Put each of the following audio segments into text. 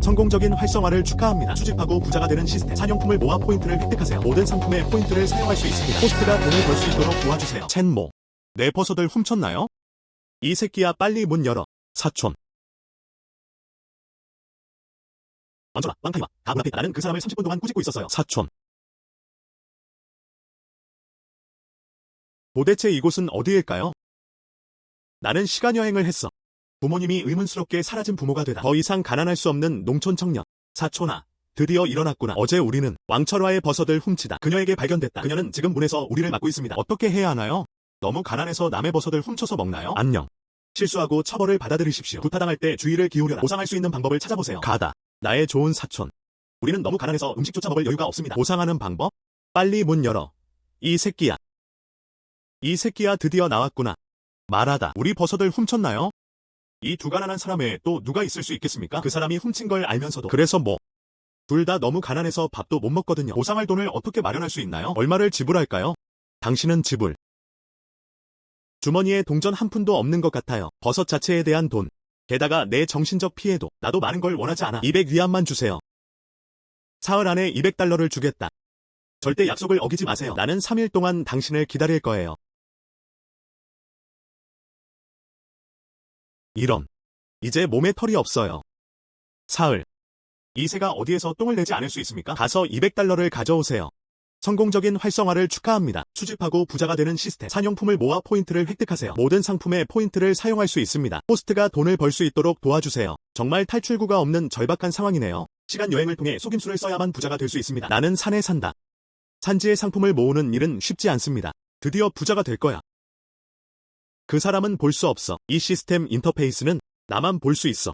성공적인 활성화를 축하합니다. 수집하고 부자가 되는 시스템. 사냥품을 모아 포인트를 획득하세요. 모든 상품에 포인트를 사용할 수 있습니다. 호스트가 돈을 벌 수 있도록 도와주세요. 첸모. 내 버섯을 훔쳤나요? 이 새끼야 빨리 문 열어. 사촌. 멈춰라. 왕타이마. 다 문 앞에 있다. 나는 그 사람을 30분 동안 꾸짖고 있었어요. 사촌. 도대체 이곳은 어디일까요? 나는 시간여행을 했어. 부모님이 의문스럽게 사라진 부모가 되다. 더 이상 가난할 수 없는 농촌 청년. 사촌아, 드디어 일어났구나. 어제 우리는 왕철화의 버섯을 훔치다 그녀에게 발견됐다. 그녀는 지금 문에서 우리를 막고 있습니다. 어떻게 해야 하나요? 너무 가난해서 남의 버섯을 훔쳐서 먹나요? 안녕. 실수하고 처벌을 받아들이십시오. 구타당할 때 주의를 기울여라. 보상할 수 있는 방법을 찾아보세요. 가다. 나의 좋은 사촌. 우리는 너무 가난해서 음식조차 먹을 여유가 없습니다. 보상하는 방법? 빨리 문 열어. 이 새끼야. 이 새끼야 드디어 나왔구나. 말하다. 우리 버섯을 훔쳤나요? 이 두 가난한 사람에 또 누가 있을 수 있겠습니까? 그 사람이 훔친 걸 알면서도. 그래서 뭐? 둘 다 너무 가난해서 밥도 못 먹거든요. 보상할 돈을 어떻게 마련할 수 있나요? 얼마를 지불할까요? 당신은 지불. 주머니에 동전 한 푼도 없는 것 같아요. 버섯 자체에 대한 돈. 게다가 내 정신적 피해도. 나도 많은 걸 원하지 않아. 200위안만 주세요. 사흘 안에 200달러를 주겠다. 절대 약속을 어기지 마세요. 나는 3일 동안 당신을 기다릴 거예요. 이런. 이제 몸에 털이 없어요. 사흘. 이 새가 어디에서 똥을 내지 않을 수 있습니까? 가서 200달러를 가져오세요. 성공적인 활성화를 축하합니다. 수집하고 부자가 되는 시스템. 사냥품을 모아 포인트를 획득하세요. 모든 상품에 포인트를 사용할 수 있습니다. 호스트가 돈을 벌 수 있도록 도와주세요. 정말 탈출구가 없는 절박한 상황이네요. 시간 여행을 통해 속임수를 써야만 부자가 될 수 있습니다. 나는 산에 산다. 산지의 상품을 모으는 일은 쉽지 않습니다. 드디어 부자가 될 거야. 그 사람은 볼 수 없어. 이 시스템 인터페이스는 나만 볼 수 있어.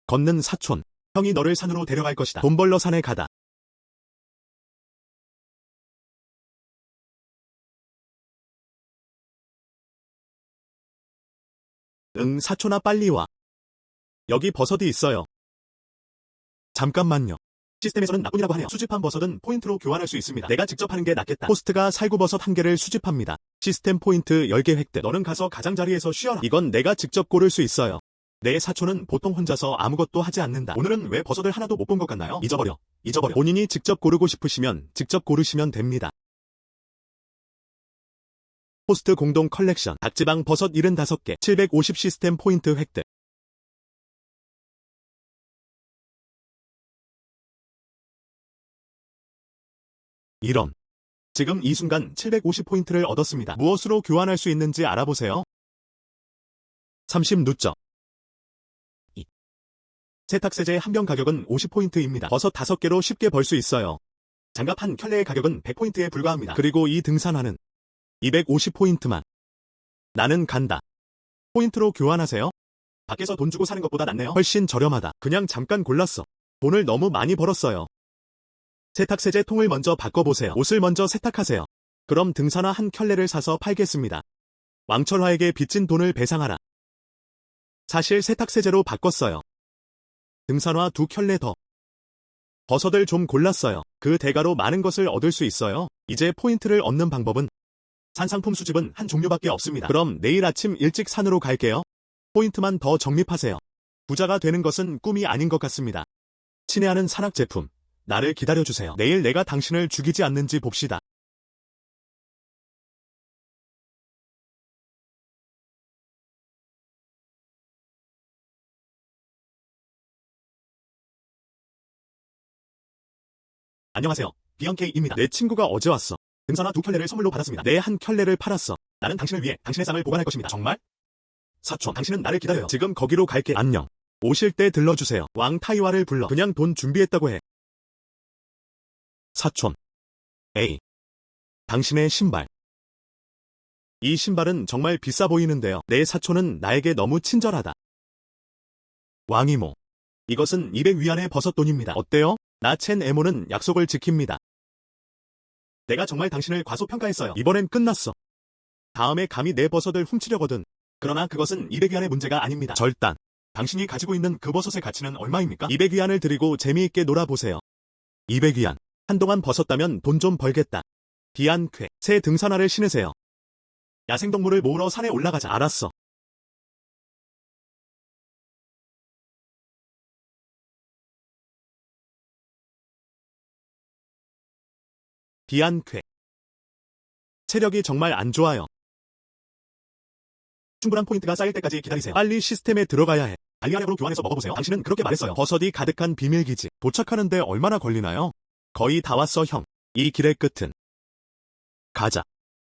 걷는 사촌. 형이 너를 산으로 데려갈 것이다. 돈 벌러 산에 가다. 응, 사촌아 빨리 와. 여기 버섯이 있어요. 잠깐만요. 시스템에서는 나뿐이라고 하네요. 수집한 버섯은 포인트로 교환할 수 있습니다. 내가 직접 하는 게 낫겠다. 호스트가 살구버섯 1개를 수집합니다. 시스템 포인트 10개 획득. 너는 가서 가장자리에서 쉬어라. 이건 내가 직접 고를 수 있어요. 내 사촌은 보통 혼자서 아무것도 하지 않는다. 오늘은 왜 버섯을 하나도 못 본 것 같나요? 잊어버려. 본인이 직접 고르고 싶으시면 직접 고르시면 됩니다. 호스트 공동 컬렉션. 닭지방 버섯 75개. 750 시스템 포인트 획득. 이런. 지금 이 순간 750포인트를 얻었습니다. 무엇으로 교환할 수 있는지 알아보세요. 30 누적. 세탁세제 한 병 가격은 50포인트입니다. 버섯 5개로 쉽게 벌 수 있어요. 장갑 한 켤레의 가격은 100포인트에 불과합니다. 그리고 이 등산화는 250포인트만. 나는 간다. 포인트로 교환하세요. 밖에서 돈 주고 사는 것보다 낫네요. 훨씬 저렴하다. 그냥 잠깐 골랐어. 돈을 너무 많이 벌었어요. 세탁세제 통을 먼저 바꿔보세요. 옷을 먼저 세탁하세요. 그럼 등산화 한 켤레를 사서 팔겠습니다. 왕철화에게 빚진 돈을 배상하라. 사실 세탁세제로 바꿨어요. 등산화 2켤레 더. 버섯을 좀 골랐어요. 그 대가로 많은 것을 얻을 수 있어요. 이제 포인트를 얻는 방법은 산상품 수집은 한 종류밖에 없습니다. 그럼 내일 아침 일찍 산으로 갈게요. 포인트만 더 적립하세요. 부자가 되는 것은 꿈이 아닌 것 같습니다. 친애하는 산악 제품. 나를 기다려주세요. 내일 내가 당신을 죽이지 않는지 봅시다. 안녕하세요. 비영케이입니다. 내 친구가 어제 왔어. 등산화 2켤레를 선물로 받았습니다. 내 한 켤레를 팔았어. 나는 당신을 위해 당신의 쌍을 보관할 것입니다. 정말? 사촌, 당신은 나를 기다려요. 지금 거기로 갈게. 안녕. 오실 때 들러주세요. 왕 타이와를 불러. 그냥 돈 준비했다고 해. 사촌. 에이. 당신의 신발. 이 신발은 정말 비싸 보이는데요. 내 사촌은 나에게 너무 친절하다. 왕이모. 이것은 200위안의 버섯 돈입니다. 어때요? 나 첸 에모는 약속을 지킵니다. 내가 정말 당신을 과소평가했어요. 이번엔 끝났어. 다음에 감히 내 버섯을 훔치려거든. 그러나 그것은 200위안의 문제가 아닙니다. 절단. 당신이 가지고 있는 그 버섯의 가치는 얼마입니까? 200위안을 드리고 재미있게 놀아보세요. 200위안. 한동안 벗었다면 돈 좀 벌겠다. 비안쾌. 새 등산화를 신으세요. 야생동물을 모으러 산에 올라가자. 알았어. 비안쾌. 체력이 정말 안 좋아요. 충분한 포인트가 쌓일 때까지 기다리세요. 빨리 시스템에 들어가야 해. 알리아렉으로 교환해서 먹어보세요. 당신은 그렇게 말했어요. 버섯이 가득한 비밀기지. 도착하는데 얼마나 걸리나요? 거의 다 왔어, 형. 이 길의 끝은. 가자.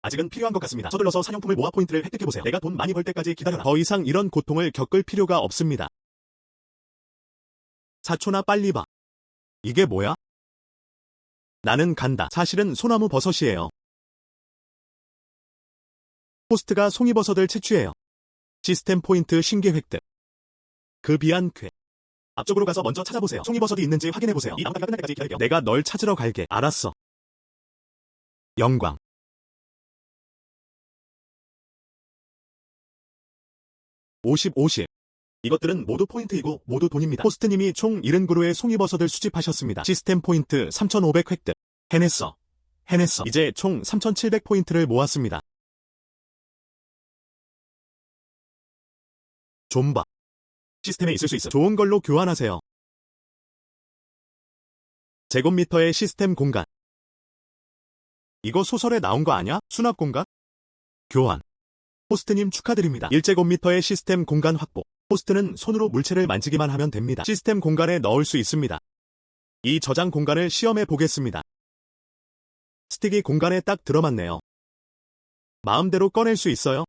아직은 필요한 것 같습니다. 서둘러서 사냥품을 모아 포인트를 획득해보세요. 내가 돈 많이 벌 때까지 기다려라. 더 이상 이런 고통을 겪을 필요가 없습니다. 사촌아, 빨리 봐. 이게 뭐야? 나는 간다. 사실은 소나무 버섯이에요. 호스트가 송이버섯을 채취해요. 시스템 포인트 신규 획득. 그 비안쾌. 앞쪽으로 가서 먼저 찾아보세요. 송이버섯이 있는지 확인해보세요. 이 나무다리가 끝날 때까지 기다릴게요. 내가 널 찾으러 갈게. 알았어. 영광. (50, 50) 이것들은 모두 포인트이고 모두 돈입니다. 호스트님이 총 70그루의 송이버섯을 수집하셨습니다. 시스템 포인트 3,500 획득. 해냈어. 이제 총 3,700포인트를 모았습니다. 좀 봐. 시스템에 있을 수 있어. 좋은 걸로 교환하세요. 제곱미터의 시스템 공간. 이거 소설에 나온 거 아냐? 수납 공간? 교환. 호스트님 축하드립니다. 1제곱미터의 시스템 공간 확보. 호스트는 손으로 물체를 만지기만 하면 됩니다. 시스템 공간에 넣을 수 있습니다. 이 저장 공간을 시험해 보겠습니다. 스틱이 공간에 딱 들어맞네요. 마음대로 꺼낼 수 있어요.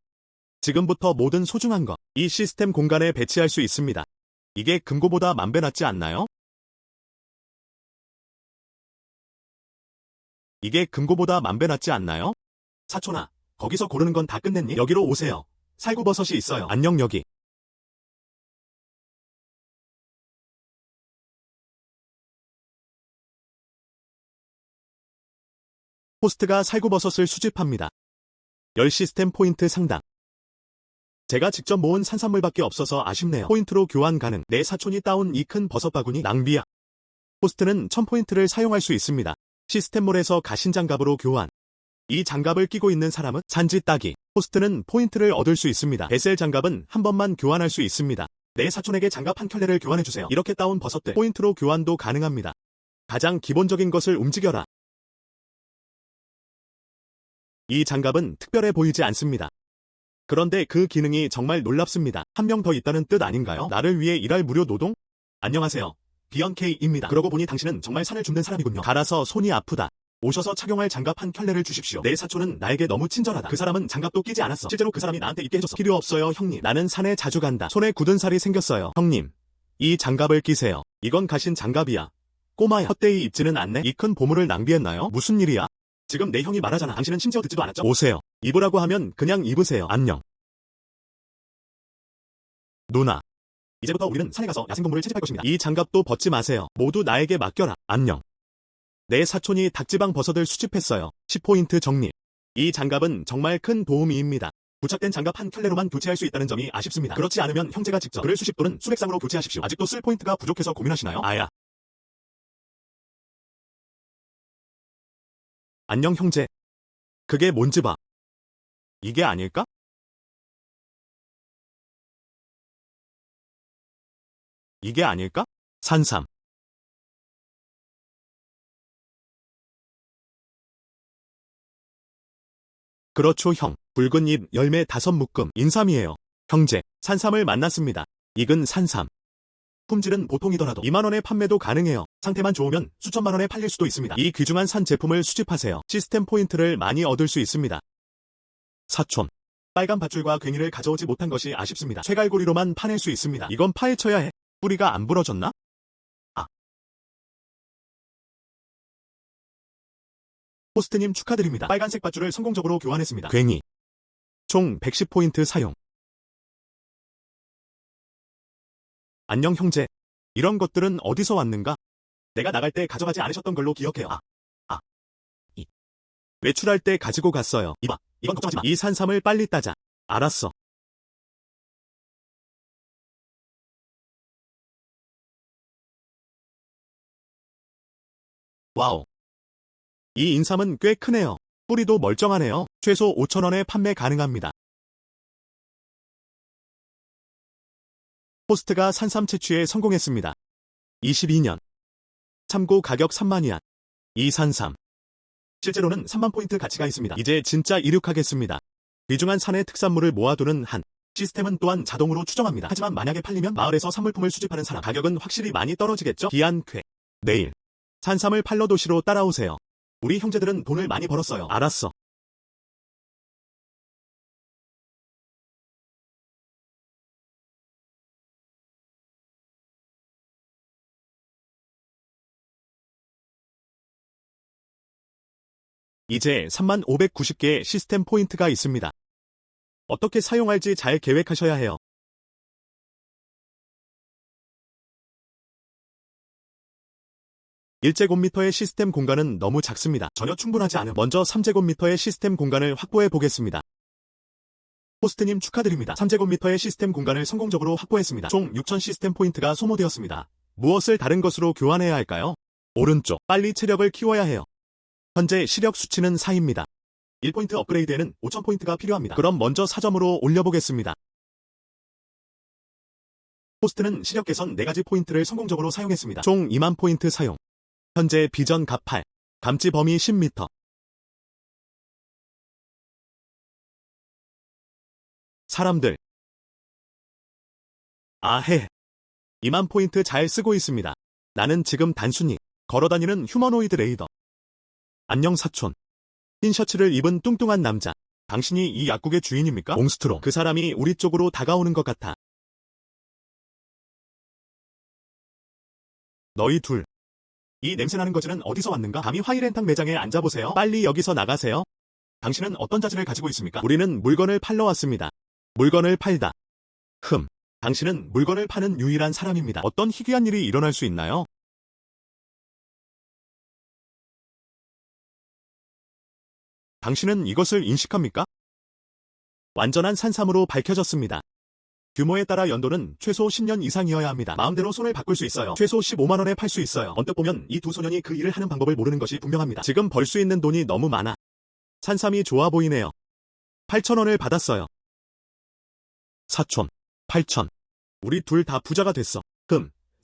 지금부터 모든 소중한 것, 이 시스템 공간에 배치할 수 있습니다. 이게 금고보다 만배 낫지 않나요? 이게 금고보다 만배 낫지 않나요? 사촌아, 거기서 고르는 건 다 끝냈니? 여기로 오세요. 살구버섯이 있어요. 안녕 여기. 호스트가 살구버섯을 수집합니다. 10 시스템 포인트 상당. 제가 직접 모은 산산물밖에 없어서 아쉽네요. 포인트로 교환 가능. 내 사촌이 따온 이 큰 버섯 바구니 낭비야. 호스트는 1000포인트를 사용할 수 있습니다. 시스템몰에서 가신장갑으로 교환. 이 장갑을 끼고 있는 사람은 산지 따기. 호스트는 포인트를 얻을 수 있습니다. 베셀 장갑은 한 번만 교환할 수 있습니다. 내 사촌에게 장갑 한 켤레를 교환해주세요. 이렇게 따온 버섯들 포인트로 교환도 가능합니다. 가장 기본적인 것을 움직여라. 이 장갑은 특별해 보이지 않습니다. 그런데 그 기능이 정말 놀랍습니다. 한 명 더 있다는 뜻 아닌가요? 나를 위해 일할 무료 노동? 안녕하세요. 비언케이입니다. 그러고 보니 당신은 정말 산을 줍는 사람이군요. 갈아서 손이 아프다. 오셔서 착용할 장갑 한 켤레를 주십시오. 내 사촌은 나에게 너무 친절하다. 그 사람은 장갑도 끼지 않았어. 실제로 그 사람이 나한테 입게 해줬어. 필요 없어요, 형님. 나는 산에 자주 간다. 손에 굳은 살이 생겼어요. 형님, 이 장갑을 끼세요. 이건 가신 장갑이야. 꼬마야, 헛되이 입지는 않네. 이 큰 보물을 낭비했나요? 무슨 일이야? 지금 내 형이 말하잖아. 당신은 심지어 듣지도 않았죠? 오세요. 입으라고 하면 그냥 입으세요. 안녕. 누나. 이제부터 우리는 산에 가서 야생동물을 채집할 것입니다. 이 장갑도 벗지 마세요. 모두 나에게 맡겨라. 안녕. 내 사촌이 닭지방 버섯을 수집했어요. 10포인트 정리. 이 장갑은 정말 큰 도움이입니다. 부착된 장갑 한 켤레로만 교체할 수 있다는 점이 아쉽습니다. 그렇지 않으면 형제가 직접 글을 수십 또는 수백 쌍으로 교체하십시오. 아직도 쓸 포인트가 부족해서 고민하시나요? 아야. 안녕 형제. 그게 뭔지 봐. 이게 아닐까? 이게 아닐까? 산삼. 그렇죠 형. 붉은 잎 열매 5묶음. 인삼이에요. 형제, 산삼을 만났습니다. 익은 산삼. 품질은 보통이더라도 2만원에 판매도 가능해요. 상태만 좋으면 수천만원에 팔릴 수도 있습니다. 이 귀중한 산 제품을 수집하세요. 시스템 포인트를 많이 얻을 수 있습니다. 사촌. 빨간 밧줄과 괭이를 가져오지 못한 것이 아쉽습니다. 쇠갈고리로만 파낼 수 있습니다. 이건 파헤쳐야 해. 뿌리가 안 부러졌나? 아. 호스트님 축하드립니다. 빨간색 밧줄을 성공적으로 교환했습니다. 괭이. 총 110포인트 사용. 안녕 형제. 이런 것들은 어디서 왔는가? 내가 나갈 때 가져가지 않으셨던 걸로 기억해요. 외출할 때 가지고 갔어요. 이봐, 이건 걱정하지 마. 이 산삼을 빨리 따자. 알았어. 와우. 이 인삼은 꽤 크네요. 뿌리도 멀쩡하네요. 최소 5,000원에 판매 가능합니다. 호스트가 산삼 채취에 성공했습니다. 22년. 참고 가격 3만위안. 이 산삼. 실제로는 3만 포인트 가치가 있습니다. 이제 진짜 이륙하겠습니다. 귀중한 산의 특산물을 모아두는 한 시스템은 또한 자동으로 추정합니다. 하지만 만약에 팔리면 마을에서 산물품을 수집하는 사람 가격은 확실히 많이 떨어지겠죠? 기안쾌. 내일 산삼을 팔러 도시로 따라오세요. 우리 형제들은 돈을 많이 벌었어요. 알았어. 이제 3590개의 시스템 포인트가 있습니다. 어떻게 사용할지 잘 계획하셔야 해요. (1제곱미터의) 시스템 공간은 너무 작습니다. 전혀 충분하지 않음. 먼저 (3제곱미터의) 시스템 공간을 확보해 보겠습니다. 호스트님 축하드립니다. (3제곱미터의) 시스템 공간을 성공적으로 확보했습니다. 총 6000 시스템 포인트가 소모되었습니다. 무엇을 다른 것으로 교환해야 할까요? 오른쪽, 빨리 체력을 키워야 해요. 현재 시력 수치는 4입니다. 1포인트 업그레이드에는 5000포인트가 필요합니다. 그럼 먼저 4점으로 올려보겠습니다. 호스트는 시력 개선 4가지 포인트를 성공적으로 사용했습니다. 총 2만 포인트 사용. 현재 비전 갑 8, 감지 범위 10m. 사람들. 아헤. 2만 포인트 잘 쓰고 있습니다. 나는 지금 단순히 걸어다니는 휴머노이드 레이더. 안녕 사촌. 흰 셔츠를 입은 뚱뚱한 남자. 당신이 이 약국의 주인입니까? 몽스트로. 그 사람이 우리 쪽으로 다가오는 것 같아. 너희 둘. 이 냄새나는 거지는 어디서 왔는가? 감히 화이렌탕 매장에 앉아보세요. 빨리 여기서 나가세요. 당신은 어떤 자질을 가지고 있습니까? 우리는 물건을 팔러 왔습니다. 물건을 팔다. 당신은 물건을 파는 유일한 사람입니다. 어떤 희귀한 일이 일어날 수 있나요? 당신은 이것을 인식합니까? 완전한 산삼으로 밝혀졌습니다. 규모에 따라 연도는 최소 10년 이상이어야 합니다. 마음대로 손을 바꿀 수 있어요. 최소 15만원에 팔 수 있어요. 언뜻 보면 이 두 소년이 그 일을 하는 방법을 모르는 것이 분명합니다. 지금 벌 수 있는 돈이 너무 많아. 산삼이 좋아 보이네요. 8,000원을 받았어요. 사촌, 8,000. 우리 둘 다 부자가 됐어.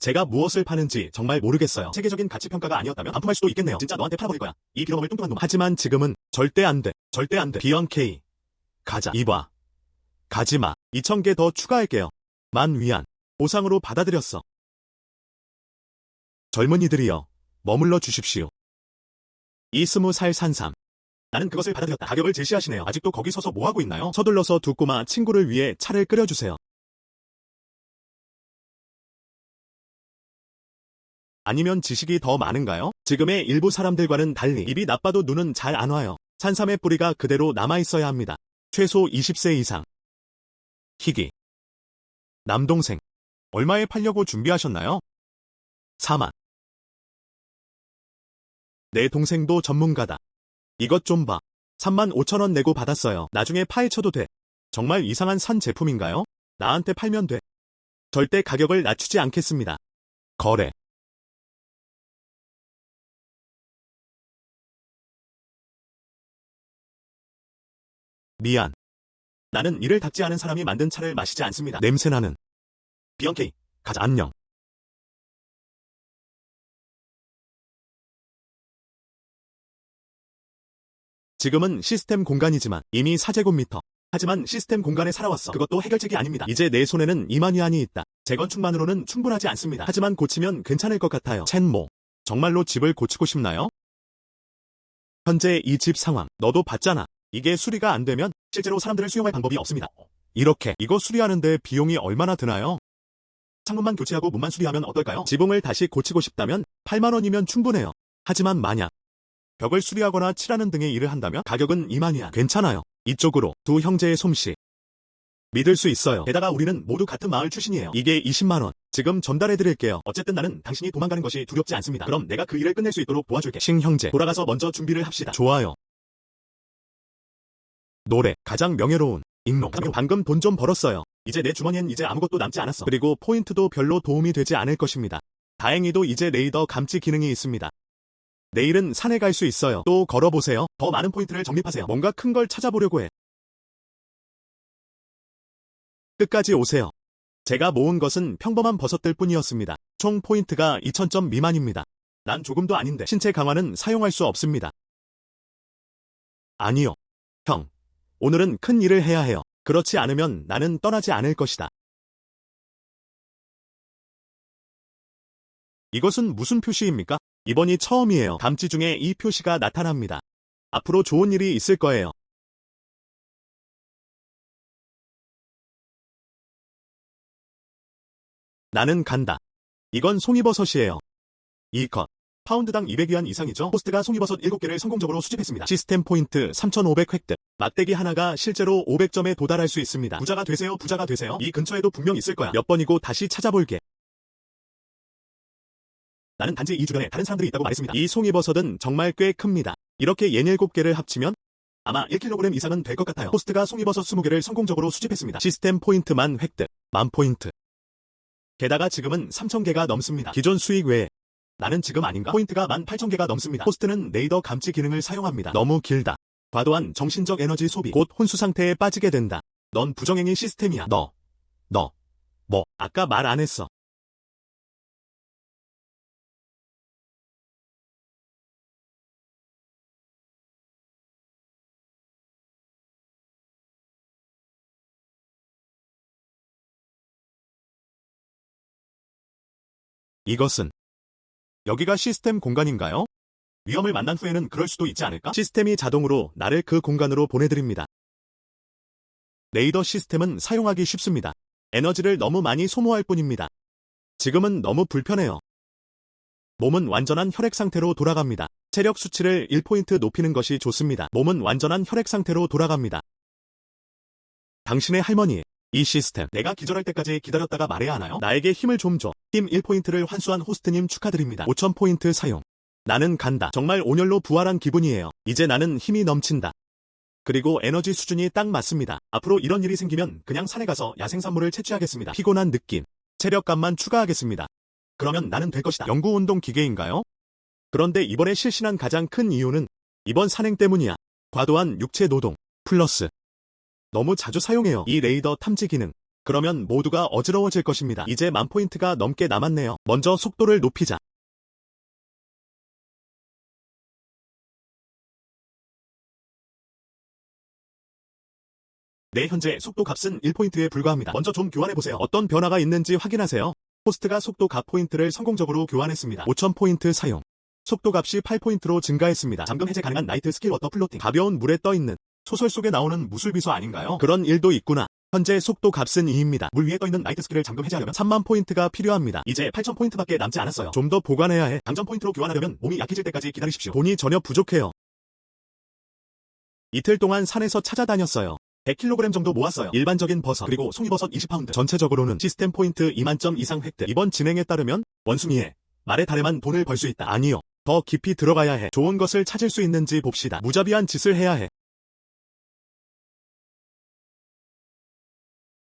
제가 무엇을 파는지 정말 모르겠어요. 세계적인 가치평가가 아니었다면 반품할 수도 있겠네요. 진짜 너한테 팔아버릴 거야. 이 빌어먹을 뚱뚱한 놈. 하지만 지금은 절대 안 돼. 절대 안 돼. 비언케이. 가자. 이봐. 가지마. 2,000개 더 추가할게요. 10,000위안. 보상으로 받아들였어. 젊은이들이여. 머물러 주십시오. 이 20살 산삼. 나는 그것을 받아들였다. 가격을 제시하시네요. 아직도 거기 서서 뭐하고 있나요? 서둘러서 두 꼬마 친구를 위해 차를 끓여주세요. 아니면 지식이 더 많은가요? 지금의 일부 사람들과는 달리 입이 나빠도 눈은 잘 안 와요. 산삼의 뿌리가 그대로 남아있어야 합니다. 최소 20세 이상. 희귀. 남동생. 얼마에 팔려고 준비하셨나요? 4만. 내 동생도 전문가다. 이것 좀 봐. 35,000원 내고 받았어요. 나중에 파헤쳐도 돼. 정말 이상한 산 제품인가요? 나한테 팔면 돼. 절대 가격을 낮추지 않겠습니다. 거래. 미안. 나는 이를 닦지 않은 사람이 만든 차를 마시지 않습니다. 냄새나는. 비언케이. 가자. 안녕. 지금은 시스템 공간이지만 이미 4제곱미터. 하지만 시스템 공간에 살아왔어. 그것도 해결책이 아닙니다. 이제 내 손에는 2만 위안이 있다. 재건축만으로는 충분하지 않습니다. 하지만 고치면 괜찮을 것 같아요. 첸모. 정말로 집을 고치고 싶나요? 현재 이 집 상황. 너도 봤잖아. 이게 수리가 안 되면 실제로 사람들을 수용할 방법이 없습니다. 이렇게 이거 수리하는데 비용이 얼마나 드나요? 창문만 교체하고 문만 수리하면 어떨까요? 지붕을 다시 고치고 싶다면 8만원이면 충분해요. 하지만 만약 벽을 수리하거나 칠하는 등의 일을 한다면 가격은 2만위안. 괜찮아요. 이쪽으로 두 형제의 솜씨. 믿을 수 있어요. 게다가 우리는 모두 같은 마을 출신이에요. 이게 20만원. 지금 전달해드릴게요. 어쨌든 나는 당신이 도망가는 것이 두렵지 않습니다. 그럼 내가 그 일을 끝낼 수 있도록 도와줄게. 싱 형제. 돌아가서 먼저 준비를 합시다. 좋아요. 노래. 가장 명예로운 익룡. 방금 돈 좀 벌었어요. 이제 내 주머니엔 이제 아무것도 남지 않았어. 그리고 포인트도 별로 도움이 되지 않을 것입니다. 다행히도 이제 레이더 감지 기능이 있습니다. 내일은 산에 갈 수 있어요. 또 걸어보세요. 더 많은 포인트를 적립하세요. 뭔가 큰 걸 찾아보려고 해. 끝까지 오세요. 제가 모은 것은 평범한 버섯들 뿐이었습니다. 총 포인트가 2000점 미만입니다. 난 조금도 아닌데 신체 강화는 사용할 수 없습니다. 아니요. 형. 오늘은 큰 일을 해야 해요. 그렇지 않으면 나는 떠나지 않을 것이다. 이것은 무슨 표시입니까? 이번이 처음이에요. 감지 중에 이 표시가 나타납니다. 앞으로 좋은 일이 있을 거예요. 나는 간다. 이건 송이버섯이에요. 이 컷. 파운드당 200위안 이상이죠? 호스트가 송이버섯 7개를 성공적으로 수집했습니다. 시스템 포인트 3,500 획득. 막대기 하나가 실제로 500점에 도달할 수 있습니다. 부자가 되세요, 부자가 되세요. 이 근처에도 분명 있을 거야. 몇 번이고 다시 찾아볼게. 나는 단지 이 주변에 다른 사람들이 있다고 말했습니다. 이 송이버섯은 정말 꽤 큽니다. 이렇게 67개를 합치면 아마 1kg 이상은 될 것 같아요. 호스트가 송이버섯 20개를 성공적으로 수집했습니다. 시스템 포인트만 획득. 10,000포인트. 게다가 지금은 3,000개가 넘습니다. 기존 수익 외에 나는 지금 아닌가? 포인트가 18,000개가 넘습니다. 호스트는 레이더 감지 기능을 사용합니다. 너무 길다. 과도한 정신적 에너지 소비. 곧 혼수 상태에 빠지게 된다. 넌 부정행위 시스템이야. 뭐, 아까 말 안 했어. 이것은 여기가 시스템 공간인가요? 위험을 만난 후에는 그럴 수도 있지 않을까? 시스템이 자동으로 나를 그 공간으로 보내드립니다. 레이더 시스템은 사용하기 쉽습니다. 에너지를 너무 많이 소모할 뿐입니다. 지금은 너무 불편해요. 몸은 완전한 혈액 상태로 돌아갑니다. 체력 수치를 1포인트 높이는 것이 좋습니다. 몸은 완전한 혈액 상태로 돌아갑니다. 당신의 할머니, 이 시스템 내가 기절할 때까지 기다렸다가 말해야 하나요? 나에게 힘을 좀 줘. 힘 1포인트를 환수한 호스트님 축하드립니다. 5,000포인트 사용. 나는 간다. 정말 온열로 부활한 기분이에요. 이제 나는 힘이 넘친다. 그리고 에너지 수준이 딱 맞습니다. 앞으로 이런 일이 생기면 그냥 산에 가서 야생산물을 채취하겠습니다. 피곤한 느낌. 체력감만 추가하겠습니다. 그러면 나는 될 것이다. 연구운동 기계인가요? 그런데 이번에 실신한 가장 큰 이유는 이번 산행 때문이야. 과도한 육체 노동. 플러스 너무 자주 사용해요. 이 레이더 탐지 기능. 그러면 모두가 어지러워질 것입니다. 이제 10,000포인트가 넘게 남았네요. 먼저 속도를 높이자. 네, 현재 속도 값은 1포인트에 불과합니다. 먼저 좀 교환해보세요. 어떤 변화가 있는지 확인하세요. 호스트가 속도 값 포인트를 성공적으로 교환했습니다. 5,000포인트 사용. 속도 값이 8포인트로 증가했습니다. 잠금 해제 가능한 나이트 스킬 워터 플로팅. 가벼운 물에 떠있는 소설 속에 나오는 무술비서 아닌가요? 그런 일도 있구나. 현재 속도 값은 2입니다. 물 위에 떠있는 나이트 스킬을 잠금 해제하려면 30,000포인트가 필요합니다. 이제 8,000포인트밖에 남지 않았어요. 좀 더 보관해야 해. 당전 포인트로 교환하려면 몸이 약해질 때까지 기다리십시오. 돈이 전혀 부족해요. 이틀 동안 산에서 찾아다녔어요. 100kg 정도 모았어요. 일반적인 버섯, 그리고 송이버섯 20파운드. 전체적으로는 시스템 포인트 20,000점 이상 획득. 이번 진행에 따르면 원숭이의 말에 달에만 돈을 벌 수 있다. 아니요. 더 깊이 들어가야 해. 좋은 것을 찾을 수 있는지 봅시다. 무자비한 짓을 해야 해.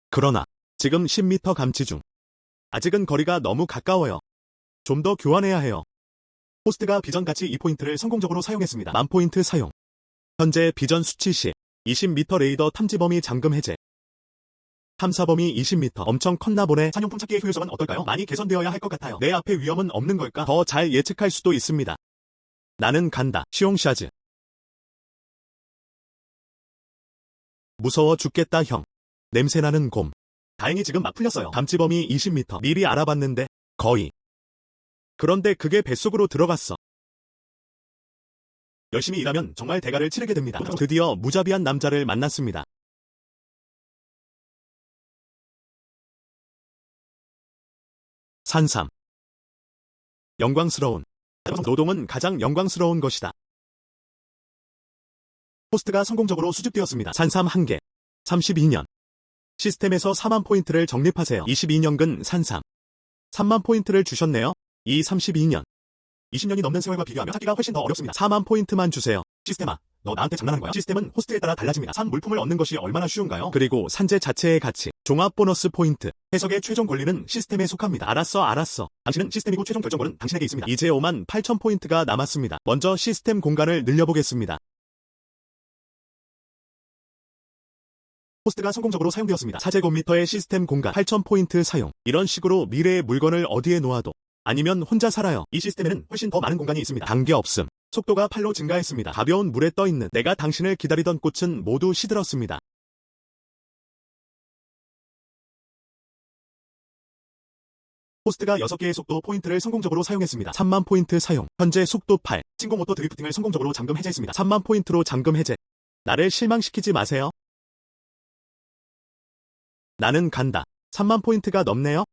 그러나 지금 10m 감지 중. 아직은 거리가 너무 가까워요. 좀 더 교환해야 해요. 호스트가 비전 가치 2포인트를 성공적으로 사용했습니다. 10,000포인트 사용. 현재 비전 수치 10. 20m 레이더 탐지 범위 잠금 해제. 탐사 범위 20m. 엄청 컸나 보네. 산용품 찾기의 효율성은 어떨까요? 많이 개선되어야 할 것 같아요. 내 앞에 위험은 없는 걸까? 더 잘 예측할 수도 있습니다. 나는 간다. 시옹샤즈. 무서워 죽겠다 형. 냄새나는 곰. 다행히 지금 막 풀렸어요. 감지 범위 20m. 미리 알아봤는데 거의. 그런데 그게 뱃속으로 들어갔어. 열심히 일하면 정말 대가를 치르게 됩니다. 드디어 무자비한 남자를 만났습니다. 산삼. 영광스러운. 노동은 가장 영광스러운 것이다. 호스트가 성공적으로 수집되었습니다. 산삼 1개. 32년. 시스템에서 40,000포인트를 적립하세요. 22년근 산삼. 30,000포인트를 주셨네요. 이 32년. 20년이 넘는 세월과 비교하면 찾기가 훨씬 더 어렵습니다. 40,000포인트만 주세요. 시스템아, 너 나한테 장난하는 거야? 시스템은 호스트에 따라 달라집니다. 산 물품을 얻는 것이 얼마나 쉬운가요? 그리고 산재 자체의 가치, 종합 보너스 포인트, 해석의 최종 권리는 시스템에 속합니다. 알았어. 당신은 시스템이고 최종 결정권은 당신에게 있습니다. 이제 58,000포인트가 남았습니다. 먼저 시스템 공간을 늘려보겠습니다. 호스트가 성공적으로 사용되었습니다. 4제곱미터의 시스템 공간 8,000포인트 사용. 이런 식으로 미래의 물건을 어디에 놓아도 아니면 혼자 살아요. 이 시스템에는 훨씬 더 많은 공간이 있습니다. 단계 없음. 속도가 8로 증가했습니다. 가벼운 물에 떠있는 내가 당신을 기다리던 꽃은 모두 시들었습니다. 호스트가 6개의 속도 포인트를 성공적으로 사용했습니다. 3만 포인트 사용. 현재 속도 8. 신공 오토 드리프팅을 성공적으로 잠금 해제했습니다. 3만 포인트로 잠금 해제. 나를 실망시키지 마세요. 나는 간다. 3만 포인트가 넘네요.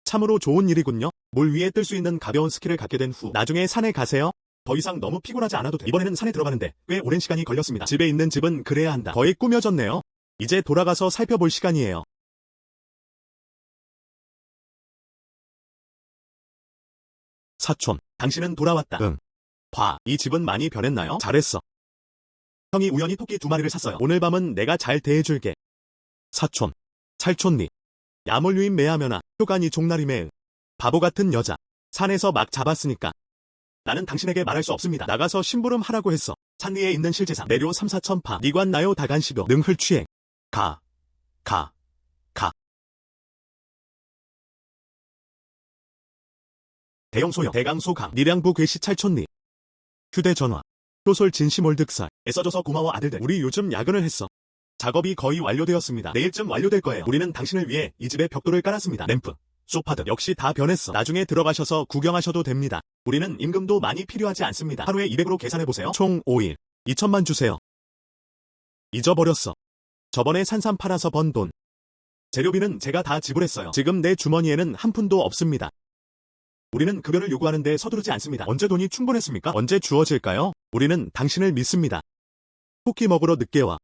참으로 좋은 일이군요. 물 위에 뜰 수 있는 가벼운 스키를 갖게 된 후 나중에 산에 가세요. 더 이상 너무 피곤하지 않아도 돼. 이번에는 산에 들어가는데 꽤 오랜 시간이 걸렸습니다. 집에 있는 집은 그래야 한다. 거의 꾸며졌네요. 이제 돌아가서 살펴볼 시간이에요. 사촌, 당신은 돌아왔다. 응. 봐, 이 집은 많이 변했나요? 잘했어. 형이 우연히 토끼 2마리를 샀어요. 오늘 밤은 내가 잘 대해줄게. 사촌, 살촌니. 야물유인 매하면아, 효간이 종나리매. 바보 같은 여자. 산에서 막 잡았으니까. 나는 당신에게 말할 수 없습니다. 나가서 심부름 하라고 했어. 산 위에 있는 실재산. 내료 3, 4천 파. 니관 나요 다간시교. 능흘취행. 가. 대형 소형. 대강 소강. 니량부 괴시 찰촌니. 휴대전화. 효솔 진심올득살. 애써줘서 고마워 아들들. 우리 요즘 야근을 했어. 작업이 거의 완료되었습니다. 내일쯤 완료될 거예요. 우리는 당신을 위해 이 집에 벽돌을 깔았습니다. 램프, 소파드 역시 다 변했어. 나중에 들어가셔서 구경하셔도 됩니다. 우리는 임금도 많이 필요하지 않습니다. 하루에 200으로 계산해보세요. 총 5일. 2천만 주세요. 잊어버렸어. 저번에 산삼 팔아서 번 돈. 재료비는 제가 다 지불했어요. 지금 내 주머니에는 한 푼도 없습니다. 우리는 급여를 요구하는데 서두르지 않습니다. 언제 돈이 충분했습니까? 언제 주어질까요? 우리는 당신을 믿습니다. 토끼 먹으러 늦게 와.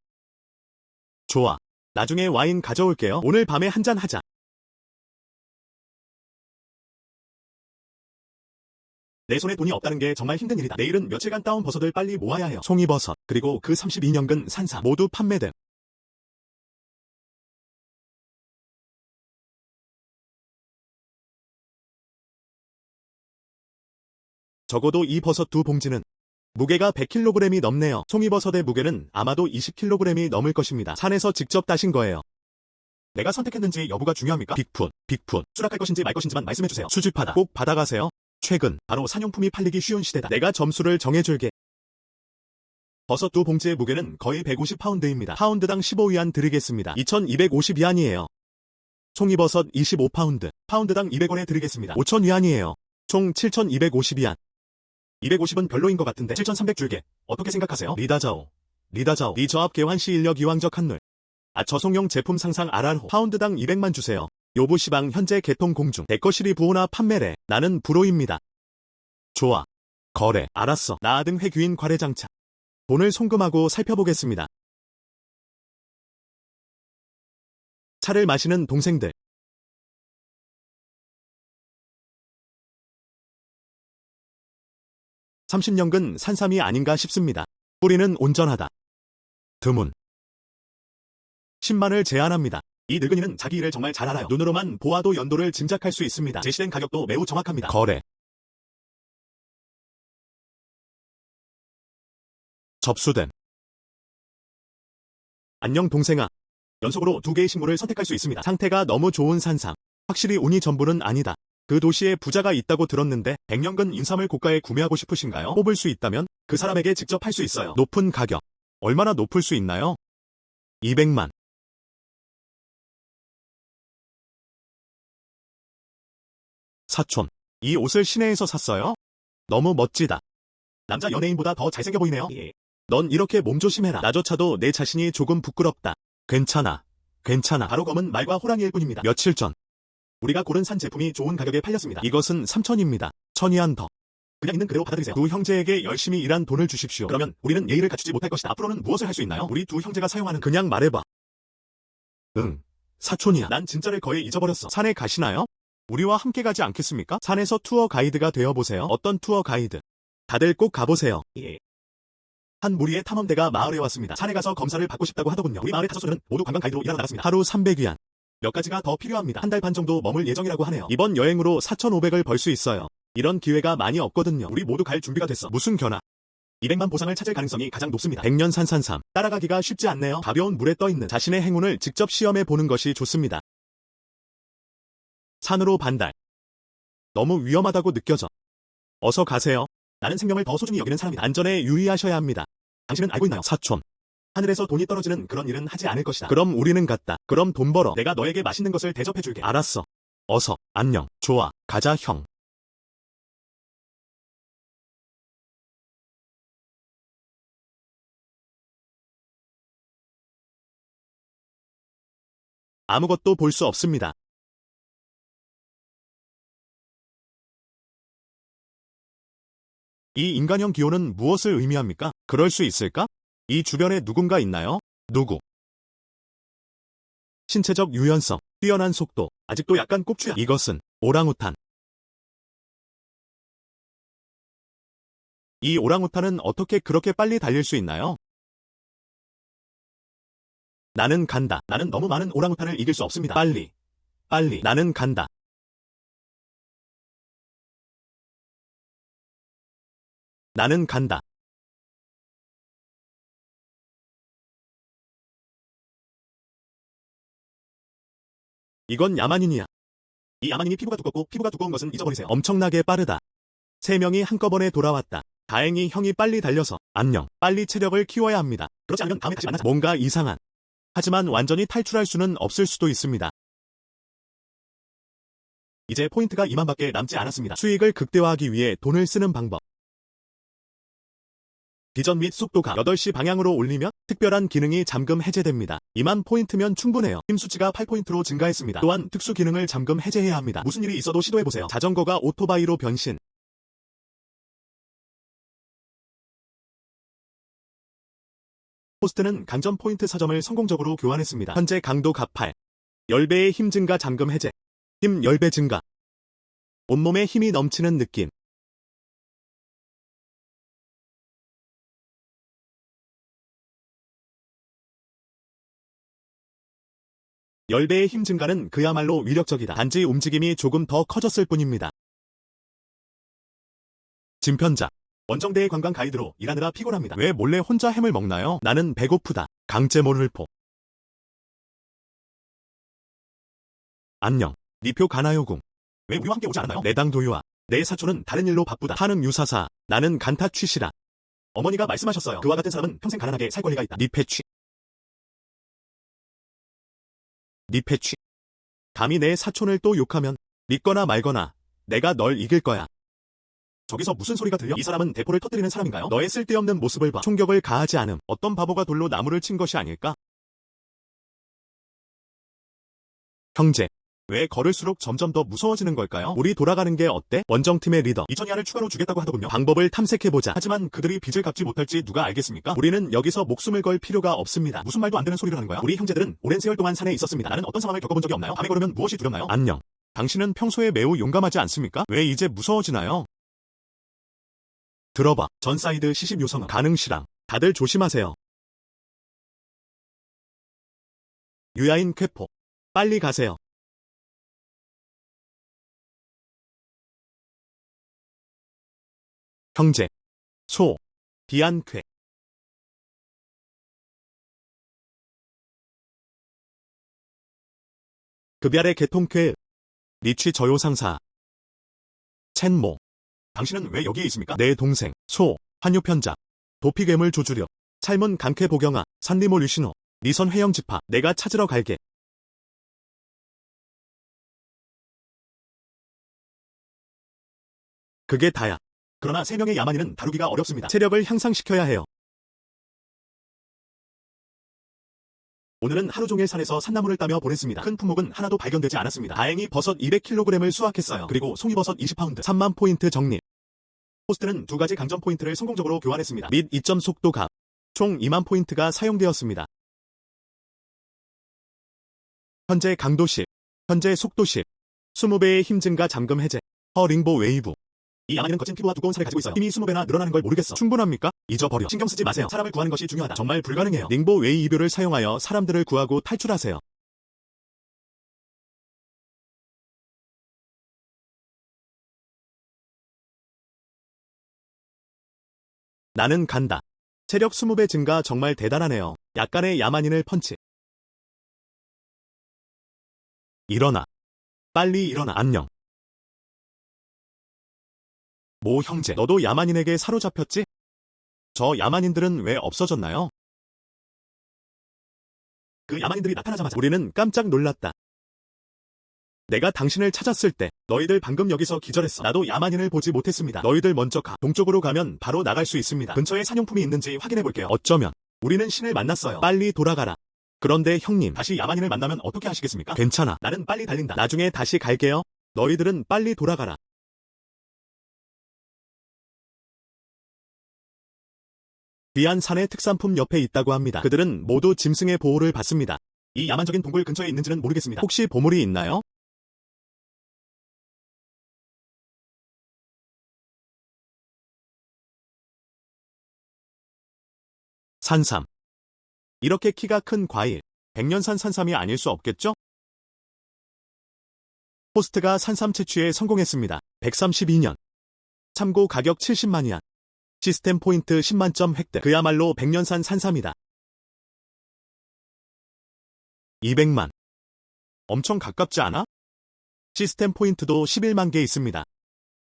좋아. 나중에 와인 가져올게요. 오늘 밤에 한잔 하자. 내 손에 돈이 없다는 게 정말 힘든 일이다. 내일은 며칠간 따온 버섯을 빨리 모아야 해요. 송이버섯, 그리고 그 32년근 산삼 모두 판매됨. 적어도 이 버섯 2봉지는 무게가 100kg이 넘네요. 송이버섯의 무게는 아마도 20kg이 넘을 것입니다. 산에서 직접 따신 거예요. 내가 선택했는지 여부가 중요합니까? 빅풋. 수락할 것인지 말 것인지만 말씀해주세요. 수집하다. 꼭 받아가세요. 최근 바로 산용품이 팔리기 쉬운 시대다. 내가 점수를 정해줄게. 버섯 2봉지의 무게는 거의 150파운드입니다. 파운드당 15위안 드리겠습니다. 2250위안이에요. 송이버섯 25파운드. 파운드당 200원에 드리겠습니다. 5000위안이에요. 총 7250위안. 250은 별로인 것 같은데 7300 줄게. 어떻게 생각하세요? 리다자오. 리 저압 개환시 인력 이왕적 한눌. 저송용 제품 상상 RR호. 파운드당 200만 주세요. 요부 시방 현재 개통 공중. 데커시리 부호나 판매래. 나는 불호입니다. 좋아. 거래. 알았어. 나아등 회귀인 과래장착. 돈을 송금하고 살펴보겠습니다. 차를 마시는 동생들. (30년근) 산삼이 아닌가 싶습니다. 뿌리는 온전하다. 드문. 10만을 제안합니다. 이 늙은이는 자기 일을 정말 잘 알아요. 눈으로만 보아도 연도를 짐작할 수 있습니다. 제시된 가격도 매우 정확합니다. 거래. 접수됨. 안녕 동생아. 연속으로 2개의 식물을 선택할 수 있습니다. 상태가 너무 좋은 산삼. 확실히 운이 전부는 아니다. 그 도시에 부자가 있다고 들었는데 100년근 인삼을 고가에 구매하고 싶으신가요? 뽑을 수 있다면 그 사람에게 직접 할 수 있어요. 높은 가격. 얼마나 높을 수 있나요? 200만. 사촌. 이 옷을 시내에서 샀어요? 너무 멋지다. 남자 연예인보다 더 잘생겨 보이네요. 넌 이렇게 몸조심해라. 나조차도 내 자신이 조금 부끄럽다. 괜찮아. 바로 검은 말과 호랑이일 뿐입니다. 며칠 전 우리가 고른 산 제품이 좋은 가격에 팔렸습니다. 이것은 3천입니다. 1000위안 더. 그냥 있는 그대로 받아들이세요. 두 형제에게 열심히 일한 돈을 주십시오. 그러면 우리는 예의를 갖추지 못할 것이다. 앞으로는 무엇을 할 수 있나요? 우리 두 형제가 사용하는 그냥 말해봐. 응. 사촌이야. 난 진짜를 거의 잊어버렸어. 산에 가시나요? 우리와 함께 가지 않겠습니까? 산에서 투어 가이드가 되어보세요. 어떤 투어 가이드? 다들 꼭 가보세요. 한 무리의 탐험대가 마을에 왔습니다. 산에 가서 검사를 받고 싶다고 하더군요. 우리 마을의 5소녀는 모두 관광 가이드로 일하러 나갔습니다. 하루 300위안. 몇 가지가 더 필요합니다. 한 달 반 정도 머물 예정이라고 하네요. 이번 여행으로 4,500을 벌 수 있어요. 이런 기회가 많이 없거든요. 우리 모두 갈 준비가 됐어. 무슨 견학? 200만 보상을 찾을 가능성이 가장 높습니다. 100년 산산삼. 따라가기가 쉽지 않네요. 가벼운 물에 떠있는 자신의 행운을 직접 시험해 보는 것이 좋습니다. 산으로 반달. 너무 위험하다고 느껴져. 어서 가세요. 나는 생명을 더 소중히 여기는 사람이다. 안전에 유의하셔야 합니다. 당신은 알고 있나요? 사촌. 하늘에서 돈이 떨어지는 그런 일은 하지 않을 것이다. 그럼 우리는 같다. 그럼 돈 벌어. 내가 너에게 맛있는 것을 대접해줄게. 알았어. 어서. 안녕. 좋아. 가자, 형. 아무것도 볼 수 없습니다. 이 인간형 기호는 무엇을 의미합니까? 그럴 수 있을까? 이 주변에 누군가 있나요? 누구? 신체적 유연성, 뛰어난 속도, 아직도 약간 꼽추야. 이것은 오랑우탄. 이 오랑우탄은 어떻게 그렇게 빨리 달릴 수 있나요? 나는 간다. 나는 너무 많은 오랑우탄을 이길 수 없습니다. 빨리. 빨리. 나는 간다. 나는 간다. 이건 야만인이야. 이 야만인이 피부가 두껍고 피부가 두꺼운 것은 잊어버리세요. 엄청나게 빠르다. 세 명이 한꺼번에 돌아왔다. 다행히 형이 빨리 달려서 안녕. 빨리 체력을 키워야 합니다. 그렇지 않으면 다음에 다시 만나자. 뭔가 이상한. 하지만 완전히 탈출할 수는 없을 수도 있습니다. 이제 포인트가 2만밖에 남지 않았습니다. 수익을 극대화하기 위해 돈을 쓰는 방법. 비전 및 속도가 8시 방향으로 올리면 특별한 기능이 잠금 해제됩니다. 2만 포인트면 충분해요. 힘 수치가 8포인트로 증가했습니다. 또한 특수 기능을 잠금 해제해야 합니다. 무슨 일이 있어도 시도해보세요. 자전거가 오토바이로 변신. 호스트는 강점 포인트 4점을 성공적으로 교환했습니다. 현재 강도 값8. 10배의 힘 증가 잠금 해제. 힘 10배 증가. 온몸에 힘이 넘치는 느낌. 10배의 힘 증가는 그야말로 위력적이다. 단지 움직임이 조금 더 커졌을 뿐입니다. 진편자. 원정대의 관광 가이드로 일하느라 피곤합니다. 왜 몰래 혼자 햄을 먹나요? 나는 배고프다. 강제모를포. 안녕. 니표 가나요궁. 왜 우리와 함께 오지 않았나요? 내당 도유아. 내 사촌은 다른 일로 바쁘다. 하는 유사사. 나는 간타 취시라. 어머니가 말씀하셨어요. 그와 같은 사람은 평생 가난하게 살 권리가 있다. 니패취. 니패취. 감히 내 사촌을 또 욕하면 믿거나 말거나 내가 널 이길 거야. 저기서 무슨 소리가 들려? 이 사람은 대포를 터뜨리는 사람인가요? 너의 쓸데없는 모습을 봐. 총격을 가하지 않음. 어떤 바보가 돌로 나무를 친 것이 아닐까? 형제. 왜 걸을수록 점점 더 무서워지는 걸까요? 우리 돌아가는 게 어때? 원정팀의 리더 2,000이하를 추가로 주겠다고 하더군요. 방법을 탐색해보자. 하지만 그들이 빚을 갚지 못할지 누가 알겠습니까? 우리는 여기서 목숨을 걸 필요가 없습니다. 무슨 말도 안 되는 소리를 하는 거야? 우리 형제들은 오랜 세월 동안 산에 있었습니다. 나는 어떤 상황을 겪어본 적이 없나요? 밤에 걸으면 무엇이 두렵나요? 안녕. 당신은 평소에 매우 용감하지 않습니까? 왜 이제 무서워지나요? 들어봐. 전사이드 시십 요성은 가능시랑. 다들 조심하세요. 유야인 쾌포. 빨리 가세요. 형제. 소. 비안쾌. 급얄의 개통쾌. 리취 저요상사. 첸모. 당신은 왜 여기에 있습니까? 내 동생. 소. 환유편자. 도피괴물 조주력. 삶은 강쾌 보경아. 산리모 류신호. 니선 회영 지파. 내가 찾으러 갈게. 그게 다야. 그러나 3명의 야만인은 다루기가 어렵습니다. 체력을 향상시켜야 해요. 오늘은 하루 종일 산에서 산나물을 따며 보냈습니다. 큰 품목은 하나도 발견되지 않았습니다. 다행히 버섯 200kg을 수확했어요. 그리고 송이버섯 20파운드. 3만 포인트 적립. 호스트는 2가지 강점 포인트를 성공적으로 교환했습니다. 및 2점 속도 값. 총 2만 포인트가 사용되었습니다. 현재 강도 10. 현재 속도 10. 20배의 힘 증가 잠금 해제. 링보 웨이브. 이 야만인은 거친 피부와 두꺼운 살을 가지고 있어요. 힘이 20배나 늘어나는 걸 모르겠어. 충분합니까? 잊어버려. 신경 쓰지 마세요. 사람을 구하는 것이 중요하다. 정말 불가능해요. 링보 웨이브를 사용하여 사람들을 구하고 탈출하세요. 나는 간다. 체력 20배 증가 정말 대단하네요. 약간의 야만인을 펀치. 일어나. 빨리 일어나. 안녕. 모 형제, 너도 야만인에게 사로잡혔지? 저 야만인들은 왜 없어졌나요? 그 야만인들이 나타나자마자 우리는 깜짝 놀랐다. 내가 당신을 찾았을 때 너희들 방금 여기서 기절했어. 나도 야만인을 보지 못했습니다. 너희들 먼저 가. 동쪽으로 가면 바로 나갈 수 있습니다. 근처에 사냥품이 있는지 확인해 볼게요. 어쩌면 우리는 신을 만났어요. 빨리 돌아가라. 그런데 형님, 다시 야만인을 만나면 어떻게 하시겠습니까? 괜찮아. 나는 빨리 달린다. 나중에 다시 갈게요. 너희들은 빨리 돌아가라. 귀한 산의 특산품 옆에 있다고 합니다. 그들은 모두 짐승의 보호를 받습니다. 이 야만적인 동굴 근처에 있는지는 모르겠습니다. 혹시 보물이 있나요? 산삼. 이렇게 키가 큰 과일. 백년산 산삼이 아닐 수 없겠죠? 호스트가 산삼 채취에 성공했습니다. 132년. 참고 가격 70만이야. 시스템 포인트 10만점 획득. 그야말로 백년산 산삼이다. 200만. 엄청 가깝지 않아? 시스템 포인트도 11만 개 있습니다.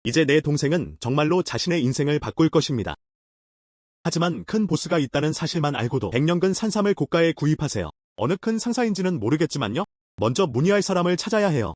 이제 내 동생은 정말로 자신의 인생을 바꿀 것입니다. 하지만 큰 보스가 있다는 사실만 알고도 100년근 산삼을 고가에 구입하세요. 어느 큰 상사인지는 모르겠지만요. 먼저 문의할 사람을 찾아야 해요.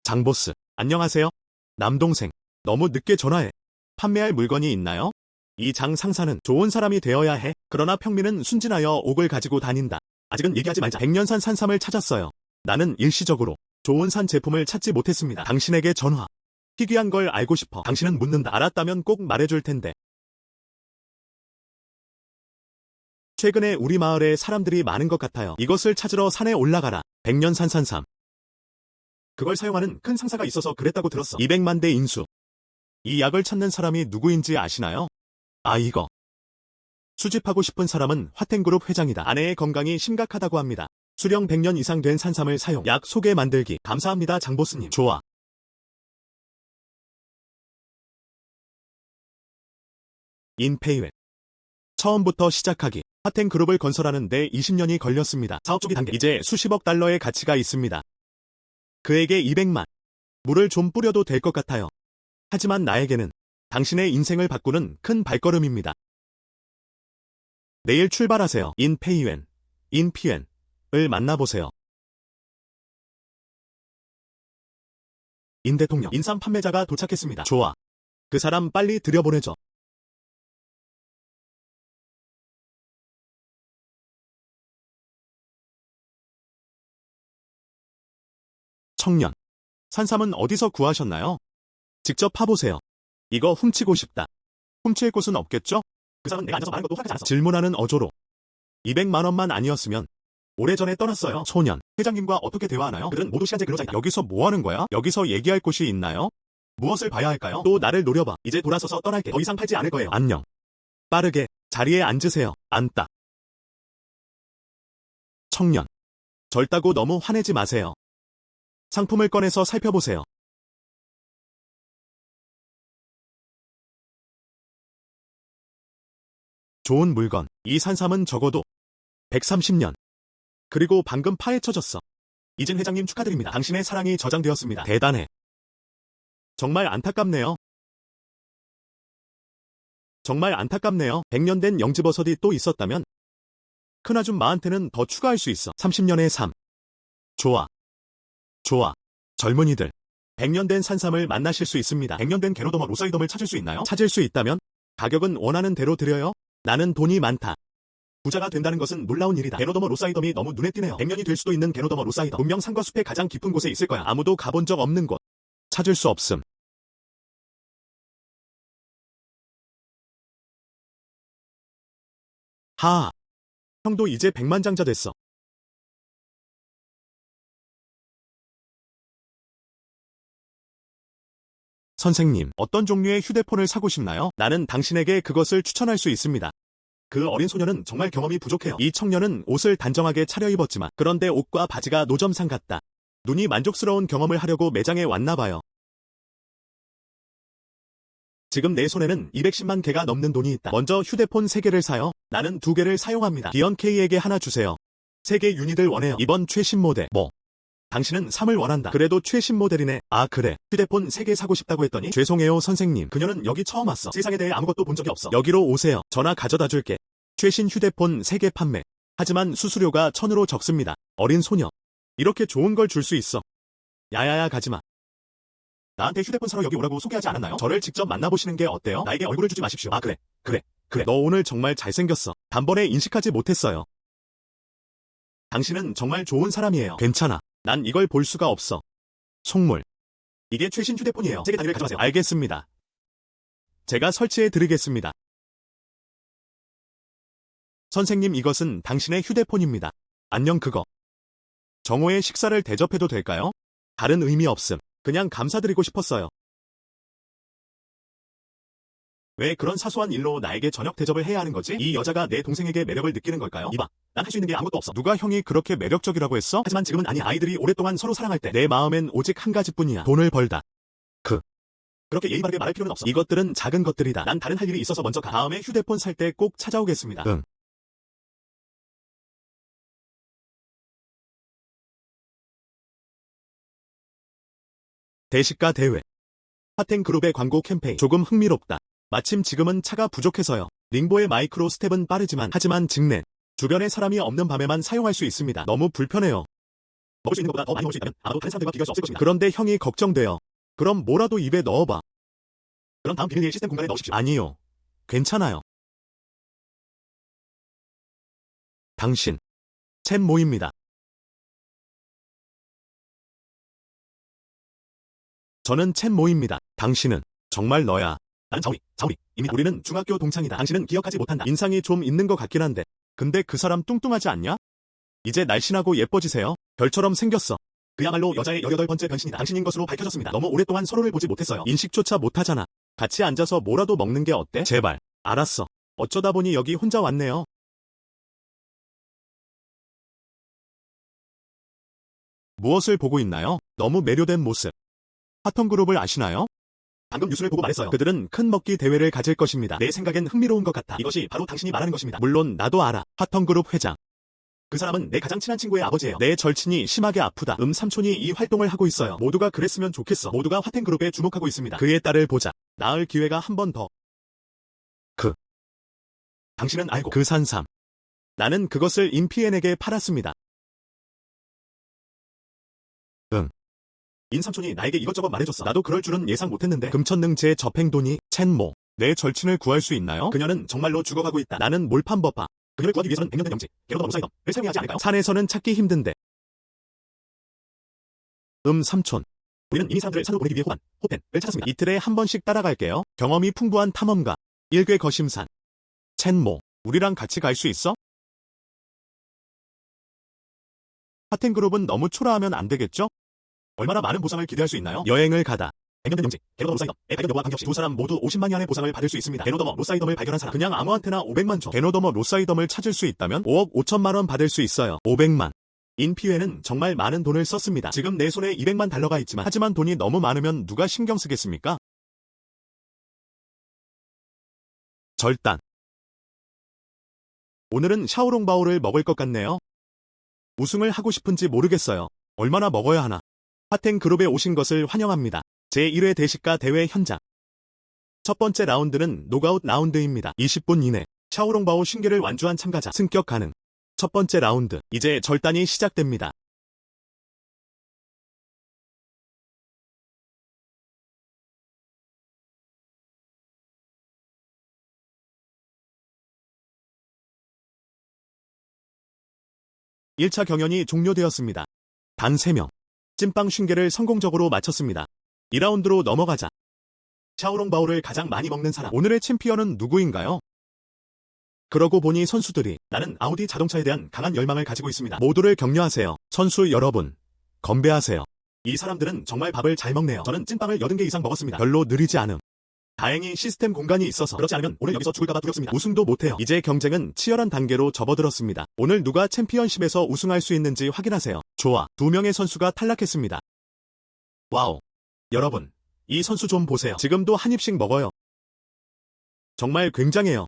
장보스, 안녕하세요. 남동생, 너무 늦게 전화해. 판매할 물건이 있나요? 이 장 상사는 좋은 사람이 되어야 해. 그러나 평민은 순진하여 옥을 가지고 다닌다. 아직은 얘기하지 말자. 백년산 산삼을 찾았어요. 나는 일시적으로 좋은 산 제품을 찾지 못했습니다. 당신에게 전화. 희귀한 걸 알고 싶어. 당신은 묻는다. 알았다면 꼭 말해줄 텐데. 최근에 우리 마을에 사람들이 많은 것 같아요. 이것을 찾으러 산에 올라가라. 백년산 산삼. 그걸 사용하는 큰 상사가 있어서 그랬다고 들었어. 200만 대 인수. 이 약을 찾는 사람이 누구인지 아시나요? 아, 이거. 수집하고 싶은 사람은 화텐그룹 회장이다. 아내의 건강이 심각하다고 합니다. 수령 100년 이상 된 산삼을 사용. 약 소개 만들기. 감사합니다, 장보스님. 좋아. 인페이웰. 처음부터 시작하기. 화텐그룹을 건설하는 데 20년이 걸렸습니다. 사업 초기 단계. 이제 수십억 달러의 가치가 있습니다. 그에게 200만. 물을 좀 뿌려도 될 것 같아요. 하지만 나에게는 당신의 인생을 바꾸는 큰 발걸음입니다. 내일 출발하세요. 인페이웬. 인피웬을 만나보세요. 인 대통령. 인삼 판매자가 도착했습니다. 좋아. 그 사람 빨리 들여보내줘. 청년. 산삼은 어디서 구하셨나요? 직접 파보세요. 이거 훔치고 싶다. 훔칠 곳은 없겠죠? 그 사람은 내가 앉아서 말한 것도 허락하지 않았어. 질문하는 어조로. 200만 원만 아니었으면 오래전에 떠났어요. 소년. 회장님과 어떻게 대화하나요? 그들은 모두 시간제 근로자이다. 여기서 뭐 하는 거야? 여기서 얘기할 곳이 있나요? 무엇을 봐야 할까요? 또 나를 노려봐. 이제 돌아서서 떠날게. 더 이상 팔지 않을 거예요. 안녕. 빠르게 자리에 앉으세요. 앉다. 청년. 절다고 너무 화내지 마세요. 상품을 꺼내서 살펴보세요. 좋은 물건. 이 산삼은 적어도 130년. 그리고 방금 파헤쳐졌어. 이진 회장님 축하드립니다. 당신의 사랑이 저장되었습니다. 대단해. 정말 안타깝네요. 정말 안타깝네요. 100년 된 영지버섯이 또 있었다면 큰아줌마한테는 더 추가할 수 있어. 30년의 삶. 좋아. 좋아. 젊은이들. 100년 된 산삼을 만나실 수 있습니다. 100년 된 게노더머 로사이덤을 찾을 수 있나요? 찾을 수 있다면 가격은 원하는 대로 드려요. 나는 돈이 많다. 부자가 된다는 것은 놀라운 일이다. 게노더머 로사이덤이 너무 눈에 띄네요. 100년이 될 수도 있는 게노더머 로사이덤. 분명 산과 숲의 가장 깊은 곳에 있을 거야. 아무도 가본 적 없는 곳. 찾을 수 없음. 하하. 형도 이제 백만장자 됐어. 선생님, 어떤 종류의 휴대폰을 사고 싶나요? 나는 당신에게 그것을 추천할 수 있습니다. 그 어린 소녀는 정말 경험이 부족해요. 이 청년은 옷을 단정하게 차려입었지만 그런데 옷과 바지가 노점상 같다. 눈이 만족스러운 경험을 하려고 매장에 왔나 봐요. 지금 내 손에는 210만 개가 넘는 돈이 있다. 먼저 휴대폰 3개를 사요. 나는 2개를 사용합니다. 기현 K에게 하나 주세요. 3개 유닛을 원해요. 이번 최신 모델. 뭐? 당신은 3을 원한다. 그래도 최신 모델이네. 아 그래. 휴대폰 3개 사고 싶다고 했더니 죄송해요 선생님. 그녀는 여기 처음 왔어. 세상에 대해 아무것도 본 적이 없어. 여기로 오세요. 전화 가져다 줄게. 최신 휴대폰 3개 판매. 하지만 수수료가 1,000으로 적습니다. 어린 소녀. 이렇게 좋은 걸 줄 수 있어. 야야야 가지마. 나한테 휴대폰 사러 여기 오라고 소개하지 않았나요? 저를 직접 만나보시는 게 어때요? 나에게 얼굴을 주지 마십시오. 아 그래. 너 오늘 정말 잘생겼어. 단번에 인식하지 못했어요. 당신은 정말 좋은 사람이에요. 괜찮아. 난 이걸 볼 수가 없어. 속물. 이게 최신 휴대폰이에요. 3개 단위를 가져가세요. 알겠습니다. 제가 설치해 드리겠습니다. 선생님 이것은 당신의 휴대폰입니다. 안녕 그거. 정오에 식사를 대접해도 될까요? 다른 의미 없음. 그냥 감사드리고 싶었어요. 왜 그런 사소한 일로 나에게 저녁 대접을 해야 하는 거지? 이 여자가 내 동생에게 매력을 느끼는 걸까요? 이봐, 난 할 수 있는 게 아무것도 없어. 누가 형이 그렇게 매력적이라고 했어? 하지만 지금은 아니야. 아이들이 오랫동안 서로 사랑할 때 내 마음엔 오직 한 가지뿐이야. 돈을 벌다. 그렇게 예의 바르게 말할 필요는 없어. 이것들은 작은 것들이다. 난 다른 할 일이 있어서 먼저 가. 다음에 휴대폰 살 때 꼭 찾아오겠습니다. 응. 대식가 대회. 핫텐그룹의 광고 캠페인. 조금 흥미롭다. 마침 지금은 차가 부족해서요. 링보의 마이크로 스텝은 빠르지만 하지만 직렌. 주변에 사람이 없는 밤에만 사용할 수 있습니다. 너무 불편해요. 먹을 수 있는 것보다 더 많이 먹을 수 있다면 아마도 다른 사람들과 비교할 수 없을 것입니다. 그런데 형이 걱정돼요. 그럼 뭐라도 입에 넣어봐. 그럼 다음 비밀리에 시스템 공간에 넣으십시오. 아니요. 괜찮아요. 당신. 챗 모입니다. 저는 챗 모입니다. 당신은 정말 너야. 나는 자우리. 이미 우리는 중학교 동창이다. 당신은 기억하지 못한다. 인상이 좀 있는 것 같긴 한데. 근데 그 사람 뚱뚱하지 않냐? 이제 날씬하고 예뻐지세요. 별처럼 생겼어. 그야말로 여자의 18번째 변신이다. 당신인 것으로 밝혀졌습니다. 너무 오랫동안 서로를 보지 못했어요. 인식조차 못하잖아. 같이 앉아서 뭐라도 먹는 게 어때? 제발. 알았어. 어쩌다 보니 여기 혼자 왔네요. 무엇을 보고 있나요? 너무 매료된 모습. 핫톤그룹을 아시나요? 방금 뉴스를 보고 말했어요. 그들은 큰 먹기 대회를 가질 것입니다. 내 생각엔 흥미로운 것 같아. 이것이 바로 당신이 말하는 것입니다. 물론 나도 알아. 핫톤그룹 회장. 그 사람은 내 가장 친한 친구의 아버지예요. 내 절친이 심하게 아프다. 삼촌이 이 활동을 하고 있어요. 모두가 그랬으면 좋겠어. 모두가 핫텐그룹에 주목하고 있습니다. 그의 딸을 보자. 낳을 기회가 한 번 더. 당신은 알고 그 산삼. 나는 그것을 인피엔에게 팔았습니다. 응. 인삼촌이 나에게 이것저것 말해줬어. 나도 그럴 줄은 예상 못했는데. 금천능 제 접행돈이 첸모. 내 절친을 구할 수 있나요? 그녀는 정말로 죽어가고 있다. 나는 몰판법파. 그녀를 구하기 위해서는 100년 된 영지, 게로더 로사이덤을 사용해야 하지 않을까요? 산에서는 찾기 힘든데. 삼촌. 우리는 이미 사람들을 산으로 보내기 위해 호펜을 찾았습니다. 이틀에 한 번씩 따라갈게요. 경험이 풍부한 탐험가. 일괴 거심산. 첸모. 우리랑 같이 갈 수 있어? 핫텐그룹은 너무 초라하면 안 되겠죠? 얼마나 많은 보상을 기대할 수 있나요? 여행을 가다. 100년 된 영지, 게로더 로사이덤의 발견 여부와 관계없이 두 사람 모두 50만 이안의 보상을 받을 수 있습니다. 게노더머 로사이덤을 발견한 사람. 그냥 아무한테나 500만 줘. 게노더머 로사이덤을 찾을 수 있다면 5억 5천만 원 받을 수 있어요. 500만. 인피에는 정말 많은 돈을 썼습니다. 지금 내 손에 200만 달러가 있지만 하지만 돈이 너무 많으면 누가 신경 쓰겠습니까? 절단. 오늘은 샤오롱바오를 먹을 것 같네요. 우승을 하고 싶은지 모르겠어요. 얼마나 먹어야 하나. 핫텐그룹에 오신 것을 환영합니다. 제1회 대식가 대회 현장. 첫 번째 라운드는 노가웃 라운드입니다. 20분 이내 샤오롱바오 쉰계를 완주한 참가자 승격 가능. 첫 번째 라운드. 이제 절단이 시작됩니다. (1차) 경연이 종료되었습니다. 단 3명. 찐빵 쉰계를 성공적으로 마쳤습니다. 2라운드로 넘어가자. 샤오롱바오를 가장 많이 먹는 사람. 오늘의 챔피언은 누구인가요? 그러고 보니 선수들이 나는 아우디 자동차에 대한 강한 열망을 가지고 있습니다. 모두를 격려하세요. 선수 여러분. 건배하세요. 이 사람들은 정말 밥을 잘 먹네요. 저는 찐빵을 80개 이상 먹었습니다. 별로 느리지 않음. 다행히 시스템 공간이 있어서 그렇지 않으면 오늘 여기서 죽을까봐 두렵습니다. 우승도 못해요. 이제 경쟁은 치열한 단계로 접어들었습니다. 오늘 누가 챔피언십에서 우승할 수 있는지 확인하세요. 좋아. 2명의 선수가 탈락했습니다. 와우. 여러분. 이 선수 좀 보세요. 지금도 한 입씩 먹어요. 정말 굉장해요.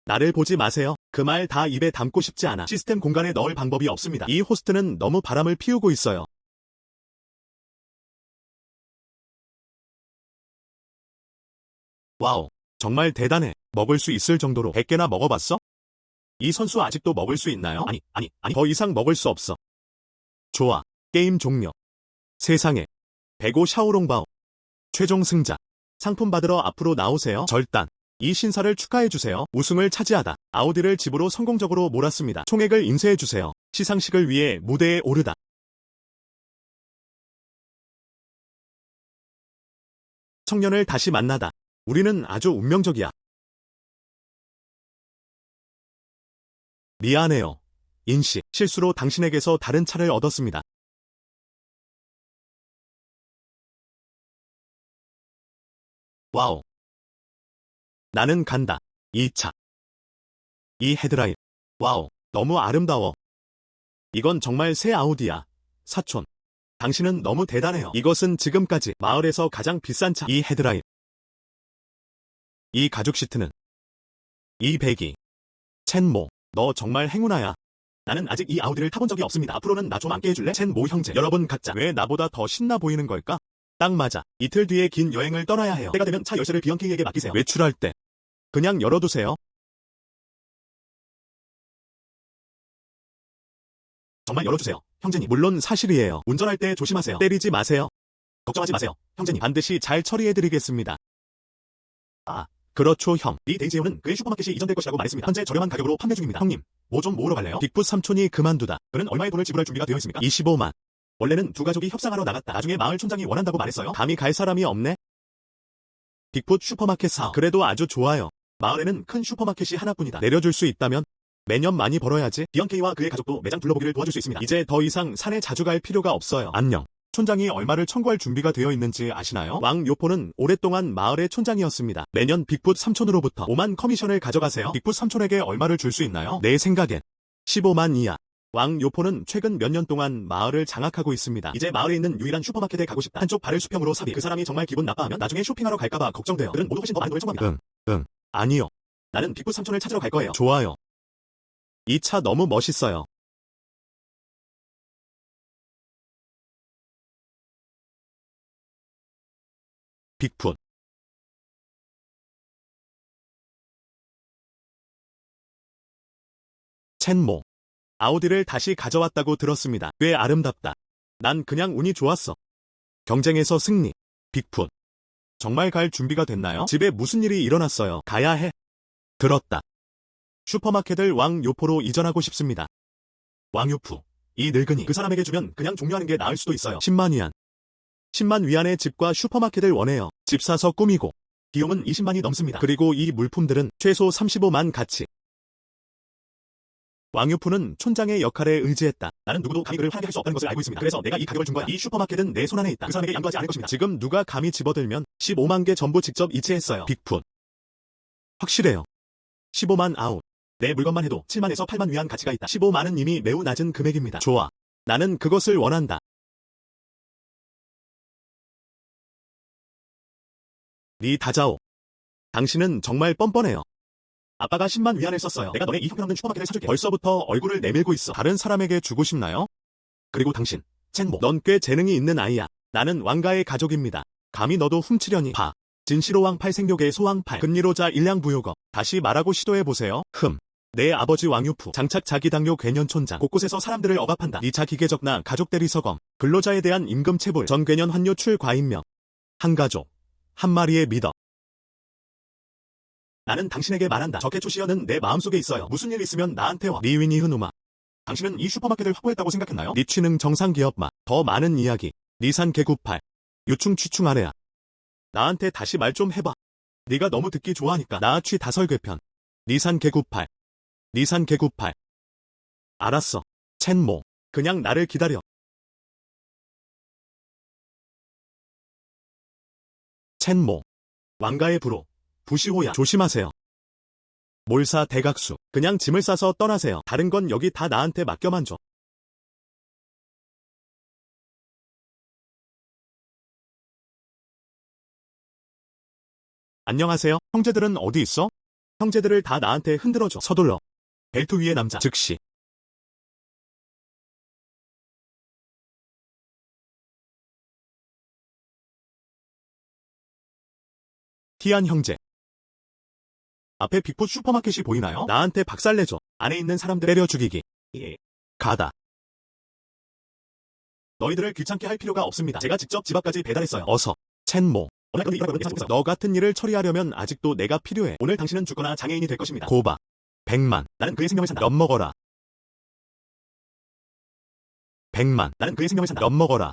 나를 보지 마세요. 그 말 다 입에 담고 싶지 않아. 시스템 공간에 넣을 방법이 없습니다. 이 호스트는 너무 바람을 피우고 있어요. 와우. 정말 대단해. 먹을 수 있을 정도로 100개나 먹어봤어? 이 선수 아직도 먹을 수 있나요? 아니. 더 이상 먹을 수 없어. 좋아. 게임 종료. 세상에. 105 샤오롱바오. 최종 승자. 상품 받으러 앞으로 나오세요. 절단. 이 신사를 축하해주세요. 우승을 차지하다. 아우디를 집으로 성공적으로 몰았습니다. 총액을 인쇄해주세요. 시상식을 위해 무대에 오르다. 청년을 다시 만나다. 우리는 아주 운명적이야. 미안해요. 인씨, 실수로 당신에게서 다른 차를 얻었습니다. 와우. 나는 간다. 이 차. 이 헤드라인. 와우. 너무 아름다워. 이건 정말 새 아우디야. 사촌. 당신은 너무 대단해요. 이것은 지금까지 마을에서 가장 비싼 차. 이 헤드라인. 이 가죽 시트는. 이 배기. 첸모. 너 정말 행운아야. 나는 아직 이 아우디를 타본 적이 없습니다. 앞으로는 나 좀 함께 해줄래? 첸모 형제. 여러분 각자 왜 나보다 더 신나 보이는 걸까? 딱 맞아. 이틀 뒤에 긴 여행을 떠나야 해요. 때가 되면 차 열쇠를 비영킹에게 맡기세요. 외출할 때 그냥 열어두세요. 정말 열어주세요. 형제님. 물론 사실이에요. 운전할 때 조심하세요. 때리지 마세요. 걱정하지 마세요. 형제님. 반드시 잘 처리해드리겠습니다. 아, 그렇죠 형. 이 데이지오는 그의 슈퍼마켓이 이전될 것이라고 말했습니다. 현재 저렴한 가격으로 판매 중입니다. 형님, 뭐 좀 모으러 갈래요? 빅풋 삼촌이 그만두다. 그는 얼마의 돈을 지불할 준비가 되어 있습니까? 25만. 원래는 두 가족이 협상하러 나갔다. 나중에 마을 촌장이 원한다고 말했어요. 감히 갈 사람이 없네. 빅풋 슈퍼마켓 사업. 그래도 아주 좋아요. 마을에는 큰 슈퍼마켓이 하나뿐이다. 내려줄 수 있다면 매년 많이 벌어야지. 디언케이와 그의 가족도 매장 둘러보기를 도와줄 수 있습니다. 이제 더 이상 산에 자주 갈 필요가 없어요. 안녕. 촌장이 얼마를 청구할 준비가 되어 있는지 아시나요? 왕 요포는 오랫동안 마을의 촌장이었습니다. 매년 빅풋 삼촌으로부터 5만 커미션을 가져가세요. 빅풋 삼촌에게 얼마를 줄 수 있나요? 내 생각엔 15만 이하. 왕 요포는 최근 몇 년 동안 마을을 장악하고 있습니다. 이제 마을에 있는 유일한 슈퍼마켓에 가고 싶다. 한쪽 발을 수평으로 삽입. 그 사람이 정말 기분 나빠하면 나중에 쇼핑하러 갈까봐 걱정돼요. 그는 모두 훨씬 더 많은 돈을 청구합니다. 아니요. 나는 빅풋 삼촌을 찾으러 갈 거예요. 좋아요. 이 차 너무 멋있어요. 빅풋. 첸모. 아우디를 다시 가져왔다고 들었습니다. 꽤 아름답다. 난 그냥 운이 좋았어. 경쟁에서 승리. 빅풋. 정말 갈 준비가 됐나요? 집에 무슨 일이 일어났어요. 가야 해. 들었다. 슈퍼마켓을 왕 요포로 이전하고 싶습니다. 왕 요프. 이 늙은이. 그 사람에게 주면 그냥 종료하는 게 나을 수도 있어요. 10만 위안. 10만 위안의 집과 슈퍼마켓을 원해요. 집 사서 꾸미고. 비용은 20만이 넘습니다. 그리고 이 물품들은 최소 35만 가치. 왕유프는 촌장의 역할에 의지했다. 나는 누구도 감히 그를 화나게 할 수 없다는 것을 알고 있습니다. 그래서 내가 이 가격을 준 거야. 이 슈퍼마켓은 내 손안에 있다. 그 사람에게 양도하지 않을 것입니다. 지금 누가 감히 집어들면 15만 개 전부 직접 이체했어요. 빅풋. 확실해요. 15만 아웃. 내 물건만 해도 7만에서 8만 위안 가치가 있다. 15만은 이미 매우 낮은 금액입니다. 좋아. 나는 그것을 원한다. 리 다자오. 당신은 정말 뻔뻔해요. 아빠가 10만 위안을 썼어요. 내가 너네 이 형편없는 슈퍼마켓을 사줄게. 벌써부터 얼굴을 내밀고 있어. 다른 사람에게 주고 싶나요? 그리고 당신, 첸모. 넌 꽤 재능이 있는 아이야. 나는 왕가의 가족입니다. 감히 너도 훔치려니. 봐. 진시로왕 8생육의 소왕8. 금리로자 일량부요거. 다시 말하고 시도해보세요. 내 아버지 왕유프. 장착 자기당뇨 괴년촌장. 곳곳에서 사람들을 억압한다. 2차 기계적나 가족 대리서검. 근로자에 대한 임금 체불. 전 괴년 환뇨 출과임명. 한 가족. 한 마리의 미덕. 나는 당신에게 말한다. 적해초시어는 내 마음속에 있어요. 무슨 일 있으면 나한테 와. 리위니 흐누마. 당신은 이 슈퍼마켓을 확보했다고 생각했나요? 니 취능 정상기업마. 더 많은 이야기. 니산 개구팔. 유충 취충 아래야. 나한테 다시 말 좀 해봐. 네가 너무 듣기 좋아하니까. 나 취 다설괴편. 니산 개구팔. 니산 개구팔. 알았어. 첸모. 그냥 나를 기다려. 첸모. 왕가의 부로. 부시호야. 조심하세요. 몰사 대각수. 그냥 짐을 싸서 떠나세요. 다른 건 여기 다 나한테 맡겨만 줘. 안녕하세요. 형제들은 어디 있어? 형제들을 다 나한테 흔들어줘. 서둘러. 벨트 위의 남자. 즉시. 티안 형제. 앞에 빅풋 슈퍼마켓이 보이나요? 나한테 박살내줘. 안에 있는 사람들 때려 죽이기. 예. 가다. 너희들을 귀찮게 할 필요가 없습니다. 제가 직접 집 앞까지 배달했어요. 어서. 첸모. 너 같은 일을 처리하려면 아직도 내가 필요해. 오늘 당신은 죽거나 장애인이 될 것입니다. 고바. 100만. 나는 그의 생명을 산다. 엿먹어라. 100만. 나는 그의 생명을 산다. 엿먹어라.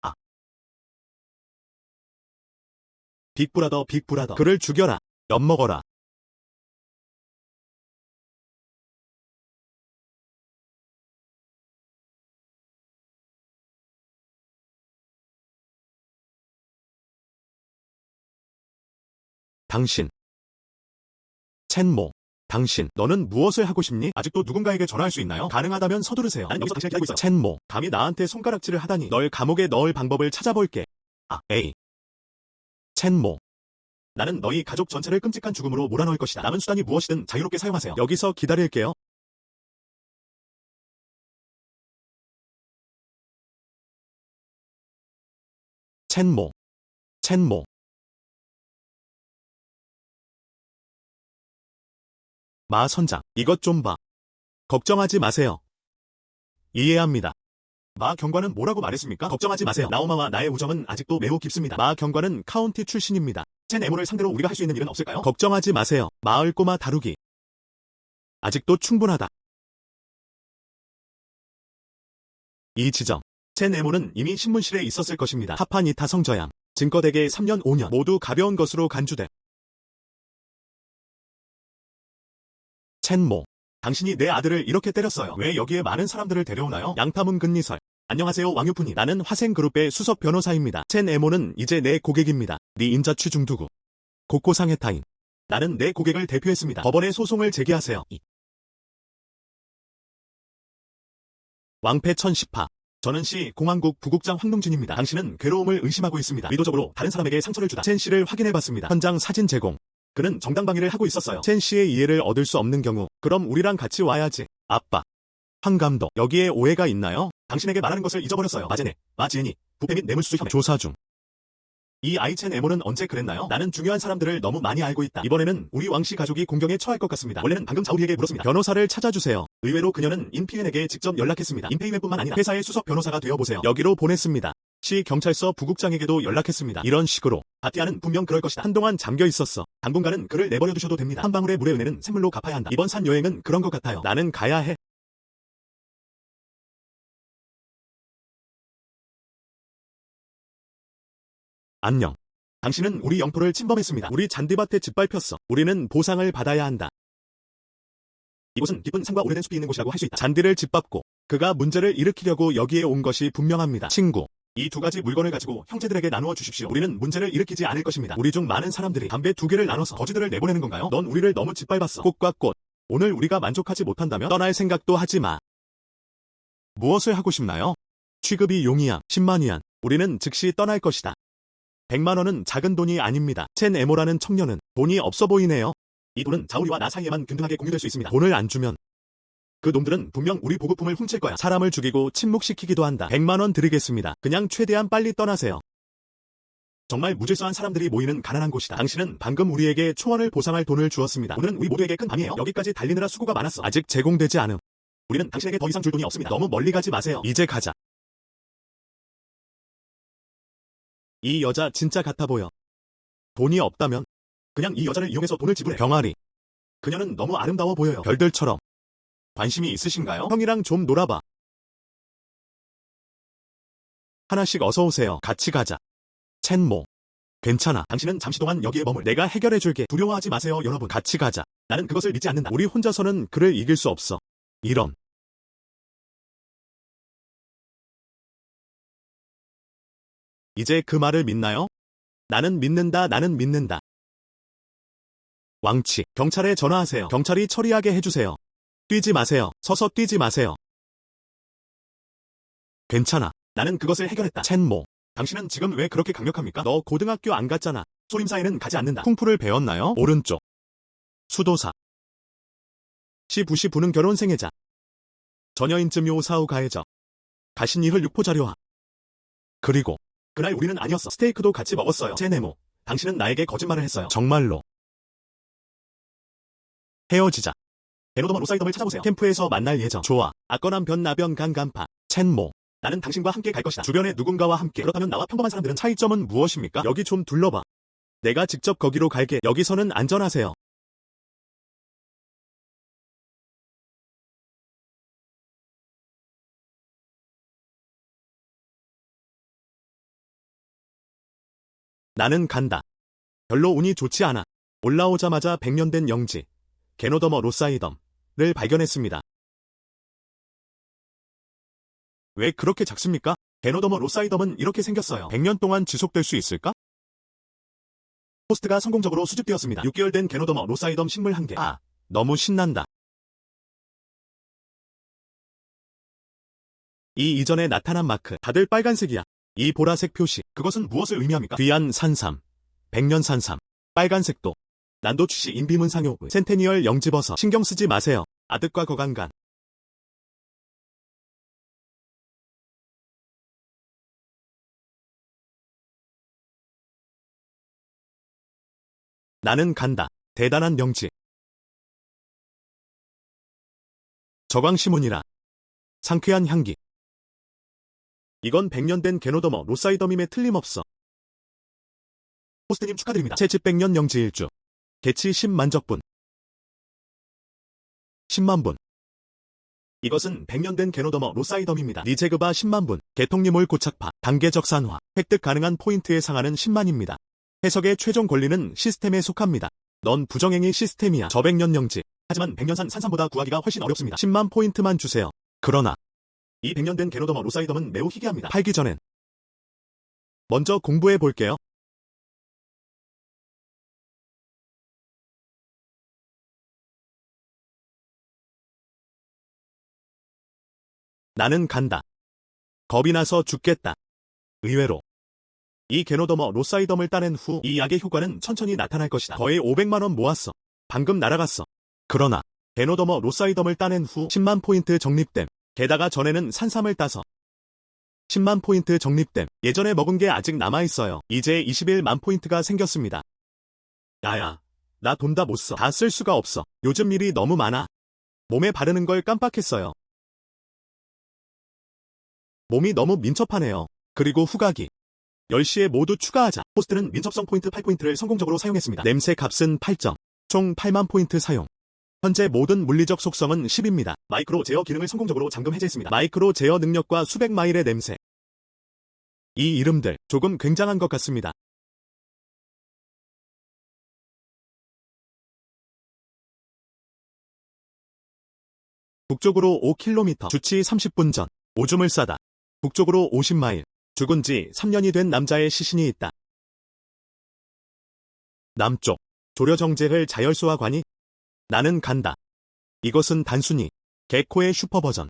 아. 빅브라더, 빅브라더. 그를 죽여라. 엿먹어라. 당신. 첸모. 당신, 너는 무엇을 하고 싶니? 아직도 누군가에게 전화할 수 있나요? 가능하다면 서두르세요. 나는 여기서 당신을 기다리고 있어요. 첸모. 감히 나한테 손가락질을 하다니. 널 감옥에 넣을 방법을 찾아볼게. 에이. 첸모. 나는 너희 가족 전체를 끔찍한 죽음으로 몰아넣을 것이다. 남은 수단이 무엇이든 자유롭게 사용하세요. 여기서 기다릴게요. 첸모. 첸모. 마 선장, 이것 좀 봐. 걱정하지 마세요. 이해합니다. 마 경관은 뭐라고 말했습니까? 걱정하지 마세요. 나오마와 나의 우정은 아직도 매우 깊습니다. 마 경관은 카운티 출신입니다. 첸 에모를 상대로 우리가 할 수 있는 일은 없을까요? 걱정하지 마세요. 마을 꼬마 다루기. 아직도 충분하다. 이 지점. 첸 에모는 이미 신문실에 있었을 것입니다. 하파니타 성저양. 증거대계 3년 5년 모두 가벼운 것으로 간주돼. 첸모. 당신이 내 아들을 이렇게 때렸어요. 왜 여기에 많은 사람들을 데려오나요? 양파문 근리설. 안녕하세요 왕유푼이. 나는 화생그룹의 수석 변호사입니다. 첸 에모는 이제 내 고객입니다. 네 인자취 중두구. 고코상해타인. 나는 내 고객을 대표했습니다. 법원에 소송을 제기하세요. 왕패 1010파. 저는 시 공항국 부국장 황동진입니다. 당신은 괴로움을 의심하고 있습니다. 의도적으로 다른 사람에게 상처를 주다. 첸 씨를 확인해봤습니다. 현장 사진 제공. 그는 정당방위를 하고 있었어요. 첸 씨의 이해를 얻을 수 없는 경우 그럼 우리랑 같이 와야지. 아빠. 황 감독. 여기에 오해가 있나요? 당신에게 말하는 것을 잊어버렸어요. 마제네, 마지엔이, 부패 및 뇌물수수 혐의. 조사 중. 이 아이 첸 에모는 언제 그랬나요? 나는 중요한 사람들을 너무 많이 알고 있다. 이번에는 우리 왕씨 가족이 공경에 처할 것 같습니다. 원래는 방금 자우리에게 물었습니다. 변호사를 찾아주세요. 의외로 그녀는 임피엔에게 직접 연락했습니다. 임페이맨뿐만 아니라 회사의 수석 변호사가 되어보세요. 여기로 보냈습니다. 시 경찰서 부국장에게도 연락했습니다. 이런 식으로. 바티아는 분명 그럴 것이다. 한동안 잠겨 있었어. 당분간은 그를 내버려 두셔도 됩니다. 한 방울의 물의 은혜는 샘물로 갚아야 한다. 이번 산 여행은 그런 것 같아요. 나는 가야 해. 안녕. 당신은 우리 영토를 침범했습니다. 우리 잔디밭에 짓밟혔어. 우리는 보상을 받아야 한다. 이곳은 깊은 산과 오래된 숲이 있는 곳이라고 할 수 있다. 잔디를 짓밟고 그가 문제를 일으키려고 여기에 온 것이 분명합니다. 친구. 이 두 가지 물건을 가지고 형제들에게 나누어 주십시오. 우리는 문제를 일으키지 않을 것입니다. 우리 중 많은 사람들이 담배 2개를 나눠서 거지들을 내보내는 건가요? 넌 우리를 너무 짓밟았어. 꽃과 꽃. 오늘 우리가 만족하지 못한다면 떠날 생각도 하지 마. 무엇을 하고 싶나요? 취급이 용이야. 10만 위안. 우리는 즉시 떠날 것이다. 100만 원은 작은 돈이 아닙니다. 첸 에모라는 청년은 돈이 없어 보이네요. 이 돈은 자우리와 나 사이에만 균등하게 공유될 수 있습니다. 돈을 안 주면 그 놈들은 분명 우리 보급품을 훔칠 거야. 사람을 죽이고 침묵시키기도 한다. 100만 원 드리겠습니다. 그냥 최대한 빨리 떠나세요. 정말 무질서한 사람들이 모이는 가난한 곳이다. 당신은 방금 우리에게 초원을 보상할 돈을 주었습니다. 오늘은 우리 모두에게 큰 밤이에요. 여기까지 달리느라 수고가 많았어. 아직 제공되지 않음. 우리는 당신에게 더 이상 줄 돈이 없습니다. 너무 멀리 가지 마세요. 이제 가자. 이 여자 진짜 같아 보여. 돈이 없다면 그냥 이 여자를 이용해서 돈을 지불해. 병아리. 그녀는 너무 아름다워 보여요. 별들처럼. 관심이 있으신가요? 형이랑 좀 놀아봐. 하나씩 어서 오세요. 같이 가자. 첸모. 괜찮아. 당신은 잠시 동안 여기에 머물. 내가 해결해줄게. 두려워하지 마세요, 여러분. 같이 가자. 나는 그것을 믿지 않는다. 우리 혼자서는 그를 이길 수 없어. 이런. 이제 그 말을 믿나요? 나는 믿는다. 나는 믿는다. 왕치. 경찰에 전화하세요. 경찰이 처리하게 해주세요. 뛰지 마세요. 서서 뛰지 마세요. 괜찮아. 나는 그것을 해결했다. 첸모. 당신은 지금 왜 그렇게 강력합니까? 너 고등학교 안 갔잖아. 소림사에는 가지 않는다. 풍풀을 배웠나요? 오른쪽. 수도사. 시부시 부는 결혼생애자. 전여인쯤 요 사후 가해져. 가신이흘 육포자료화. 그리고 그날 우리는 아니었어. 스테이크도 같이 먹었어요. 제 네모. 당신은 나에게 거짓말을 했어요. 정말로. 헤어지자. 베노더머 로사이덤을 찾아보세요. 캠프에서 만날 예정. 좋아. 아꺼남 변 나변 강간파. 첸모. 나는 당신과 함께 갈 것이다. 주변에 누군가와 함께. 그렇다면 나와 평범한 사람들은 차이점은 무엇입니까? 여기 좀 둘러봐. 내가 직접 거기로 갈게. 여기서는 안전하세요. 나는 간다. 별로 운이 좋지 않아. 올라오자마자 100년 된 영지, 게노더머 로사이덤을 발견했습니다. 왜 그렇게 작습니까? 게노더머 로사이덤은 이렇게 생겼어요. 100년 동안 지속될 수 있을까? 호스트가 성공적으로 수집되었습니다. 6개월 된 게노더머 로사이덤 식물 1개. 아, 너무 신난다. 이 이전에 나타난 마크, 다들 빨간색이야. 이 보라색 표시, 그것은 무엇을 의미합니까? 귀한 산삼, 100년 산삼, 빨간색도, 난도 출시 인비문 상용, 센테니얼 영지버섯, 신경 쓰지 마세요. 아득과 거간간. 나는 간다. 대단한 영지. 저광시문이라. 상쾌한 향기. 이건 100년 된 게노더머 로사이덤임에 틀림없어. 호스트님 축하드립니다. 채집 100년 영지 일주. 개치 10만 적분. 10만 분. 이것은 100년 된 게노더머 로사이덤입니다. 리제그바 10만 분. 개통리몰 고착파. 단계적 산화. 획득 가능한 포인트에 상한은 10만입니다. 해석의 최종 권리는 시스템에 속합니다. 넌 부정행위 시스템이야. 저 100년 영지. 하지만 100년산 산삼보다 구하기가 훨씬 어렵습니다. 10만 포인트만 주세요. 그러나 이 100년 된 게노더머 로사이덤은 매우 희귀합니다. 팔기 전엔 먼저 공부해 볼게요. 나는 간다. 겁이 나서 죽겠다. 의외로 이 게노더머 로사이덤을 따낸 후 이 약의 효과는 천천히 나타날 것이다. 거의 500만원 모았어. 방금 날아갔어. 그러나 게노더머 로사이덤을 따낸 후 10만 포인트 적립됨. 게다가 전에는 산삼을 따서 10만 포인트 적립됨. 예전에 먹은 게 아직 남아있어요. 이제 21만 포인트가 생겼습니다. 야야, 나 돈 다 못 써. 다 쓸 수가 없어. 요즘 일이 너무 많아. 몸에 바르는 걸 깜빡했어요. 몸이 너무 민첩하네요. 그리고 후가기. 10시에 모두 추가하자. 호스트는 민첩성 포인트 8포인트를 성공적으로 사용했습니다. 냄새 값은 8점. 총 8만 포인트 사용. 현재 모든 물리적 속성은 10입니다. 마이크로 제어 기능을 성공적으로 잠금 해제했습니다. 마이크로 제어 능력과 수백 마일의 냄새. 이 이름들 조금 굉장한 것 같습니다. 북쪽으로 5km, 주치 30분 전. 오줌을 싸다. 북쪽으로 50마일. 죽은 지 3년이 된 남자의 시신이 있다. 남쪽. 조려정제를 자열소화관이. 나는 간다. 이것은 단순히 개코의 슈퍼버전.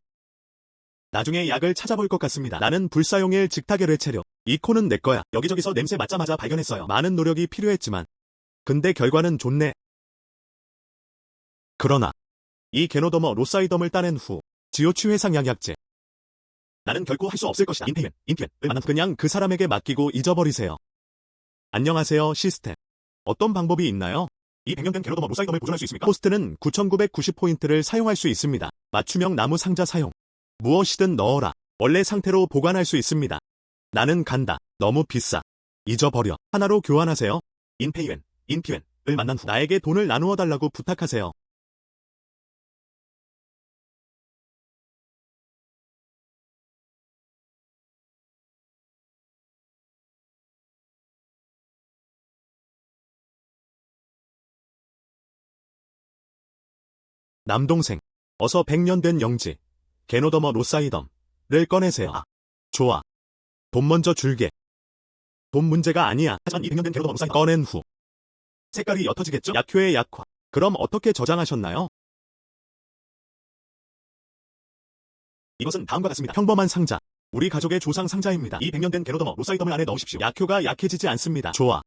나중에 약을 찾아볼 것 같습니다. 나는 불사용일 직타게를 체력. 이 코는 내 거야. 여기저기서 냄새 맡자마자 발견했어요. 많은 노력이 필요했지만 근데 결과는 좋네. 그러나 이 게노더머 로사이덤을 따낸 후 지오치 회상 약약제. 나는 결코 할 수 없을 것이다. 인페이맨을 만난 후 그냥 그 사람에게 맡기고 잊어버리세요. 안녕하세요, 시스템. 어떤 방법이 있나요? 이 100년 된 게노더머 로사이덤을 보존할 수 있습니까? 호스트는 9,990포인트를 사용할 수 있습니다. 맞춤형 나무 상자 사용. 무엇이든 넣어라. 원래 상태로 보관할 수 있습니다. 나는 간다. 너무 비싸. 잊어버려. 하나로 교환하세요. 인페이웬을 만난 후 나에게 돈을 나누어 달라고 부탁하세요. 남동생. 어서 100년 된 영지. 게노더머 로사이덤을 꺼내세요. 아, 좋아. 돈 먼저 줄게. 돈 문제가 아니야. 하지만 이 100년 된 게노더머 로사이덤 꺼낸 후 색깔이 옅어지겠죠? 약효의 약화. 그럼 어떻게 저장하셨나요? 이것은 다음과 같습니다. 평범한 상자. 우리 가족의 조상 상자입니다. 이 100년 된 게노더머 로사이덤을 안에 넣으십시오. 약효가 약해지지 않습니다. 좋아.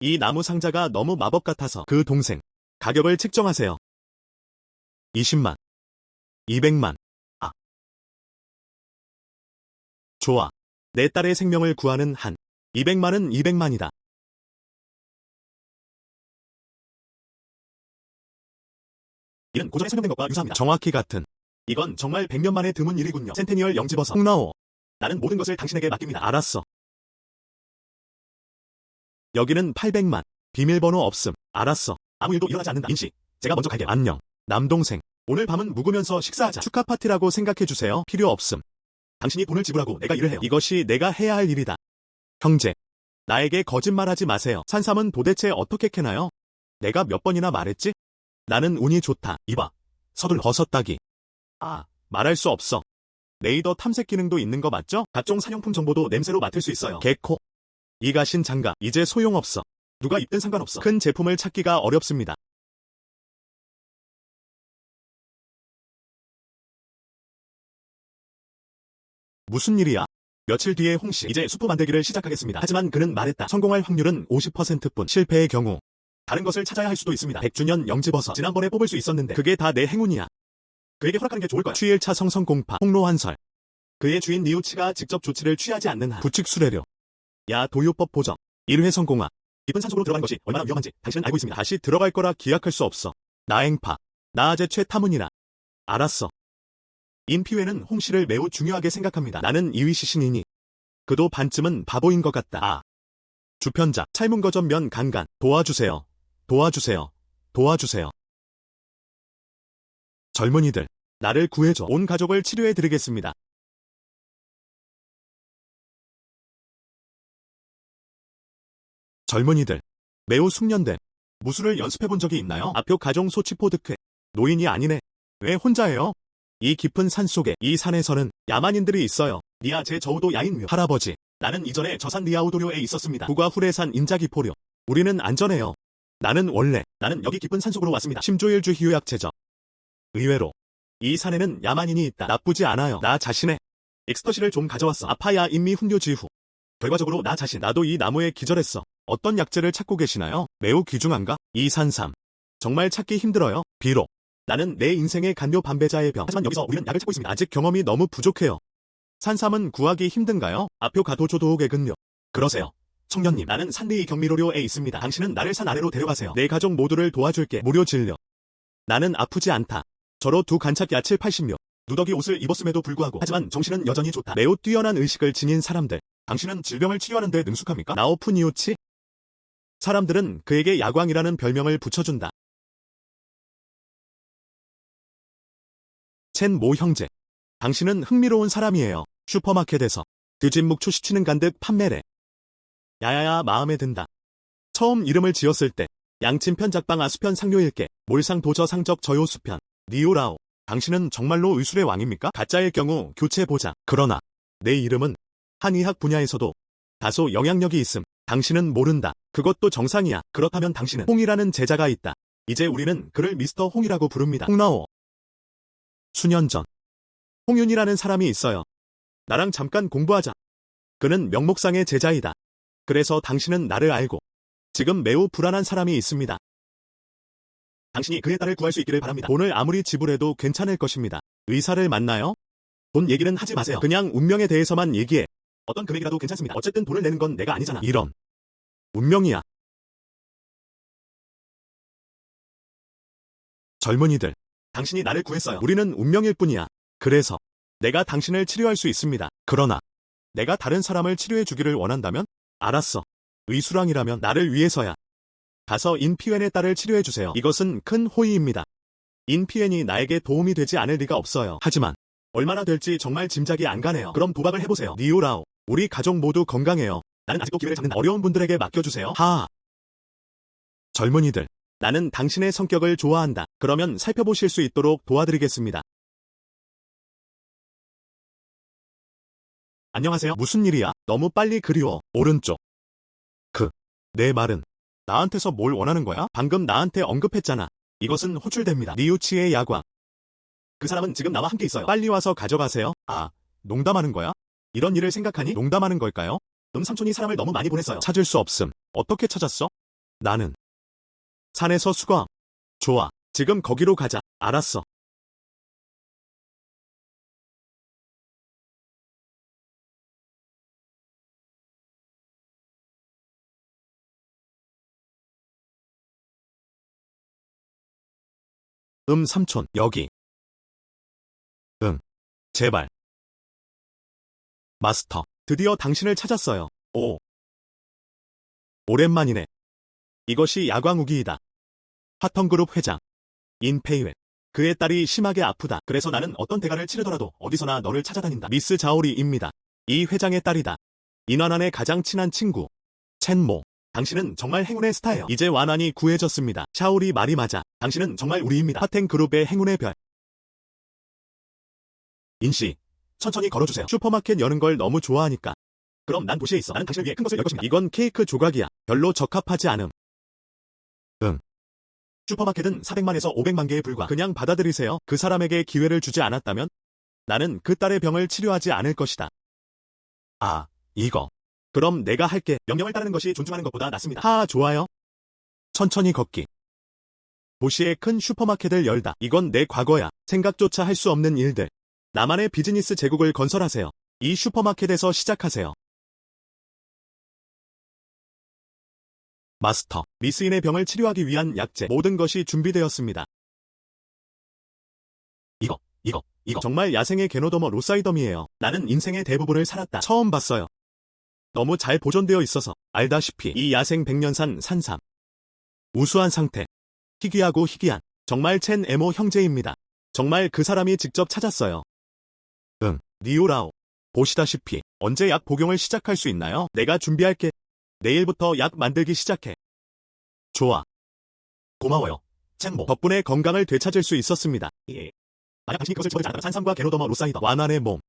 이 나무 상자가 너무 마법 같아서 그 동생. 가격을 책정하세요. 20만. 200만. 아. 좋아. 내 딸의 생명을 구하는 한. 200만은 200만이다. 이는 고전에 설명된 것과 유사합니다. 정확히 같은. 이건 정말 100년 만에 드문 일이군요. 센테니얼 영지버섯. 홍나오. 나는 모든 것을 당신에게 맡깁니다. 알았어. 여기는 800만. 비밀번호 없음. 알았어. 아무 일도 일어나지 않는다. 민씨. 제가 먼저 갈게요. 안녕. 남동생. 오늘 밤은 묵으면서 식사하자. 축하 파티라고 생각해주세요. 필요 없음. 당신이 돈을 지불하고 내가 일을 해요. 이것이 내가 해야 할 일이다. 형제. 나에게 거짓말하지 마세요. 산삼은 도대체 어떻게 캐나요? 내가 몇 번이나 말했지? 나는 운이 좋다. 이봐. 서둘러. 버섯 따기. 아, 말할 수 없어. 레이더 탐색 기능도 있는 거 맞죠? 각종 사용품 정보도 냄새로 맡을 수 있어요. 개코. 이가신 장갑. 이제 소용없어. 누가 입든 상관없어. 큰 제품을 찾기가 어렵습니다. 무슨 일이야? 며칠 뒤에 홍씨. 이제 수프 만들기를 시작하겠습니다. 하지만 그는 말했다. 성공할 확률은 50%뿐. 실패의 경우 다른 것을 찾아야 할 수도 있습니다. 100주년 영지버섯. 지난번에 뽑을 수 있었는데 그게 다 내 행운이야. 그에게 허락하는 게 좋을 거야. 취일차 성성공파. 홍로한설. 그의 주인 니우치가 직접 조치를 취하지 않는 한. 부칙 수레료. 야 도요법 보정. 1회 성공화. 깊은 산속으로 들어가는 것이 얼마나 위험한지 당신은 알고 있습니다. 다시 들어갈 거라 기약할 수 없어. 나행파. 나아제 최타문이라. 알았어. 인피회는 홍씨를 매우 중요하게 생각합니다. 나는 이위시신이니. 그도 반쯤은 바보인 것 같다. 아. 주편자. 삶은 거 전면 간간. 도와주세요. 도와주세요. 도와주세요. 젊은이들. 나를 구해줘. 온 가족을 치료해드리겠습니다. 젊은이들. 매우 숙련된. 무술을 연습해본 적이 있나요? 아표 가종 소치포드크. 노인이 아니네. 왜 혼자예요? 이 깊은 산 속에 이 산에서는 야만인들이 있어요. 니아 제 저우도 야인묘. 할아버지. 나는 이전에 저산 리아우도료에 있었습니다. 북과 후레산 인자기포료. 우리는 안전해요. 나는 여기 깊은 산속으로 왔습니다. 심조일주 희유약체죠. 의외로 이 산에는 야만인이 있다. 나쁘지 않아요. 나 자신의 엑스터시를 좀 가져왔어. 아파야 인미 훈료지후. 결과적으로 나 자신. 나도 이 나무에 기절했어. 어떤 약재를 찾고 계시나요? 매우 귀중한가? 이 산삼. 정말 찾기 힘들어요. 비록 나는 내 인생의 간료 반배자의 병. 하지만 여기서 우리는 약을 찾고 있습니다. 아직 경험이 너무 부족해요. 산삼은 구하기 힘든가요? 아표 가도조도옥의근료. 그러세요. 청년님, 나는 산리이 경미로료에 있습니다. 당신은 나를 산 아래로 데려가세요. 내 가족 모두를 도와줄게. 무료 진료. 나는 아프지 않다. 저로 두 간착 야칠 80료. 누더기 옷을 입었음에도 불구하고 하지만 정신은 여전히 좋다. 매우 뛰어난 의식을 지닌 사람들. 당신은 질병을 치료하는 데 능숙합니까? 나오프니우치? 사람들은 그에게 야광이라는 별명을 붙여준다. 첸 모 형제. 당신은 흥미로운 사람이에요. 슈퍼마켓에서 드진묵 추시치는 간득 판매래. 야야야 마음에 든다. 처음 이름을 지었을 때 양친편 작방 아수편 상료일께 몰상 도저 상적 저요수편 니오라오. 당신은 정말로 의술의 왕입니까? 가짜일 경우 교체보자. 그러나 내 이름은 한의학 분야에서도 다소 영향력이 있음. 당신은 모른다. 그것도 정상이야. 그렇다면 당신은 홍이라는 제자가 있다. 이제 우리는 그를 미스터 홍이라고 부릅니다. 홍나오. 수년 전 홍윤이라는 사람이 있어요. 나랑 잠깐 공부하자. 그는 명목상의 제자이다. 그래서 당신은 나를 알고 지금 매우 불안한 사람이 있습니다. 당신이 그의 딸을 구할 수 있기를 바랍니다. 돈을 아무리 지불해도 괜찮을 것입니다. 의사를 만나요? 돈 얘기는 하지 마세요. 그냥 운명에 대해서만 얘기해. 어떤 금액이라도 괜찮습니다. 어쨌든 돈을 내는 건 내가 아니잖아. 이런. 운명이야. 젊은이들. 당신이 나를 구했어요. 우리는 운명일 뿐이야. 그래서 내가 당신을 치료할 수 있습니다. 그러나 내가 다른 사람을 치료해 주기를 원한다면? 알았어. 의술왕이라면 나를 위해서야. 가서 인피웬의 딸을 치료해 주세요. 이것은 큰 호의입니다. 인피웬이 나에게 도움이 되지 않을 리가 없어요. 하지만 얼마나 될지 정말 짐작이 안 가네요. 그럼 도박을 해보세요. 니오라오. 우리 가족 모두 건강해요. 나는 아직도 기회를 잡는다. 어려운 분들에게 맡겨주세요. 하하. 젊은이들. 나는 당신의 성격을 좋아한다. 그러면 살펴보실 수 있도록 도와드리겠습니다. 안녕하세요. 무슨 일이야? 너무 빨리 그리워. 오른쪽. 내 말은 나한테서 뭘 원하는 거야? 방금 나한테 언급했잖아. 이것은 호출됩니다. 니우치의 야광. 그 사람은 지금 나와 함께 있어요. 빨리 와서 가져가세요. 아, 농담하는 거야? 이런 일을 생각하니 농담하는 걸까요? 삼촌이 사람을 너무 많이 보냈어요. 찾을 수 없음. 어떻게 찾았어? 나는 산에서 수거. 좋아. 지금 거기로 가자. 알았어. 삼촌, 여기. 응. 제발. 마스터, 드디어 당신을 찾았어요. 오. 오랜만이네. 이것이 야광우기이다. 화턴그룹 회장. 인페이웰. 그의 딸이 심하게 아프다. 그래서 나는 어떤 대가를 치르더라도 어디서나 너를 찾아다닌다. 미스 자오리입니다. 이 회장의 딸이다. 인완환의 가장 친한 친구. 첸모. 당신은 정말 행운의 스타예요. 이제 완환이 구해졌습니다. 샤오리 말이 맞아. 당신은 정말 우리입니다. 화텐그룹의 행운의 별. 인씨, 천천히 걸어주세요. 슈퍼마켓 여는 걸 너무 좋아하니까. 그럼 난 도시에 있어. 나는 당신을 위해 큰 것을 열 것입니다. 이건 케이크 조각이야. 별로 적합하지 않음. 응. 슈퍼마켓은 400만에서 500만 개에 불과. 그냥 받아들이세요. 그 사람에게 기회를 주지 않았다면 나는 그 딸의 병을 치료하지 않을 것이다. 아, 이거. 그럼 내가 할게. 명령을 따르는 것이 존중하는 것보다 낫습니다. 좋아요. 천천히 걷기. 도시에 큰 슈퍼마켓을 열다. 이건 내 과거야. 생각조차 할 수 없는 일들. 나만의 비즈니스 제국을 건설하세요. 이 슈퍼마켓에서 시작하세요. 마스터, 미스인의 병을 치료하기 위한 약재. 모든 것이 준비되었습니다. 이거. 정말 야생의 게노더머 로사이덤이에요. 나는 인생의 대부분을 살았다. 처음 봤어요. 너무 잘 보존되어 있어서. 알다시피 이 야생 백년산 산삼. 우수한 상태. 희귀하고 희귀한. 정말 첸 에모 형제입니다. 정말 그 사람이 직접 찾았어요. 응, 니오라오. 보시다시피 언제 약 복용을 시작할 수 있나요? 내가 준비할게. 내일부터 약 만들기 시작해. 좋아. 고마워요. 첸모. 덕분에 건강을 되찾을 수 있었습니다. 예. 만약 당신이 그것을 집어들지 않았다면 산삼과 게노더머 로사이더. 완환의 몸.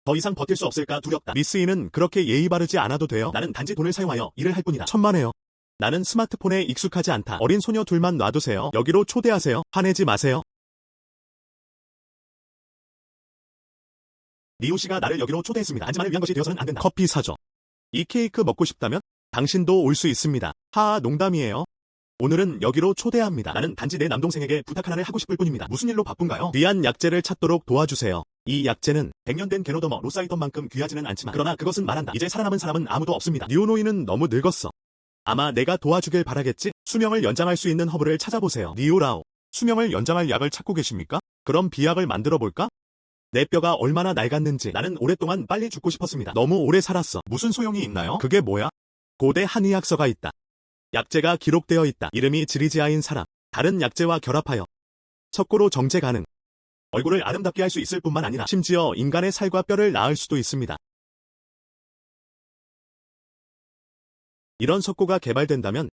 더 이상 버틸 수 없을까 두렵다. 미스인은 그렇게 예의 바르지 않아도 돼요. 나는 단지 돈을 사용하여 일을 할 뿐이다. 천만에요. 나는 스마트폰에 익숙하지 않다. 어린 소녀 둘만 놔두세요. 여기로 초대하세요. 화내지 마세요. 리오 씨가 나를 여기로 초대했습니다. 단지만을 위한 것이 되어서는 안 된다. 커피 사줘. 이 케이크 먹고 싶다면 당신도 올 수 있습니다. 농담이에요. 오늘은 여기로 초대합니다. 나는 단지 내 남동생에게 부탁 하나를 하고 싶을 뿐입니다. 무슨 일로 바쁜가요? 귀한 약재를 찾도록 도와주세요. 이 약재는 100년 된 게노더머 로사이덤만큼 귀하지는 않지만 그러나 그것은 말한다. 이제 살아남은 사람은 아무도 없습니다. 니오노이는 너무 늙었어. 아마 내가 도와주길 바라겠지? 수명을 연장할 수 있는 허브를 찾아보세요. 니오라오. 수명을 연장할 약을 찾고 계십니까? 그럼 비약을 만들어 볼까? 내 뼈가 얼마나 낡았는지. 나는 오랫동안 빨리 죽고 싶었습니다. 너무 오래 살았어. 무슨 소용이 있나요? 그게 뭐야? 고대 한의학서가 있다. 약재가 기록되어 있다. 이름이 지리지아인 사람. 다른 약재와 결합하여 척고로 정제 가능. 얼굴을 아름답게 할 수 있을 뿐만 아니라 심지어 인간의 살과 뼈를 낳을 수도 있습니다. 이런 석고가 개발된다면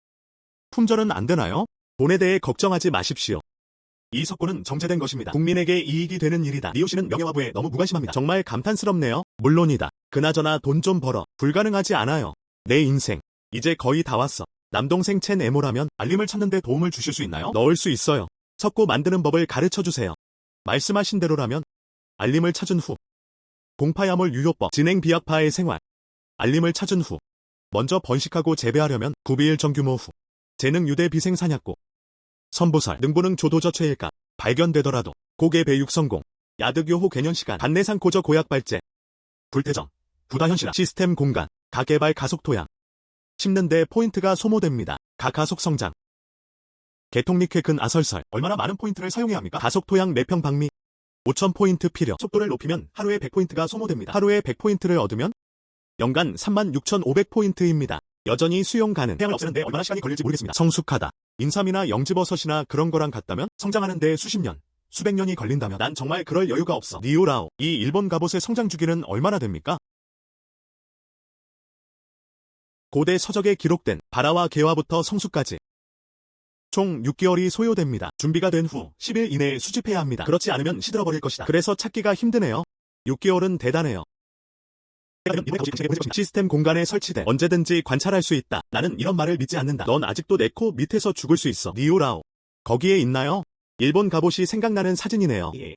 품절은 안 되나요? 돈에 대해 걱정하지 마십시오. 이 석고는 정제된 것입니다. 국민에게 이익이 되는 일이다. 리오 씨는 명예화부에 너무 무관심합니다. 정말 감탄스럽네요. 물론이다. 그나저나 돈 좀 벌어. 불가능하지 않아요. 내 인생 이제 거의 다 왔어. 남동생 첸 에모라면 알림을 찾는데 도움을 주실 수 있나요? 넣을 수 있어요. 석고 만드는 법을 가르쳐주세요. 말씀하신 대로라면 알림을 찾은 후 공파야몰 유효법 진행 비약파의 생활 알림을 찾은 후 먼저 번식하고 재배하려면 9비일 정규모 후 재능 유대 비생산약고 선보살 능보능 조도저 최일가 발견되더라도 고개 배육 성공 야득요호 개년시간 반내상 고저 고약 발제 불태정 부다현실화 시스템 공간 가개발 가속 토양 심는데 포인트가 소모됩니다. 가속 성장 개통리쾌 근 아설설 얼마나 많은 포인트를 사용해야 합니까? 가속 토양 매평 방미 5000포인트 필요 속도를 높이면 하루에 100포인트가 소모됩니다. 하루에 100포인트를 얻으면 연간 36,500포인트입니다. 여전히 수용 가능. 태양을 없애는데 얼마나 시간이 걸릴지 모르겠습니다. 성숙하다. 인삼이나 영지버섯이나 그런 거랑 같다면 성장하는데 수십 년, 수백 년이 걸린다면 난 정말 그럴 여유가 없어. 니오라오. 이 일본 갑옷의 성장 주기는 얼마나 됩니까? 고대 서적에 기록된 발화와 개화부터 성수까지 총 6개월이 소요됩니다. 준비가 된 후 10일 이내에 수집해야 합니다. 그렇지 않으면 시들어버릴 것이다. 그래서 찾기가 힘드네요. 6개월은 대단해요. 시스템 공간에 설치돼 언제든지 관찰할 수 있다. 나는 이런 말을 믿지 않는다. 넌 아직도 내 코 밑에서 죽을 수 있어. 니오라오. 거기에 있나요? 일본 갑옷이 생각나는 사진이네요. 예.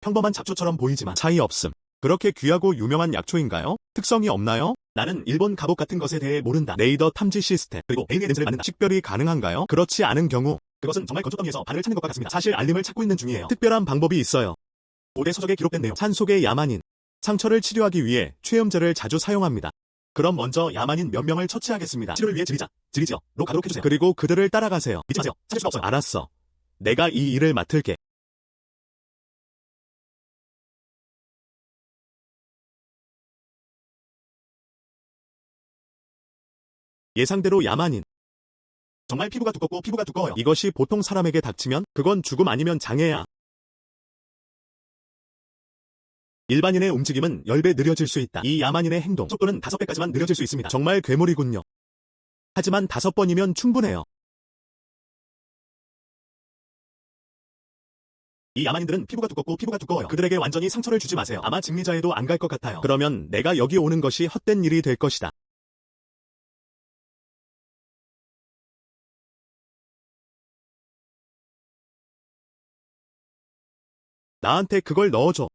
평범한 잡초처럼 보이지만 차이 없음. 그렇게 귀하고 유명한 약초인가요? 특성이 없나요? 나는 일본 갑옷 같은 것에 대해 모른다. 레이더 탐지 시스템, 그리고 AI의 냄새를 맡는다. 식별이 가능한가요? 그렇지 않은 경우 그것은 정말 건조더미에서 바늘을 찾는 것과 같습니다. 사실 알림을 찾고 있는 중이에요. 특별한 방법이 있어요. 고대 서적에 기록된 내용. 산속의 야만인. 상처를 치료하기 위해 최음제를 자주 사용합니다. 그럼 먼저 야만인 몇 명을 처치하겠습니다. 치료를 위해 지리지어로 가도록 해주세요. 그리고 그들을 따라가세요. 잊지 마세요. 찾을 수 없어요. 알았어. 내가 이 일을 맡을게. 예상대로 야만인. 정말 피부가 두껍고 피부가 두꺼워요. 이것이 보통 사람에게 닥치면 그건 죽음 아니면 장애야. 일반인의 움직임은 10배 느려질 수 있다. 이 야만인의 행동 속도는 5배까지만 느려질 수 있습니다. 정말 괴물이군요. 하지만 5번이면 충분해요. 이 야만인들은 피부가 두껍고 피부가 두꺼워요. 그들에게 완전히 상처를 주지 마세요. 아마 직리자에도 안 갈 것 같아요. 그러면 내가 여기 오는 것이 헛된 일이 될 것이다. 나한테 그걸 넣어줘.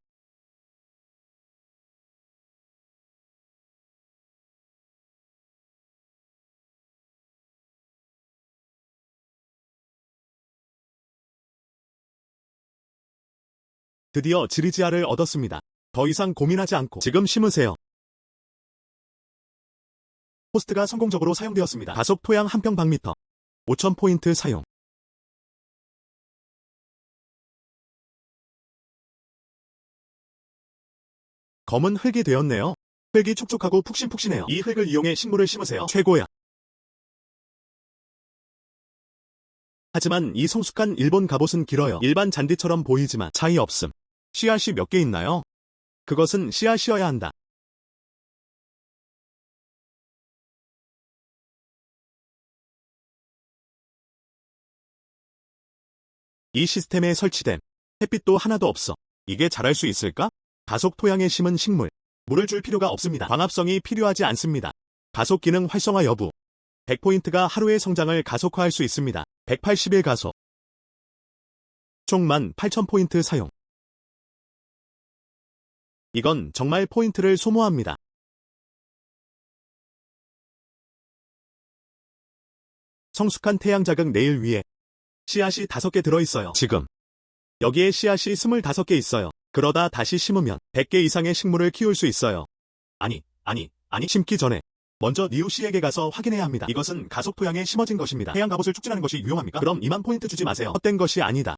드디어 지리지아를 얻었습니다. 더 이상 고민하지 않고 지금 심으세요. 포스트가 성공적으로 사용되었습니다. 가속 토양 1평방미터. 5000포인트 사용. 검은 흙이 되었네요. 흙이 촉촉하고 푹신푹신해요. 이 흙을 이용해 식물을 심으세요. 최고야. 하지만 이 성숙한 일본 갑옷은 길어요. 일반 잔디처럼 보이지만 차이 없음. 씨앗이 몇 개 있나요? 그것은 씨앗이어야 한다. 이 시스템에 설치된 햇빛도 하나도 없어. 이게 자랄 수 있을까? 가속 토양에 심은 식물. 물을 줄 필요가 없습니다. 광합성이 필요하지 않습니다. 가속 기능 활성화 여부. 100포인트가 하루의 성장을 가속화할 수 있습니다. 180일 가속. 총 18,000포인트 사용. 이건 정말 포인트를 소모합니다. 성숙한 태양 자극 내일 위에 씨앗이 5개 들어있어요. 지금 여기에 씨앗이 25개 있어요. 그러다 다시 심으면 100개 이상의 식물을 키울 수 있어요. 아니, 심기 전에 먼저 리우 씨에게 가서 확인해야 합니다. 이것은 가속 토양에 심어진 것입니다. 태양 갑옷을 축진하는 것이 유용합니까? 그럼 2만 포인트 주지 마세요. 헛된 것이 아니다.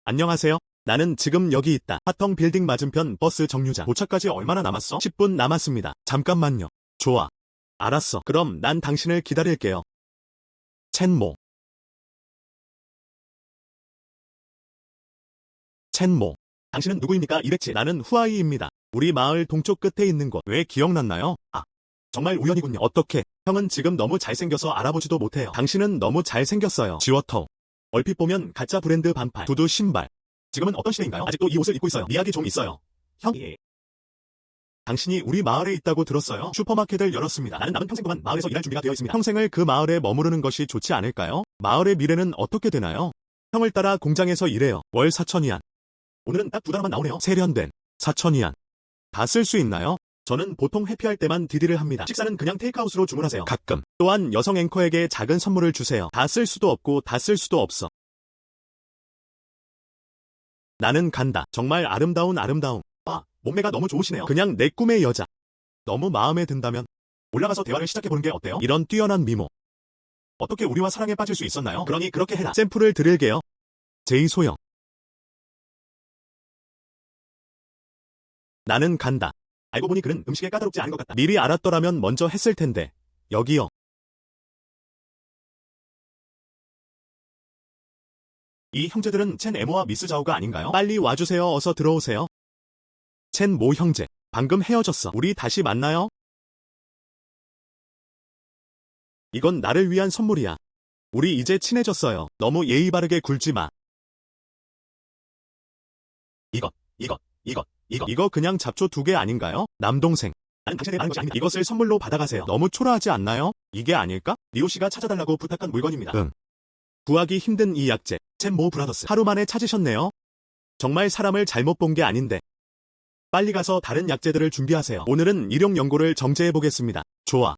안녕하세요. 나는 지금 여기 있다. 하텅 빌딩 맞은편 버스 정류장. 도착까지 얼마나 남았어? 10분 남았습니다. 잠깐만요. 좋아. 알았어. 그럼 난 당신을 기다릴게요. 첸모. 첸모. 당신은 누구입니까? 207. 나는 후아이입니다. 우리 마을 동쪽 끝에 있는 곳. 왜 기억났나요? 정말 우연이군요. 어떻게? 형은 지금 너무 잘생겨서 알아보지도 못해요. 당신은 너무 잘생겼어요. 지워터. 얼핏 보면 가짜 브랜드 반팔. 구두 신발. 지금은 어떤 시대인가요? 아직도 이 옷을 입고 있어요. 이야기 좀 있어요. 형. 당신이 우리 마을에 있다고 들었어요. 슈퍼마켓을 열었습니다. 나는 남은 평생 동안 마을에서 일할 준비가 되어 있습니다. 평생을 그 마을에 머무르는 것이 좋지 않을까요? 마을의 미래는 어떻게 되나요? 형을 따라 공장에서 일해요. 월 4,000위안. 오늘은 딱 2달러만 나오네요. 세련된 4,000위안. 다 쓸 수 있나요? 저는 보통 회피할 때만 디디를 합니다. 식사는 그냥 테이크아웃으로 주문하세요. 가끔. 또한 여성 앵커에게 작은 선물을 주세요. 다 쓸 수도 없고 다 쓸 수도 없어. 나는 간다. 정말 아름다운. 몸매가 너무 좋으시네요. 그냥 내 꿈의 여자. 너무 마음에 든다면 올라가서 대화를 시작해보는 게 어때요? 이런 뛰어난 미모. 어떻게 우리와 사랑에 빠질 수 있었나요? 그러니 그렇게 해라. 샘플을 드릴게요. 제이소영. 나는 간다. 알고 보니 그는 음식에 까다롭지 않은 것 같다. 미리 알았더라면 먼저 했을 텐데. 여기요. 이 형제들은 첸 에모와 미스 자오가 아닌가요? 빨리 와주세요. 어서 들어오세요. 첸 모 형제. 방금 헤어졌어. 우리 다시 만나요? 이건 나를 위한 선물이야. 우리 이제 친해졌어요. 너무 예의 바르게 굴지 마. 이거 그냥 잡초 2개 아닌가요? 남동생. 나는 당신에 대한 것이 아닙니다. 이것을 선물로 받아가세요. 너무 초라하지 않나요? 이게 아닐까? 리오 씨가 찾아달라고 부탁한 물건입니다. 응. 구하기 힘든 이 약재. 첸 모 브라더스. 하루 만에 찾으셨네요. 정말 사람을 잘못 본 게 아닌데. 빨리 가서 다른 약재들을 준비하세요. 오늘은 일용 연고를 정제해보겠습니다. 좋아.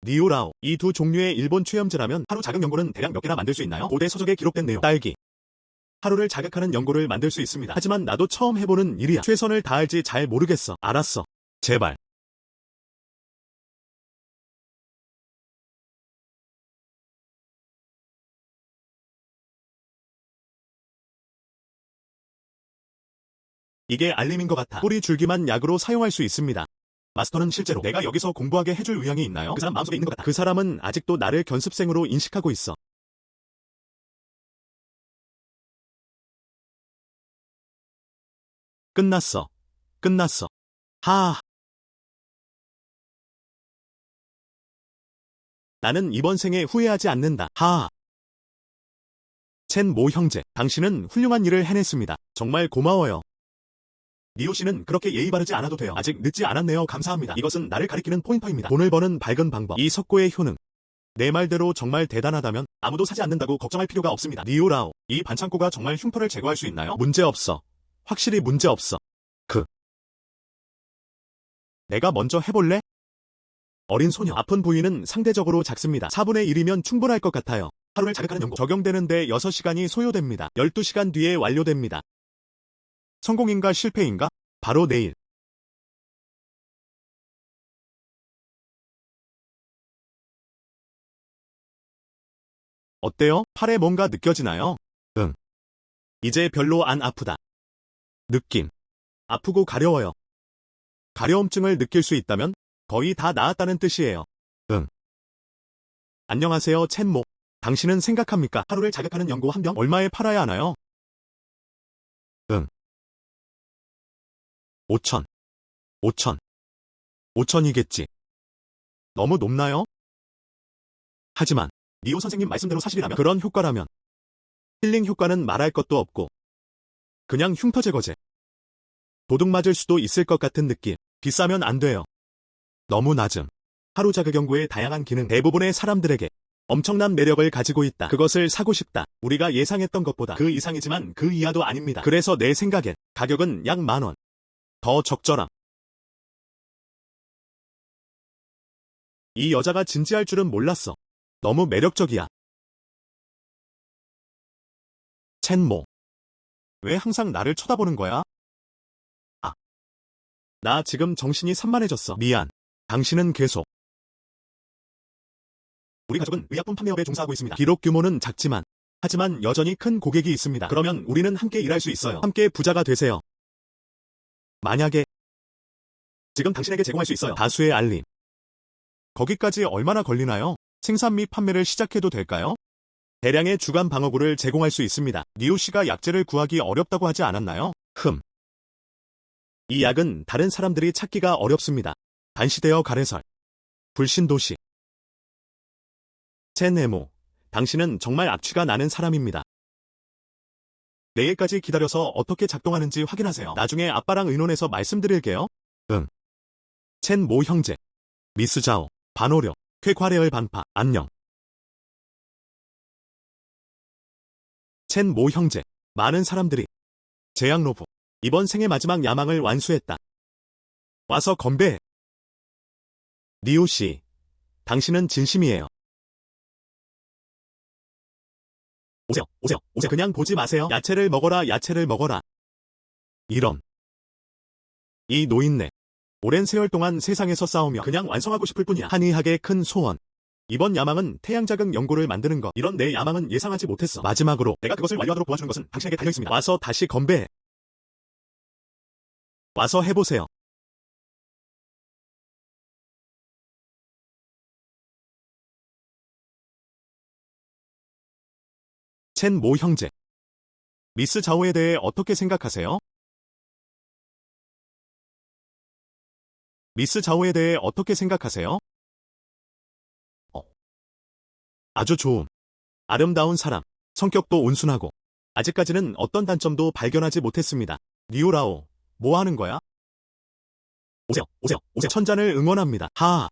니오라오. 이 두 종류의 일본 최염제라면 하루 자극 연고는 대략 몇 개나 만들 수 있나요? 고대 서적에 기록된 내용. 딸기. 하루를 자극하는 연고를 만들 수 있습니다. 하지만 나도 처음 해보는 일이야. 최선을 다할지 잘 모르겠어. 알았어. 제발. 이게 알림인 것 같아. 뿌리 줄기만 약으로 사용할 수 있습니다. 마스터는 실제로 내가 여기서 공부하게 해줄 의향이 있나요? 그 사람 마음속에 있는 것 같아. 그 사람은 아직도 나를 견습생으로 인식하고 있어. 끝났어. 끝났어. 하. 나는 이번 생에 후회하지 않는다. 하. 첸 모 형제, 당신은 훌륭한 일을 해냈습니다. 정말 고마워요. 니오 씨는 그렇게 예의 바르지 않아도 돼요. 아직 늦지 않았네요. 감사합니다. 이것은 나를 가리키는 포인터입니다. 돈을 버는 밝은 방법. 이 석고의 효능. 내 말대로 정말 대단하다면 아무도 사지 않는다고 걱정할 필요가 없습니다. 니오라오, 이 반창고가 정말 흉터를 제거할 수 있나요? 문제 없어. 확실히 문제 없어. 내가 먼저 해볼래? 어린 소녀. 아픈 부위는 상대적으로 작습니다. 4분의 1이면 충분할 것 같아요. 하루를 자극하는 연고. 적용되는데 6시간이 소요됩니다. 12시간 뒤에 완료됩니다. 성공인가 실패인가? 바로 내일. 어때요? 팔에 뭔가 느껴지나요? 응. 이제 별로 안 아프다. 느낌. 아프고 가려워요. 가려움증을 느낄 수 있다면 거의 다 나았다는 뜻이에요. 응. 안녕하세요, 첸모. 당신은 생각합니까? 하루를 자극하는 연고 한 병 얼마에 팔아야 하나요? 응. 5천. 5천. 5천이겠지. 너무 높나요? 하지만 니오 선생님 말씀대로 사실이라면 그런 효과라면 힐링 효과는 말할 것도 없고 그냥 흉터 제거제. 도둑 맞을 수도 있을 것 같은 느낌. 비싸면 안 돼요. 너무 낮음. 하루 자극 연고의 다양한 기능 대부분의 사람들에게 엄청난 매력을 가지고 있다. 그것을 사고 싶다. 우리가 예상했던 것보다 그 이상이지만 그 이하도 아닙니다. 그래서 내 생각엔 가격은 약 10,000원. 더 적절함. 이 여자가 진지할 줄은 몰랐어. 너무 매력적이야. 첸모. 왜 항상 나를 쳐다보는 거야? 아. 나 지금 정신이 산만해졌어. 미안. 당신은 계속. 우리 가족은 의약품 판매업에 종사하고 있습니다. 비록 규모는 작지만 하지만 여전히 큰 고객이 있습니다. 그러면 우리는 함께 일할 수 있어요. 함께 부자가 되세요. 만약에 지금 당신에게 제공할 수 있어요. 다수의 알림. 거기까지 얼마나 걸리나요? 생산 및 판매를 시작해도 될까요? 대량의 주간 방어구를 제공할 수 있습니다. 니오 씨가 약재를 구하기 어렵다고 하지 않았나요? 이 약은 다른 사람들이 찾기가 어렵습니다. 반시되어 가래설. 불신도시. 첸 네모. 당신은 정말 악취가 나는 사람입니다. 내일까지 기다려서 어떻게 작동하는지 확인하세요. 나중에 아빠랑 의논해서 말씀드릴게요. 응. 첸 모 형제. 미스 자오. 반오려. 쾌과레얼 반파. 안녕. 첸 모 형제. 많은 사람들이 제약 로브. 이번 생의 마지막 야망을 완수했다. 와서 건배해. 니오 씨. 당신은 진심이에요. 오세요, 오세요, 오세요. 그냥 보지 마세요. 야채를 먹어라, 야채를 먹어라. 이런. 이 노인네. 오랜 세월 동안 세상에서 싸우며 그냥 완성하고 싶을 뿐이야. 한의학의 큰 소원. 이번 야망은 태양자극 연고를 만드는 것. 이런 내 야망은 예상하지 못했어. 마지막으로 내가 그것을 완료하도록 도와주는 것은 당신에게 달려있습니다. 와서 다시 건배해. 와서 해보세요. 첸 모 형제. 미스 자오에 대해 어떻게 생각하세요? 미스 자오에 대해 어떻게 생각하세요? 어. 아주 좋음. 아름다운 사람. 성격도 온순하고. 아직까지는 어떤 단점도 발견하지 못했습니다. 니오라오, 뭐 하는 거야? 오세요, 오세요, 오세요. 천잔을 응원합니다. 하하.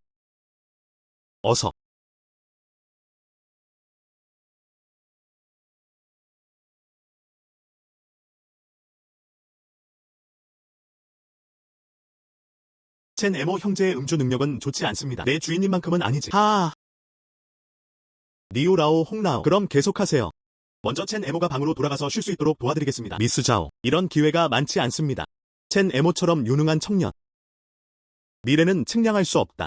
어서. 첸 에모 형제의 음주 능력은 좋지 않습니다. 내 주인님만큼은 아니지. 리우라오 홍라오. 그럼 계속하세요. 먼저 첸 에모가 방으로 돌아가서 쉴 수 있도록 도와드리겠습니다. 미스 자오. 이런 기회가 많지 않습니다. 첸 에모처럼 유능한 청년. 미래는 측량할 수 없다.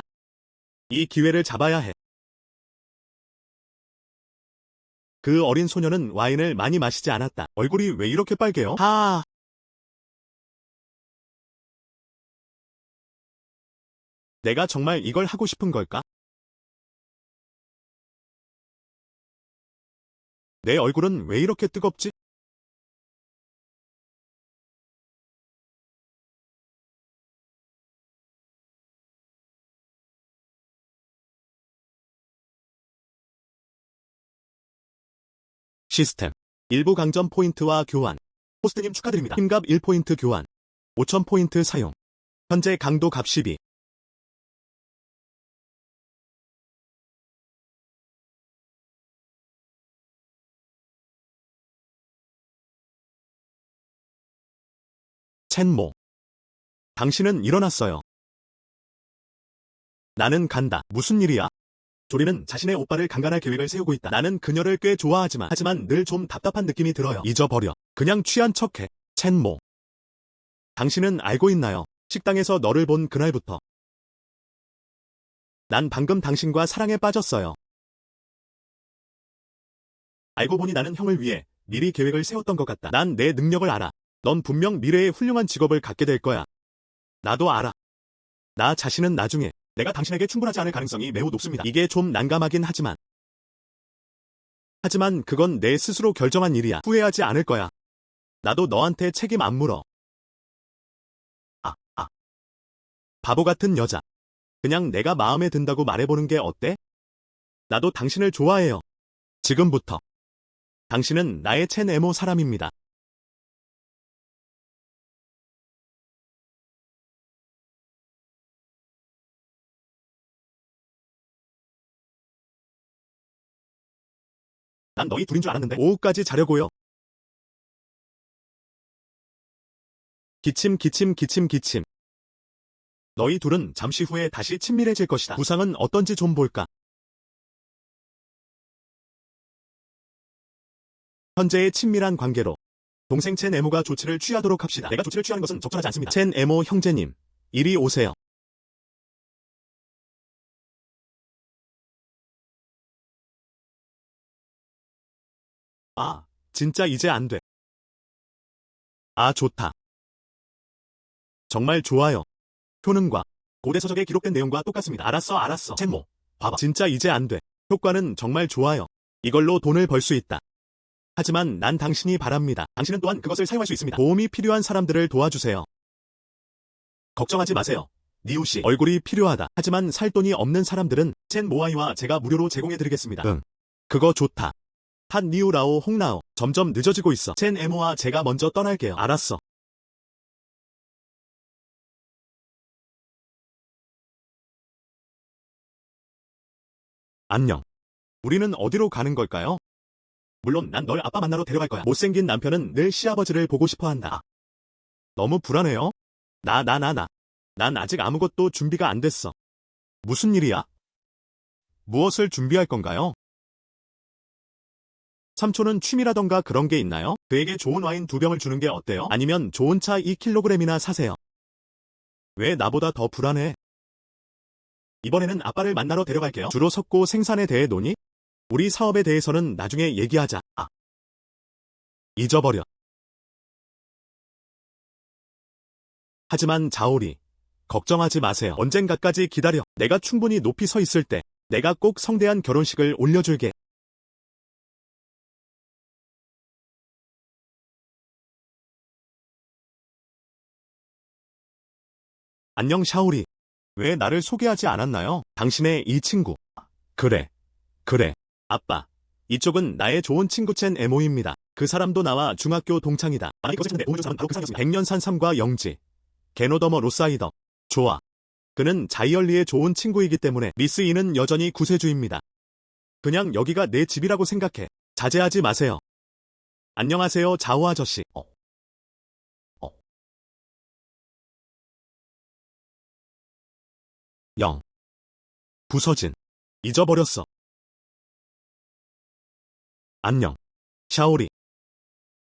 이 기회를 잡아야 해. 그 어린 소녀는 와인을 많이 마시지 않았다. 얼굴이 왜 이렇게 빨개요? 내가 정말 이걸 하고 싶은 걸까? 내 얼굴은 왜 이렇게 뜨겁지? 시스템. 일부 강점 포인트와 교환. 호스트님 축하드립니다. 힘값 1포인트 교환. 5000포인트 사용. 현재 강도 값 12. 첸모. 당신은 일어났어요. 나는 간다. 무슨 일이야? 조리는 자신의 오빠를 강간할 계획을 세우고 있다. 나는 그녀를 꽤 좋아하지만 늘 좀 답답한 느낌이 들어요. 잊어버려. 그냥 취한 척해. 첸모. 당신은 알고 있나요? 식당에서 너를 본 그날부터. 난 방금 당신과 사랑에 빠졌어요. 알고 보니 나는 형을 위해 미리 계획을 세웠던 것 같다. 난 내 능력을 알아. 넌 분명 미래에 훌륭한 직업을 갖게 될 거야. 나도 알아. 나 자신은 나중에 내가 당신에게 충분하지 않을 가능성이 매우 높습니다. 이게 좀 난감하긴 하지만 그건 내 스스로 결정한 일이야. 후회하지 않을 거야. 나도 너한테 책임 안 물어. 바보 같은 여자. 그냥 내가 마음에 든다고 말해보는 게 어때? 나도 당신을 좋아해요. 지금부터. 당신은 나의 첸 에모 사람입니다. 난 너희 둘인 줄 알았는데. 오후까지 자려고요. 기침. 너희 둘은 잠시 후에 다시 친밀해질 것이다. 부상은 어떤지 좀 볼까? 현재의 친밀한 관계로 동생 첸 에모가 조치를 취하도록 합시다. 내가 조치를 취하는 것은 적절하지 않습니다. 첸 에모 형제님, 이리 오세요. 진짜 이제 안 돼. 좋다. 정말 좋아요. 효능과 고대서적에 기록된 내용과 똑같습니다. 알았어. 첸모, 봐봐. 진짜 이제 안 돼. 효과는 정말 좋아요. 이걸로 돈을 벌 수 있다. 하지만 난 당신이 바랍니다. 당신은 또한 그것을 사용할 수 있습니다. 도움이 필요한 사람들을 도와주세요. 걱정하지 마세요. 니우씨, 얼굴이 필요하다. 하지만 살 돈이 없는 사람들은 첸 모아이와 제가 무료로 제공해드리겠습니다. 응. 그거 좋다. 한 니우라오 홍라오. 점점 늦어지고 있어. 첸 에모와 제가 먼저 떠날게요. 알았어. 안녕. 우리는 어디로 가는 걸까요? 물론 난 널 아빠 만나러 데려갈 거야. 못생긴 남편은 늘 시아버지를 보고 싶어 한다. 너무 불안해요? 난 아직 아무것도 준비가 안 됐어. 무슨 일이야? 무엇을 준비할 건가요? 삼촌은 취미라던가 그런 게 있나요? 그에게 좋은 와인 2병을 주는 게 어때요? 아니면 좋은 차 2kg이나 사세요. 왜 나보다 더 불안해? 이번에는 아빠를 만나러 데려갈게요. 주로 석고 생산에 대해 논의? 우리 사업에 대해서는 나중에 얘기하자. 잊어버려. 하지만 자오리, 걱정하지 마세요. 언젠가까지 기다려. 내가 충분히 높이 서 있을 때 내가 꼭 성대한 결혼식을 올려줄게. 안녕 샤오리. 왜 나를 소개하지 않았나요? 당신의 이 친구. 그래. 아빠. 이쪽은 나의 좋은 친구 첸 에모입니다. 그 사람도 나와 중학교 동창이다. 만약에 그것을 찾는데 도움을 준 사람은 바로 그 사람이었습니다. 백년산 삼과 영지. 게노더머 로사이더. 좋아. 그는 자이얼리의 좋은 친구이기 때문에 미스 이는 여전히 구세주입니다. 그냥 여기가 내 집이라고 생각해. 자제하지 마세요. 안녕하세요 자오 아저씨. 부서진. 잊어버렸어. 안녕. 샤오리.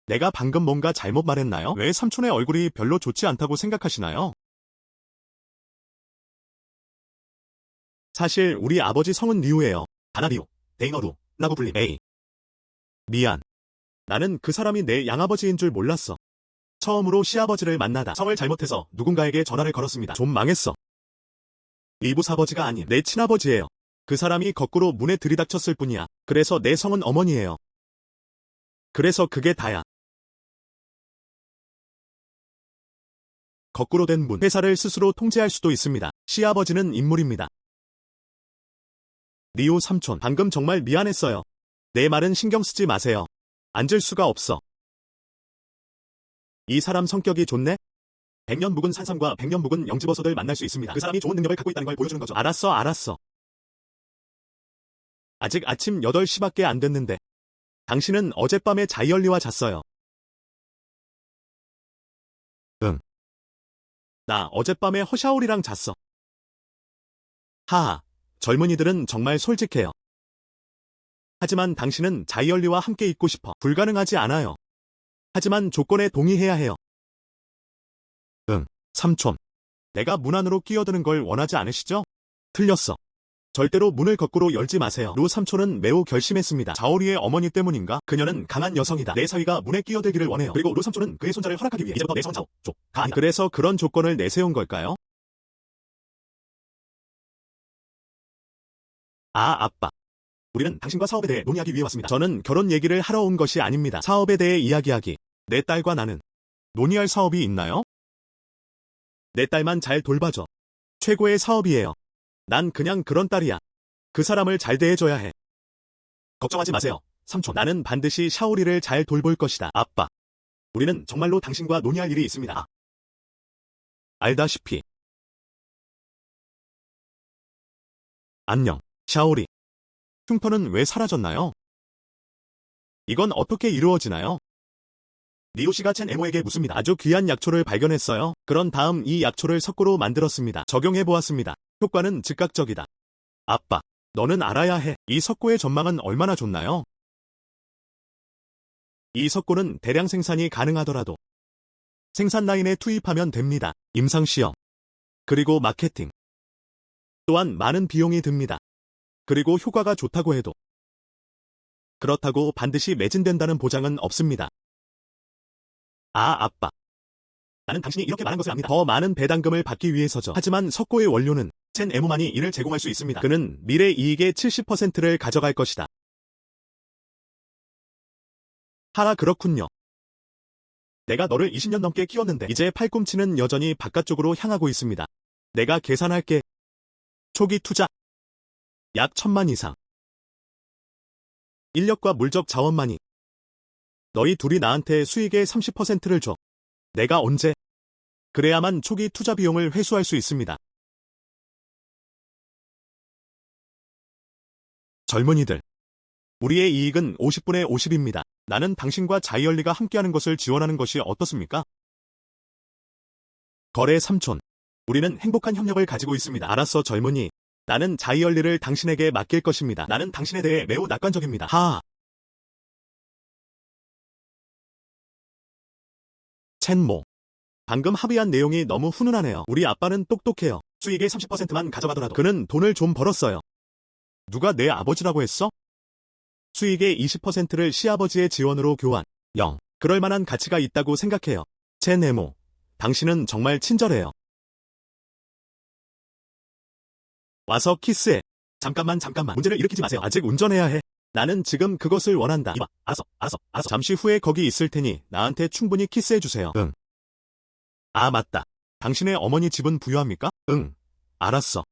내가 방금 뭔가 잘못 말했나요? 왜 삼촌의 얼굴이 별로 좋지 않다고 생각하시나요? 사실 우리 아버지 성은 리우예요. 다나리우, 데이너루, 라고 불림. 에이. 미안. 나는 그 사람이 내 양아버지인 줄 몰랐어. 처음으로 시아버지를 만나다 성을 잘못해서 누군가에게 전화를 걸었습니다. 좀 망했어. 이부사버지가 아닌 내 친아버지예요. 그 사람이 거꾸로 문에 들이닥쳤을 뿐이야. 그래서 내 성은 어머니예요. 그래서 그게 다야. 거꾸로 된 문, 회사를 스스로 통제할 수도 있습니다. 시아버지는 인물입니다. 리오 삼촌, 방금 정말 미안했어요. 내 말은 신경 쓰지 마세요. 앉을 수가 없어. 이 사람 성격이 좋네? 100년 묵은 산삼과 100년 묵은 영지버섯을 만날 수 있습니다. 그 사람이 좋은 능력을 갖고 있다는 걸 보여주는 거죠. 알았어. 아직 아침 8시밖에 안 됐는데. 당신은 어젯밤에 자이얼리와 잤어요. 응. 나 어젯밤에 허샤오리랑 잤어. 하하, 젊은이들은 정말 솔직해요. 하지만 당신은 자이얼리와 함께 있고 싶어. 불가능하지 않아요. 하지만 조건에 동의해야 해요. 응, 삼촌. 내가 문 안으로 끼어드는 걸 원하지 않으시죠? 틀렸어. 절대로 문을 거꾸로 열지 마세요. 루 삼촌은 매우 결심했습니다. 자오리의 어머니 때문인가? 그녀는 강한 여성이다. 내 사위가 문에 끼어들기를 원해요. 그리고 루 삼촌은 그의 손자를 허락하기 위해 이제부터 내 성은 자오가 아니다. 그래서 그런 조건을 내세운 걸까요? 아빠. 우리는 당신과 사업에 대해 논의하기 위해 왔습니다. 저는 결혼 얘기를 하러 온 것이 아닙니다. 사업에 대해 이야기하기. 내 딸과 나는 논의할 사업이 있나요? 내 딸만 잘 돌봐줘. 최고의 사업이에요. 난 그냥 그런 딸이야. 그 사람을 잘 대해줘야 해. 걱정하지 마세요, 삼촌. 나는 반드시 샤오리를 잘 돌볼 것이다. 아빠. 우리는 정말로 당신과 논의할 일이 있습니다. 알다시피. 안녕, 샤오리. 흉터는 왜 사라졌나요? 이건 어떻게 이루어지나요? 리오 씨가 첸 에모에게 묻습니다. 아주 귀한 약초를 발견했어요. 그런 다음 이 약초를 석고로 만들었습니다. 적용해보았습니다. 효과는 즉각적이다. 아빠, 너는 알아야 해. 이 석고의 전망은 얼마나 좋나요? 이 석고는 대량 생산이 가능하더라도 생산 라인에 투입하면 됩니다. 임상시험, 그리고 마케팅. 또한 많은 비용이 듭니다. 그리고 효과가 좋다고 해도 그렇다고 반드시 매진된다는 보장은 없습니다. 아빠. 나는 당신이 이렇게 말한 것을 압니다. 더 많은 배당금을 받기 위해서죠. 하지만 석고의 원료는 첸 에모만이 이를 제공할 수 있습니다. 그는 미래 이익의 70%를 가져갈 것이다. 그렇군요. 내가 너를 20년 넘게 키웠는데 이제 팔꿈치는 여전히 바깥쪽으로 향하고 있습니다. 내가 계산할게. 초기 투자. 약 1000만 이상. 인력과 물적 자원만이. 너희 둘이 나한테 수익의 30%를 줘. 내가 언제? 그래야만 초기 투자 비용을 회수할 수 있습니다. 젊은이들. 우리의 이익은 50분의 50입니다. 나는 당신과 자이얼리가 함께하는 것을 지원하는 것이 어떻습니까? 거래 삼촌. 우리는 행복한 협력을 가지고 있습니다. 알았어, 젊은이. 나는 자이얼리를 당신에게 맡길 것입니다. 나는 당신에 대해 매우 낙관적입니다. 첸모. 방금 합의한 내용이 너무 훈훈하네요. 우리 아빠는 똑똑해요. 수익의 30%만 가져가더라도 그는 돈을 좀 벌었어요. 누가 내 아버지라고 했어? 수익의 20%를 시아버지의 지원으로 교환. 그럴 만한 가치가 있다고 생각해요. 첸에모. 당신은 정말 친절해요. 와서 키스해. 잠깐만. 문제를 일으키지 마세요. 아직 운전해야 해. 나는 지금 그것을 원한다. 이봐, 알았어. 잠시 후에 거기 있을 테니 나한테 충분히 키스해주세요. 응. 맞다. 당신의 어머니 집은 부유합니까? 응. 알았어.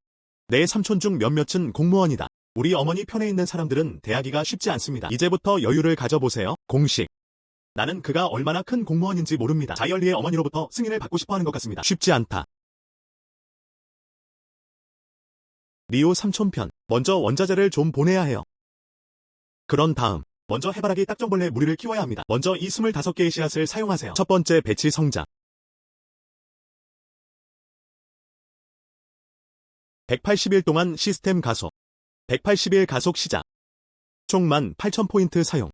내 삼촌 중 몇몇은 공무원이다. 우리 어머니 편에 있는 사람들은 대하기가 쉽지 않습니다. 이제부터 여유를 가져보세요. 공식. 나는 그가 얼마나 큰 공무원인지 모릅니다. 자이얼리의 어머니로부터 승인을 받고 싶어하는 것 같습니다. 쉽지 않다. 리오 삼촌 편. 먼저 원자재를 좀 보내야 해요. 그런 다음 먼저 해바라기 딱정벌레 무리를 키워야 합니다. 먼저 이 25개의 씨앗을 사용하세요. 첫 번째 배치 성장. 180일 동안 시스템 가속. 180일 가속 시작. 총 18,000포인트 사용.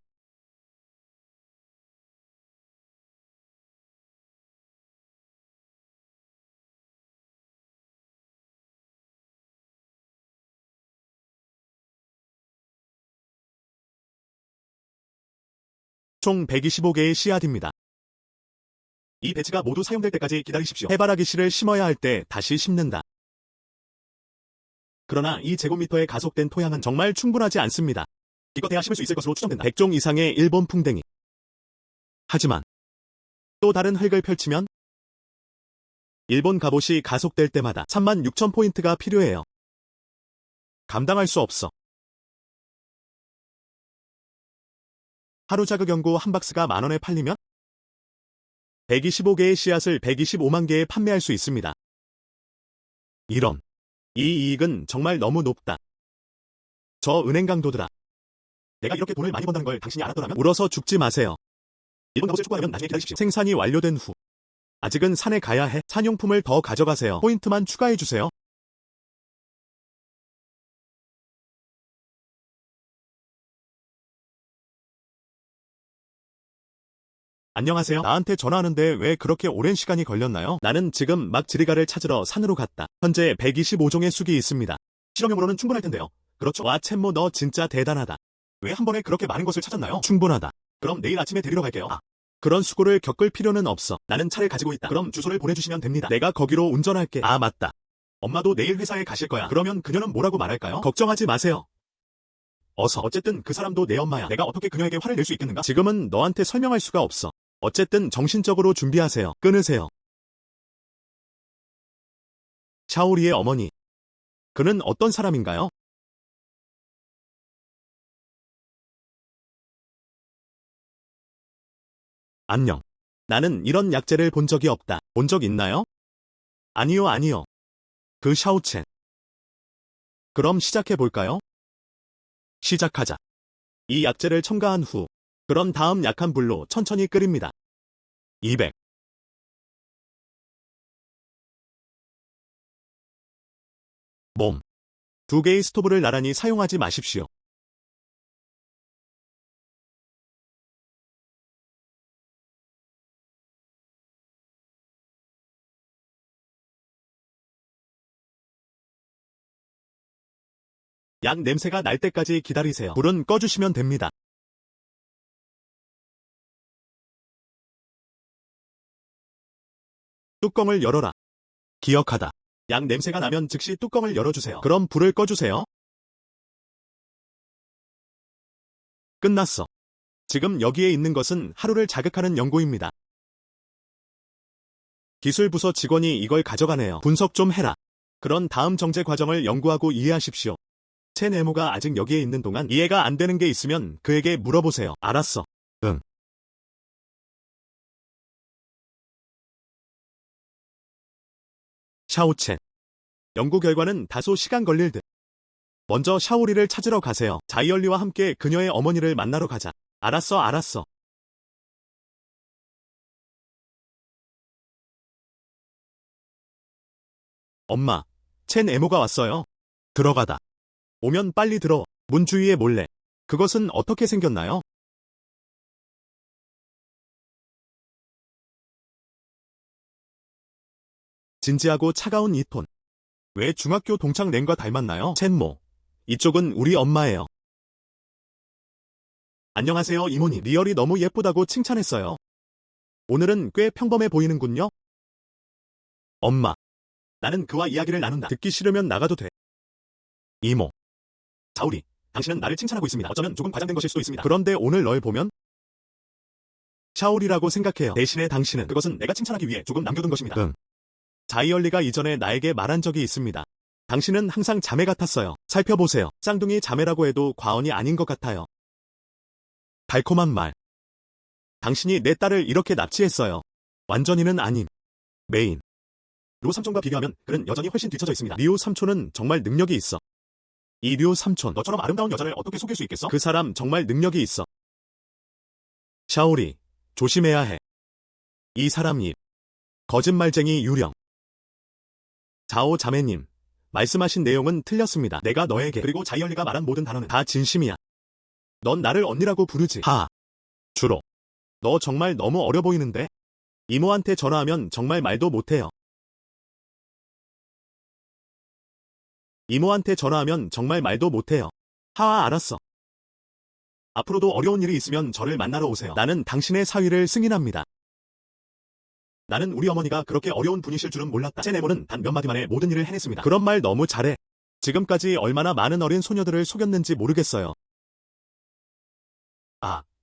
총 125개의 씨앗입니다. 이 배지가 모두 사용될 때까지 기다리십시오. 해바라기 씨를 심어야 할 때 다시 심는다. 그러나 이 제곱미터의 가속된 토양은 정말 충분하지 않습니다. 기껏해야 심을 수 있을 것으로 추정된다. 100종 이상의 일본 풍뎅이. 하지만 또 다른 흙을 펼치면 일본 갑옷이 가속될 때마다 36,000포인트가 필요해요. 감당할 수 없어. 하루 자극 연고 한 박스가 만원에 팔리면 125개의 씨앗을 125만 개에 판매할 수 있습니다. 이런. 이 이익은 정말 너무 높다. 저 은행 강도들아. 내가 이렇게 돈을 많이 번다는 걸 당신이 알았더라면 울어서 죽지 마세요. 일본 갑옷을 추구하려면 나중에 기다리십시오. 생산이 완료된 후. 아직은 산에 가야 해. 산용품을 더 가져가세요. 포인트만 추가해주세요. 안녕하세요. 나한테 전화하는데 왜 그렇게 오랜 시간이 걸렸나요? 나는 지금 막 지리가를 찾으러 산으로 갔다. 현재 125종의 쑥이 있습니다. 실험용으로는 충분할 텐데요. 그렇죠? 와, 챔모 너 진짜 대단하다. 왜 한 번에 그렇게 많은 것을 찾았나요? 충분하다. 그럼 내일 아침에 데리러 갈게요. 그런 수고를 겪을 필요는 없어. 나는 차를 가지고 있다. 그럼 주소를 보내주시면 됩니다. 내가 거기로 운전할게. 아, 맞다. 엄마도 내일 회사에 가실 거야. 그러면 그녀는 뭐라고 말할까요? 걱정하지 마세요. 어서. 어쨌든 그 사람도 내 엄마야. 내가 어떻게 그녀에게 화를 낼 수 있겠는가? 지금은 너한테 설명할 수가 없어. 어쨌든 정신적으로 준비하세요. 끊으세요. 샤오리의 어머니. 그는 어떤 사람인가요? 안녕. 나는 이런 약재를 본 적이 없다. 본 적 있나요? 아니요, 아니요. 그 샤오첸. 그럼 시작해볼까요? 시작하자. 이 약재를 첨가한 후, 그런 다음 약한 불로 천천히 끓입니다. 200. 몸. 2개의 스토브를 나란히 사용하지 마십시오. 약 냄새가 날 때까지 기다리세요. 불은 꺼주시면 됩니다. 뚜껑을 열어라. 기억하다. 약 냄새가 나면 즉시 뚜껑을 열어주세요. 그럼 불을 꺼주세요. 끝났어. 지금 여기에 있는 것은 하루를 자극하는 연고입니다. 기술부서 직원이 이걸 가져가네요. 분석 좀 해라. 그런 다음 정제 과정을 연구하고 이해하십시오. 제 네모가 아직 여기에 있는 동안 이해가 안 되는 게 있으면 그에게 물어보세요. 알았어. 응. 샤오첸. 연구 결과는 다소 시간 걸릴 듯. 먼저 샤오리를 찾으러 가세요. 자이얼리와 함께 그녀의 어머니를 만나러 가자. 알았어, 알았어. 엄마, 첸 에모가 왔어요. 들어가다. 오면 빨리 들어. 문 주위에 몰래. 그것은 어떻게 생겼나요? 진지하고 차가운 이 톤. 왜 중학교 동창 렌과 닮았나요? 첸모. 이쪽은 우리 엄마예요. 안녕하세요, 이모님. 리얼이 너무 예쁘다고 칭찬했어요. 오늘은 꽤 평범해 보이는군요. 엄마. 나는 그와 이야기를 나눈다. 듣기 싫으면 나가도 돼. 이모. 자우리, 당신은 나를 칭찬하고 있습니다. 어쩌면 조금 과장된 것일 수도 있습니다. 그런데 오늘 널 보면 샤오리라고 생각해요. 대신에 당신은 그것은 내가 칭찬하기 위해 조금 남겨둔 것입니다. 응. 자이얼리가 이전에 나에게 말한 적이 있습니다. 당신은 항상 자매 같았어요. 살펴보세요. 쌍둥이 자매라고 해도 과언이 아닌 것 같아요. 달콤한 말. 당신이 내 딸을 이렇게 납치했어요. 완전히는 아님. 메인. 류 삼촌과 비교하면 그는 여전히 훨씬 뒤처져 있습니다. 류 삼촌은 정말 능력이 있어. 이 류 삼촌, 너처럼 아름다운 여자를 어떻게 속일 수 있겠어? 그 사람 정말 능력이 있어. 샤오리, 조심해야 해. 이 사람 입. 거짓말쟁이 유령. 자오 자매님, 말씀하신 내용은 틀렸습니다. 내가 너에게 그리고 자이얼리가 말한 모든 단어는 다 진심이야. 넌 나를 언니라고 부르지. 주로. 너 정말 너무 어려 보이는데? 이모한테 전화하면 정말 말도 못해요. 이모한테 전화하면 정말 말도 못해요. 알았어. 앞으로도 어려운 일이 있으면 저를 만나러 오세요. 나는 당신의 사위를 승인합니다. 나는 우리 어머니가 그렇게 어려운 분이실 줄은 몰랐다. 제 네모는 단 몇 마디 만에 모든 일을 해냈습니다. 그런 말 너무 잘해. 지금까지 얼마나 많은 어린 소녀들을 속였는지 모르겠어요.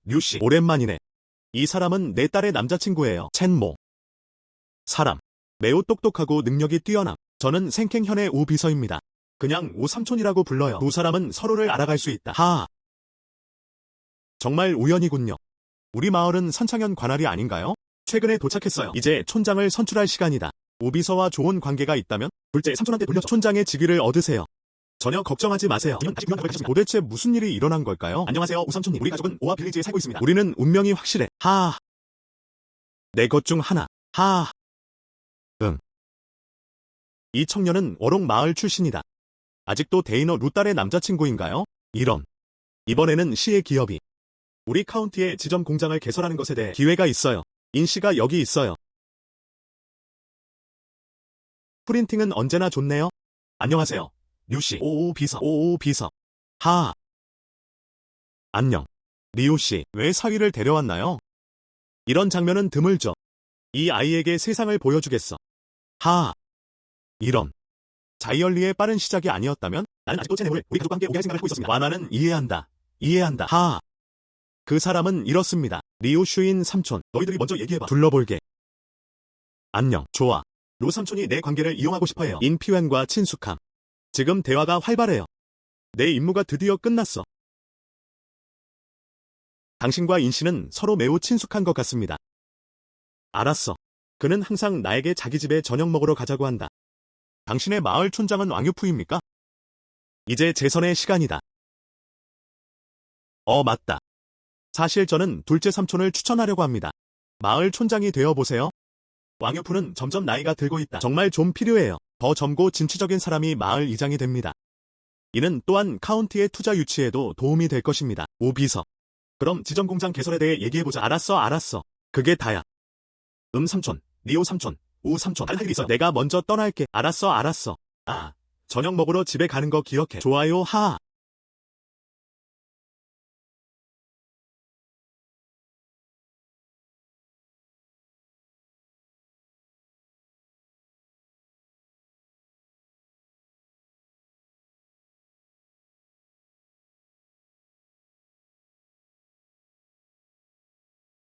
류씨. 오랜만이네. 이 사람은 내 딸의 남자친구예요. 첸모. 사람. 매우 똑똑하고 능력이 뛰어남. 저는 생캥현의 우 비서입니다. 그냥 우 삼촌이라고 불러요. 두 사람은 서로를 알아갈 수 있다. 정말 우연이군요. 우리 마을은 선창현 관할이 아닌가요? 최근에 도착했어요. 이제 촌장을 선출할 시간이다. 우 비서와 좋은 관계가 있다면 둘째 삼촌한테 돌려서 촌장의 직위를 얻으세요. 전혀 걱정하지 마세요. 도대체 무슨 일이 일어난 걸까요? 안녕하세요, 우 삼촌님. 우리 가족은 오아 빌리지에 살고 있습니다. 우리는 운명이 확실해. 내 것 중 하나. 응. 이 청년은 워롱 마을 출신이다. 아직도 데이너 루 딸의 남자친구인가요? 이런. 이번에는 시의 기업이 우리 카운티에 지점 공장을 개설하는 것에 대해 기회가 있어요. 인 씨가 여기 있어요. 프린팅은 언제나 좋네요. 안녕하세요, 류씨. 오오 비서. 안녕. 리오씨, 왜 사위를 데려왔나요? 이런 장면은 드물죠. 이 아이에게 세상을 보여주겠어. 이런. 자이얼리의 빠른 시작이 아니었다면 나는 아직도 제 네모를 우리 가족과 함께 오게 할 생각을 하고 있었습니다. 나는 이해한다. 그 사람은 이렇습니다. 리오 슈인 삼촌, 너희들이 먼저 얘기해봐. 둘러볼게. 안녕. 좋아. 루 삼촌이 내 관계를 이용하고 싶어해요. 인피웬과 친숙함. 지금 대화가 활발해요. 내 임무가 드디어 끝났어. 당신과 인 씨는 서로 매우 친숙한 것 같습니다. 알았어. 그는 항상 나에게 자기 집에 저녁 먹으러 가자고 한다. 당신의 마을 촌장은 왕유푸입니까? 이제 재선의 시간이다. 맞다. 사실 저는 둘째 삼촌을 추천하려고 합니다. 마을 촌장이 되어보세요. 왕유푸는 점점 나이가 들고 있다. 정말 좀 필요해요. 더 젊고 진취적인 사람이 마을 이장이 됩니다. 이는 또한 카운티의 투자 유치에도 도움이 될 것입니다. 우 비서. 그럼 지점 공장 개설에 대해 얘기해보자. 알았어. 그게 다야. 삼촌, 리오 삼촌, 우 삼촌. 할 일이 있어. 내가 먼저 떠날게. 알았어. 저녁 먹으러 집에 가는 거 기억해. 좋아요.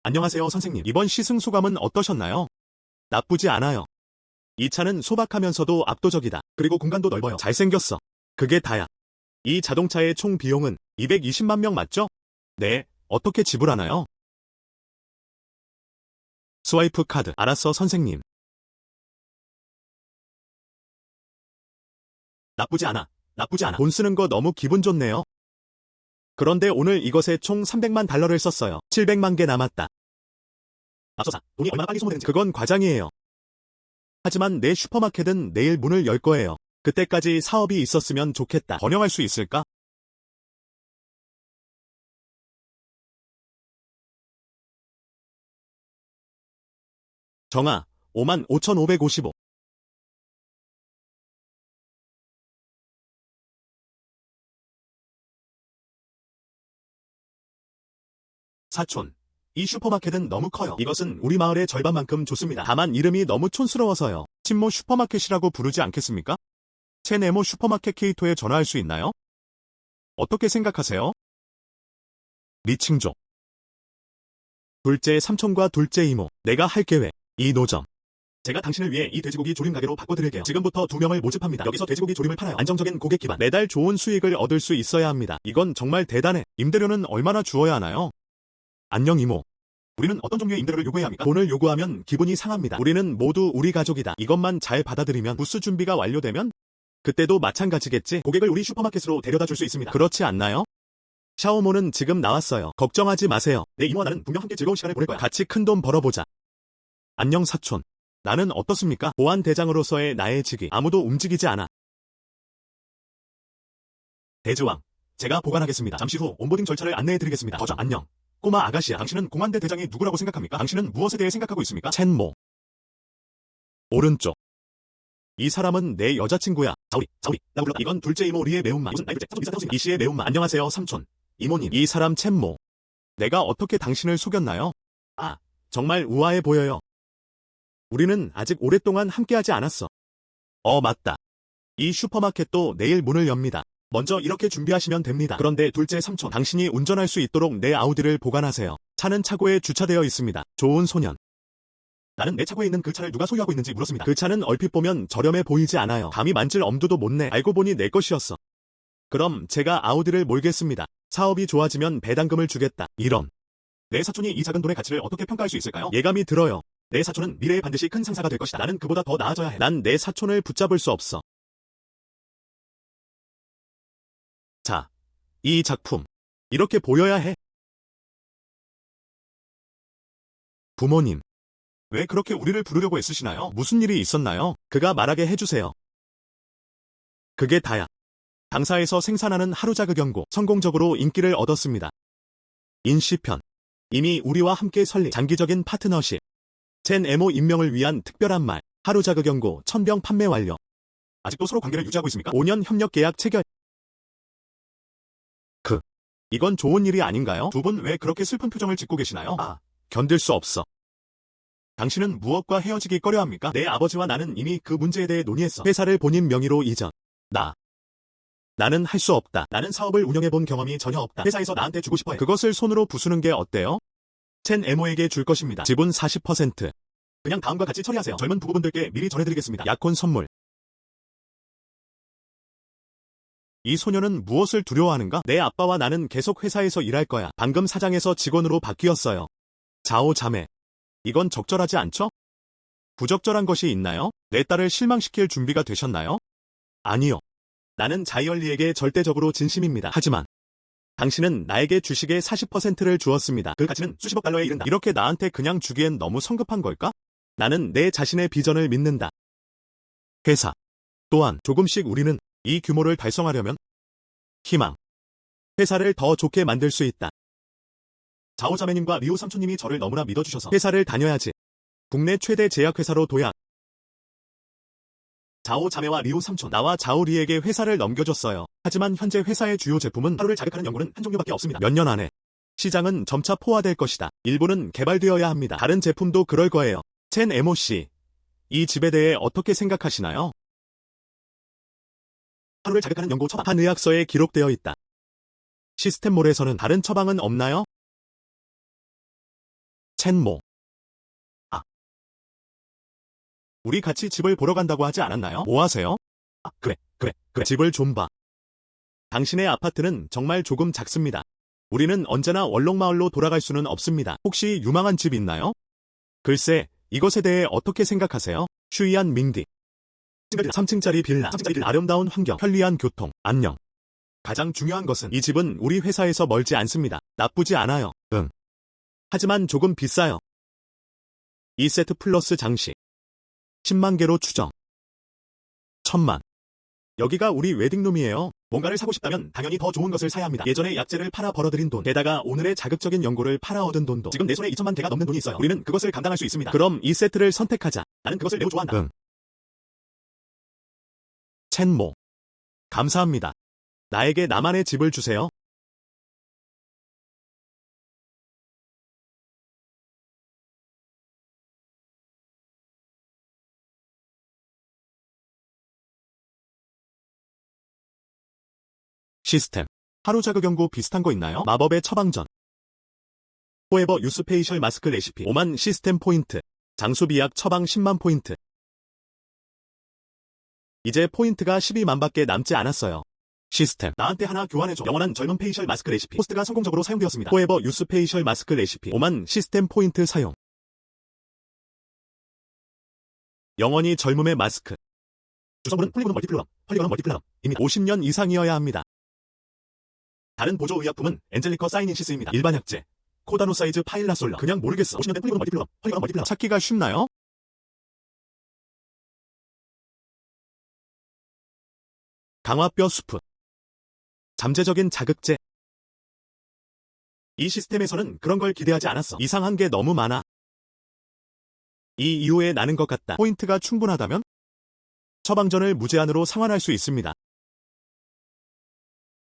안녕하세요, 선생님. 이번 시승 소감은 어떠셨나요? 나쁘지 않아요. 이 차는 소박하면서도 압도적이다. 그리고 공간도 넓어요. 잘생겼어. 그게 다야. 이 자동차의 총 비용은 220만 명 맞죠? 네, 어떻게 지불하나요? 스와이프 카드. 알았어, 선생님. 나쁘지 않아. 돈 쓰는 거 너무 기분 좋네요. 그런데 오늘 이것에 총 300만 달러를 썼어요. 700만 개 남았다. 앞서서 돈이 얼마나 빨리 소모되는지. 그건 과장이에요. 하지만 내 슈퍼마켓은 내일 문을 열 거예요. 그때까지 사업이 있었으면 좋겠다. 번영할 수 있을까? 정아, 55,555. 사촌. 이 슈퍼마켓은 너무 커요. 이것은 우리 마을의 절반만큼 좋습니다. 다만 이름이 너무 촌스러워서요. 친모 슈퍼마켓이라고 부르지 않겠습니까? 제 네모 슈퍼마켓 케이토에 전화할 수 있나요? 어떻게 생각하세요? 리칭조. 둘째 삼촌과 둘째 이모. 내가 할 계획. 이 노점. 제가 당신을 위해 이 돼지고기 조림 가게로 바꿔드릴게요. 지금부터 2명을 모집합니다. 여기서 돼지고기 조림을 팔아요. 안정적인 고객 기반. 매달 좋은 수익을 얻을 수 있어야 합니다. 이건 정말 대단해. 임대료는 얼마나 주어야 하나요? 안녕 이모. 우리는 어떤 종류의 임대료를 요구해야 합니까? 돈을 요구하면 기분이 상합니다. 우리는 모두 우리 가족이다. 이것만 잘 받아들이면 부스 준비가 완료되면 그때도 마찬가지겠지. 고객을 우리 슈퍼마켓으로 데려다 줄 수 있습니다. 그렇지 않나요? 샤오모는 지금 나왔어요. 걱정하지 마세요. 내 이모와 나는 분명 함께 즐거운 시간을 보낼 거야. 같이 큰 돈 벌어보자. 안녕 사촌. 나는 어떻습니까? 보안 대장으로서의 나의 직위. 아무도 움직이지 않아. 대즈왕, 제가 보관하겠습니다. 잠시 후 온보딩 절차를 안내해드리겠습니다. 거저 안녕. 꼬마 아가씨야. 당신은 공안대 대장이 누구라고 생각합니까? 당신은 무엇에 대해 생각하고 있습니까? 첸모. 오른쪽. 이 사람은 내 여자친구야. 자우리, 나 불러. 이건 둘째 이모 리의 매운맛. 무슨 나이 둘째, 사촌, 이 씨의 매운맛. 안녕하세요, 삼촌. 이모님. 이 사람 첸모. 내가 어떻게 당신을 속였나요? 아, 정말 우아해 보여요. 우리는 아직 오랫동안 함께하지 않았어. 맞다. 이 슈퍼마켓도 내일 문을 엽니다. 먼저 이렇게 준비하시면 됩니다. 그런데 둘째 삼촌, 당신이 운전할 수 있도록 내 아우디를 보관하세요. 차는 차고에 주차되어 있습니다. 좋은 소년. 나는 내 차고에 있는 그 차를 누가 소유하고 있는지 물었습니다. 그 차는 얼핏 보면 저렴해 보이지 않아요. 감히 만질 엄두도 못 내. 알고 보니 내 것이었어. 그럼 제가 아우디를 몰겠습니다. 사업이 좋아지면 배당금을 주겠다. 이런. 내 사촌이 이 작은 돈의 가치를 어떻게 평가할 수 있을까요? 예감이 들어요. 내 사촌은 미래에 반드시 큰 상사가 될 것이다. 나는 그보다 더 나아져야 해. 난 내 사촌을 붙잡을 수 없어. 자, 이 작품. 이렇게 보여야 해. 부모님. 왜 그렇게 우리를 부르려고 애쓰시나요? 무슨 일이 있었나요? 그가 말하게 해주세요. 그게 다야. 당사에서 생산하는 하루자그 경고, 성공적으로 인기를 얻었습니다. 인시편. 이미 우리와 함께 설립, 장기적인 파트너십. 첸 에모 임명을 위한 특별한 말, 하루자그 경고, 1000병 판매 완료. 아직도 서로 관계를 유지하고 있습니까? 5년 협력 계약 체결. 이건 좋은 일이 아닌가요? 두 분 왜 그렇게 슬픈 표정을 짓고 계시나요? 견딜 수 없어. 당신은 무엇과 헤어지기 꺼려합니까? 내 아버지와 나는 이미 그 문제에 대해 논의했어. 회사를 본인 명의로 이전. 나는 할 수 없다. 나는 사업을 운영해본 경험이 전혀 없다. 회사에서 나한테 주고 싶어해. 그것을 손으로 부수는 게 어때요? 첸 에모에게 줄 것입니다. 지분 40%. 그냥 다음과 같이 처리하세요. 젊은 부부분들께 미리 전해드리겠습니다. 약혼 선물. 이 소녀는 무엇을 두려워하는가? 내 아빠와 나는 계속 회사에서 일할 거야. 방금 사장에서 직원으로 바뀌었어요. 자오 자매. 이건 적절하지 않죠? 부적절한 것이 있나요? 내 딸을 실망시킬 준비가 되셨나요? 아니요. 나는 자이얼리에게 절대적으로 진심입니다. 하지만 당신은 나에게 주식의 40%를 주었습니다. 그 가치는 수십억 달러에 이른다. 이렇게 나한테 그냥 주기엔 너무 성급한 걸까? 나는 내 자신의 비전을 믿는다. 회사. 또한 조금씩 우리는 이 규모를 달성하려면 희망. 회사를 더 좋게 만들 수 있다. 자오 자매님과 리오 삼촌님이 저를 너무나 믿어주셔서 회사를 다녀야지. 국내 최대 제약회사로 도약. 자오 자매와 리오 삼촌, 나와 자오리에게 회사를 넘겨줬어요. 하지만 현재 회사의 주요 제품은 하루를 자극하는 연고는 한 종류밖에 없습니다. 몇 년 안에 시장은 점차 포화될 것이다. 일부는 개발되어야 합니다. 다른 제품도 그럴 거예요. 첸 에모 씨, 이 집에 대해 어떻게 생각하시나요? 하루를 자극하는 연고 처방. 한 의학서에 기록되어 있다. 시스템몰에서는 다른 처방은 없나요? 첸모. 우리 같이 집을 보러 간다고 하지 않았나요? 뭐 하세요? 그래. 집을 좀 봐. 당신의 아파트는 정말 조금 작습니다. 우리는 언제나 원롱마을로 돌아갈 수는 없습니다. 혹시 유망한 집 있나요? 글쎄, 이것에 대해 어떻게 생각하세요? 슈이안 밍디. 3층짜리 빌라, 아름다운 환경, 편리한 교통, 안녕. 가장 중요한 것은 이 집은 우리 회사에서 멀지 않습니다. 나쁘지 않아요. 응. 하지만 조금 비싸요. 2세트 플러스 장식. 10만 개로 추정. 1000만. 여기가 우리 웨딩룸이에요. 뭔가를 사고 싶다면 당연히 더 좋은 것을 사야 합니다. 예전에 약재를 팔아 벌어들인 돈, 게다가 오늘의 자극적인 연고를 팔아 얻은 돈도 지금 내 손에 2천만 개가 넘는 돈이 있어요. 우리는 그것을 감당할 수 있습니다. 그럼 2세트를 선택하자. 나는 그것을 매우 좋아한다. 응. 첸모. 감사합니다. 나에게 나만의 집을 주세요. 시스템. 하루자그 경고 비슷한 거 있나요? 마법의 처방전. 포에버 유스 페이셜 마스크 레시피 5만 시스템 포인트. 장수비약 처방 10만 포인트. 이제 포인트가 12만 밖에 남지 않았어요. 시스템. 나한테 하나 교환해줘. 영원한 젊은 페이셜 마스크 레시피. 포스트가 성공적으로 사용되었습니다. 포에버 유스 페이셜 마스크 레시피 5만 시스템 포인트 사용. 영원히 젊음의 마스크. 주성분은 폴리고는 멀티플럼입니다. 50년 이상이어야 합니다. 다른 보조의약품은 엔젤리커 사이닌시스입니다. 일반 약재. 코다노 사이즈 파일라솔러. 그냥 모르겠어. 50년대 폴리고는 멀티플럼. 찾기가 쉽나요? 강화뼈 수프. 잠재적인 자극제. 이 시스템에서는 그런 걸 기대하지 않았어. 이상한 게 너무 많아. 이 이후에 나는 것 같다. 포인트가 충분하다면 처방전을 무제한으로 상환할 수 있습니다.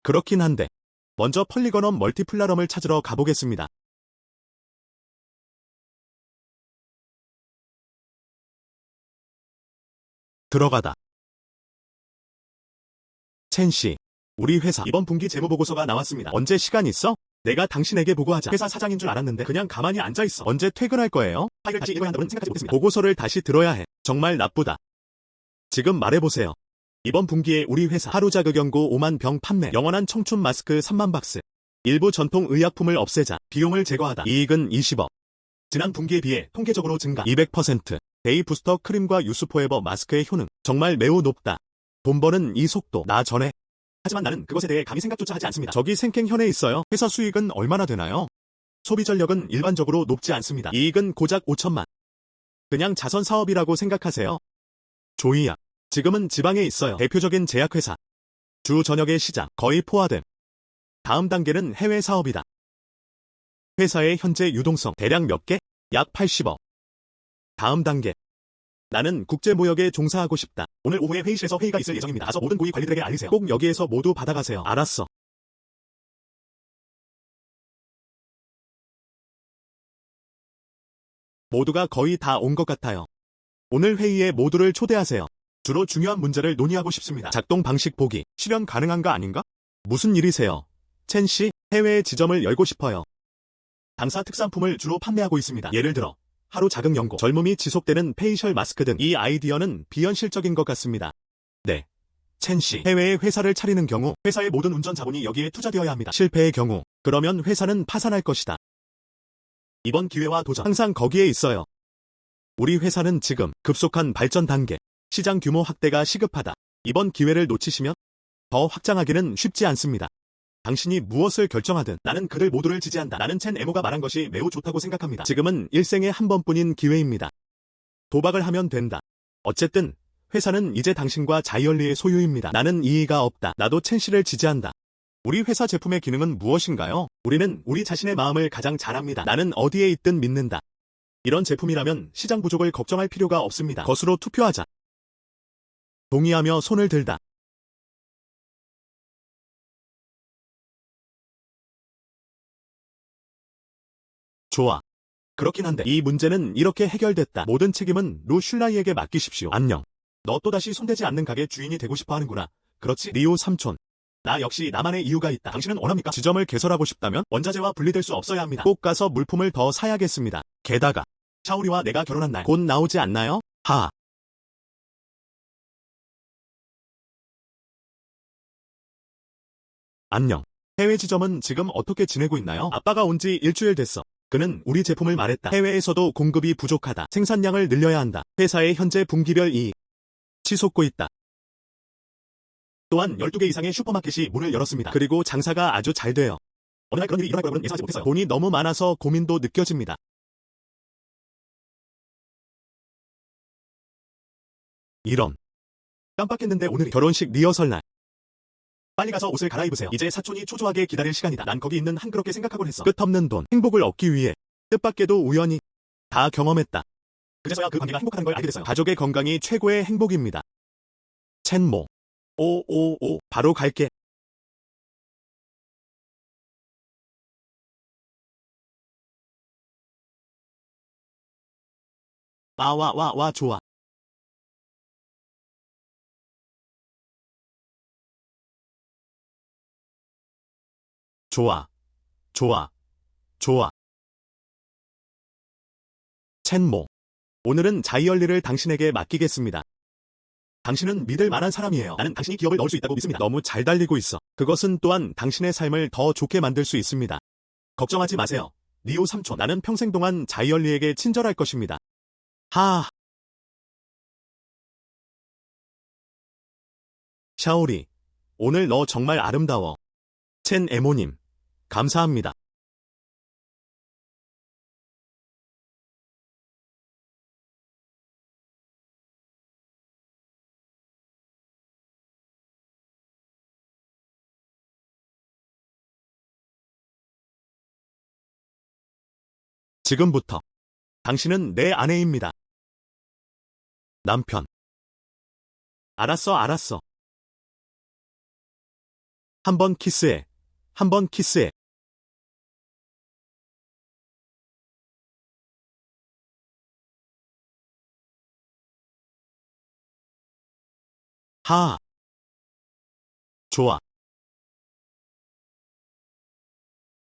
그렇긴 한데 먼저 폴리건엄 멀티플라럼을 찾으러 가보겠습니다. 들어가다. 첸씨, 우리 회사 이번 분기 재무보고서가 나왔습니다. 언제 시간 있어? 내가 당신에게 보고하자. 회사 사장인 줄 알았는데 그냥 가만히 앉아있어. 언제 퇴근할 거예요? 파일을 다시 읽어야 한다고는 생각하지 못했습니다. 보고서를 다시 들어야 해. 정말 나쁘다. 지금 말해보세요. 이번 분기에 우리 회사 하루 자극 연고 5만 병 판매, 영원한 청춘 마스크 3만 박스, 일부 전통 의약품을 없애자, 비용을 제거하다, 이익은 20억. 지난 분기에 비해 통계적으로 증가 200%. 데이 부스터 크림과 유스포에버 마스크의 효능 정말 매우 높다. 돈 버는 이 속도 나 전에. 하지만 나는 그것에 대해 감히 생각조차 하지 않습니다. 저기 생ken현에 있어요. 회사 수익은 얼마나 되나요? 소비 전력은 일반적으로 높지 않습니다. 이익은 고작 5천만. 그냥 자선 사업이라고 생각하세요. 조이야. 지금은 지방에 있어요. 대표적인 제약회사. 주 저녁의 시장 거의 포화됨. 다음 단계는 해외 사업이다. 회사의 현재 유동성 대략 몇 개? 약 80억. 다음 단계. 나는 국제무역에 종사하고 싶다. 오늘 오후에 회의실에서 회의가 있을 예정입니다. 가서 모든 고위 관리들에게 알리세요. 꼭 여기에서 모두 받아가세요. 알았어. 모두가 거의 다 온 것 같아요. 오늘 회의에 모두를 초대하세요. 주로 중요한 문제를 논의하고 싶습니다. 작동 방식 보기, 실현 가능한가 아닌가? 무슨 일이세요? 첸씨, 해외에 지점을 열고 싶어요. 당사 특산품을 주로 판매하고 있습니다. 예를 들어 하루 자극 연고, 젊음이 지속되는 페이셜 마스크 등 이 아이디어는 비현실적인 것 같습니다. 네. 첸씨, 해외에 회사를 차리는 경우 회사의 모든 운전 자본이 여기에 투자되어야 합니다. 실패의 경우 그러면 회사는 파산할 것이다. 이번 기회와 도전 항상 거기에 있어요. 우리 회사는 지금 급속한 발전 단계, 시장 규모 확대가 시급하다. 이번 기회를 놓치시면 더 확장하기는 쉽지 않습니다. 당신이 무엇을 결정하든 나는 그들 모두를 지지한다. 나는 첸 에모가 말한 것이 매우 좋다고 생각합니다. 지금은 일생에 한 번뿐인 기회입니다. 도박을 하면 된다. 어쨌든 회사는 이제 당신과 자이얼리의 소유입니다. 나는 이의가 없다. 나도 첸 씨를 지지한다. 우리 회사 제품의 기능은 무엇인가요? 우리는 우리 자신의 마음을 가장 잘 압니다. 나는 어디에 있든 믿는다. 이런 제품이라면 시장 부족을 걱정할 필요가 없습니다. 것으로 투표하자. 동의하며 손을 들다. 좋아. 그렇긴 한데 이 문제는 이렇게 해결됐다. 모든 책임은 루 슐라이에게 맡기십시오. 안녕. 너 또다시 손대지 않는 가게 주인이 되고 싶어 하는구나. 그렇지, 리오 삼촌. 나 역시 나만의 이유가 있다. 당신은 원합니까? 지점을 개설하고 싶다면 원자재와 분리될 수 없어야 합니다. 꼭 가서 물품을 더 사야겠습니다. 게다가 샤오리와 내가 결혼한 날 곧 나오지 않나요? 하. 안녕. 해외 지점은 지금 어떻게 지내고 있나요? 아빠가 온 지 일주일 됐어. 그는 우리 제품을 말했다. 해외에서도 공급이 부족하다. 생산량을 늘려야 한다. 회사의 현재 분기별 이익 치솟고 있다. 또한 12개 이상의 슈퍼마켓이 문을 열었습니다. 그리고 장사가 아주 잘 돼요. 어느 날 그런 일이 일어날 거라고는 예상하지 못했어요. 돈이 너무 많아서 고민도 느껴집니다. 이런. 깜빡했는데 오늘이 결혼식 리허설 날. 빨리 가서 옷을 갈아입으세요. 이제 사촌이 초조하게 기다릴 시간이다. 난 거기 있는 한 그렇게 생각하곤 했어. 끝없는 돈, 행복을 얻기 위해 뜻밖에도 우연히 다 경험했다. 그제서야 그 관계가 행복하다는 걸 알게 됐어요. 가족의 건강이 최고의 행복입니다. 첸모. 오오오. 바로 갈게. 와, 좋아. 좋아. 좋아. 좋아. 첸모. 오늘은 자이얼리를 당신에게 맡기겠습니다. 당신은 믿을 만한 사람이에요. 나는 당신이 기업을 넣을 수 있다고 믿습니다. 너무 잘 달리고 있어. 그것은 또한 당신의 삶을 더 좋게 만들 수 있습니다. 걱정하지 마세요. 리오 삼촌. 나는 평생 동안 자이얼리에게 친절할 것입니다. 하. 샤오리. 오늘 너 정말 아름다워. 첸 에모님. 감사합니다. 지금부터 당신은 내 아내입니다. 남편. 알았어. 한 번 키스해. 한 번 키스해. 좋아.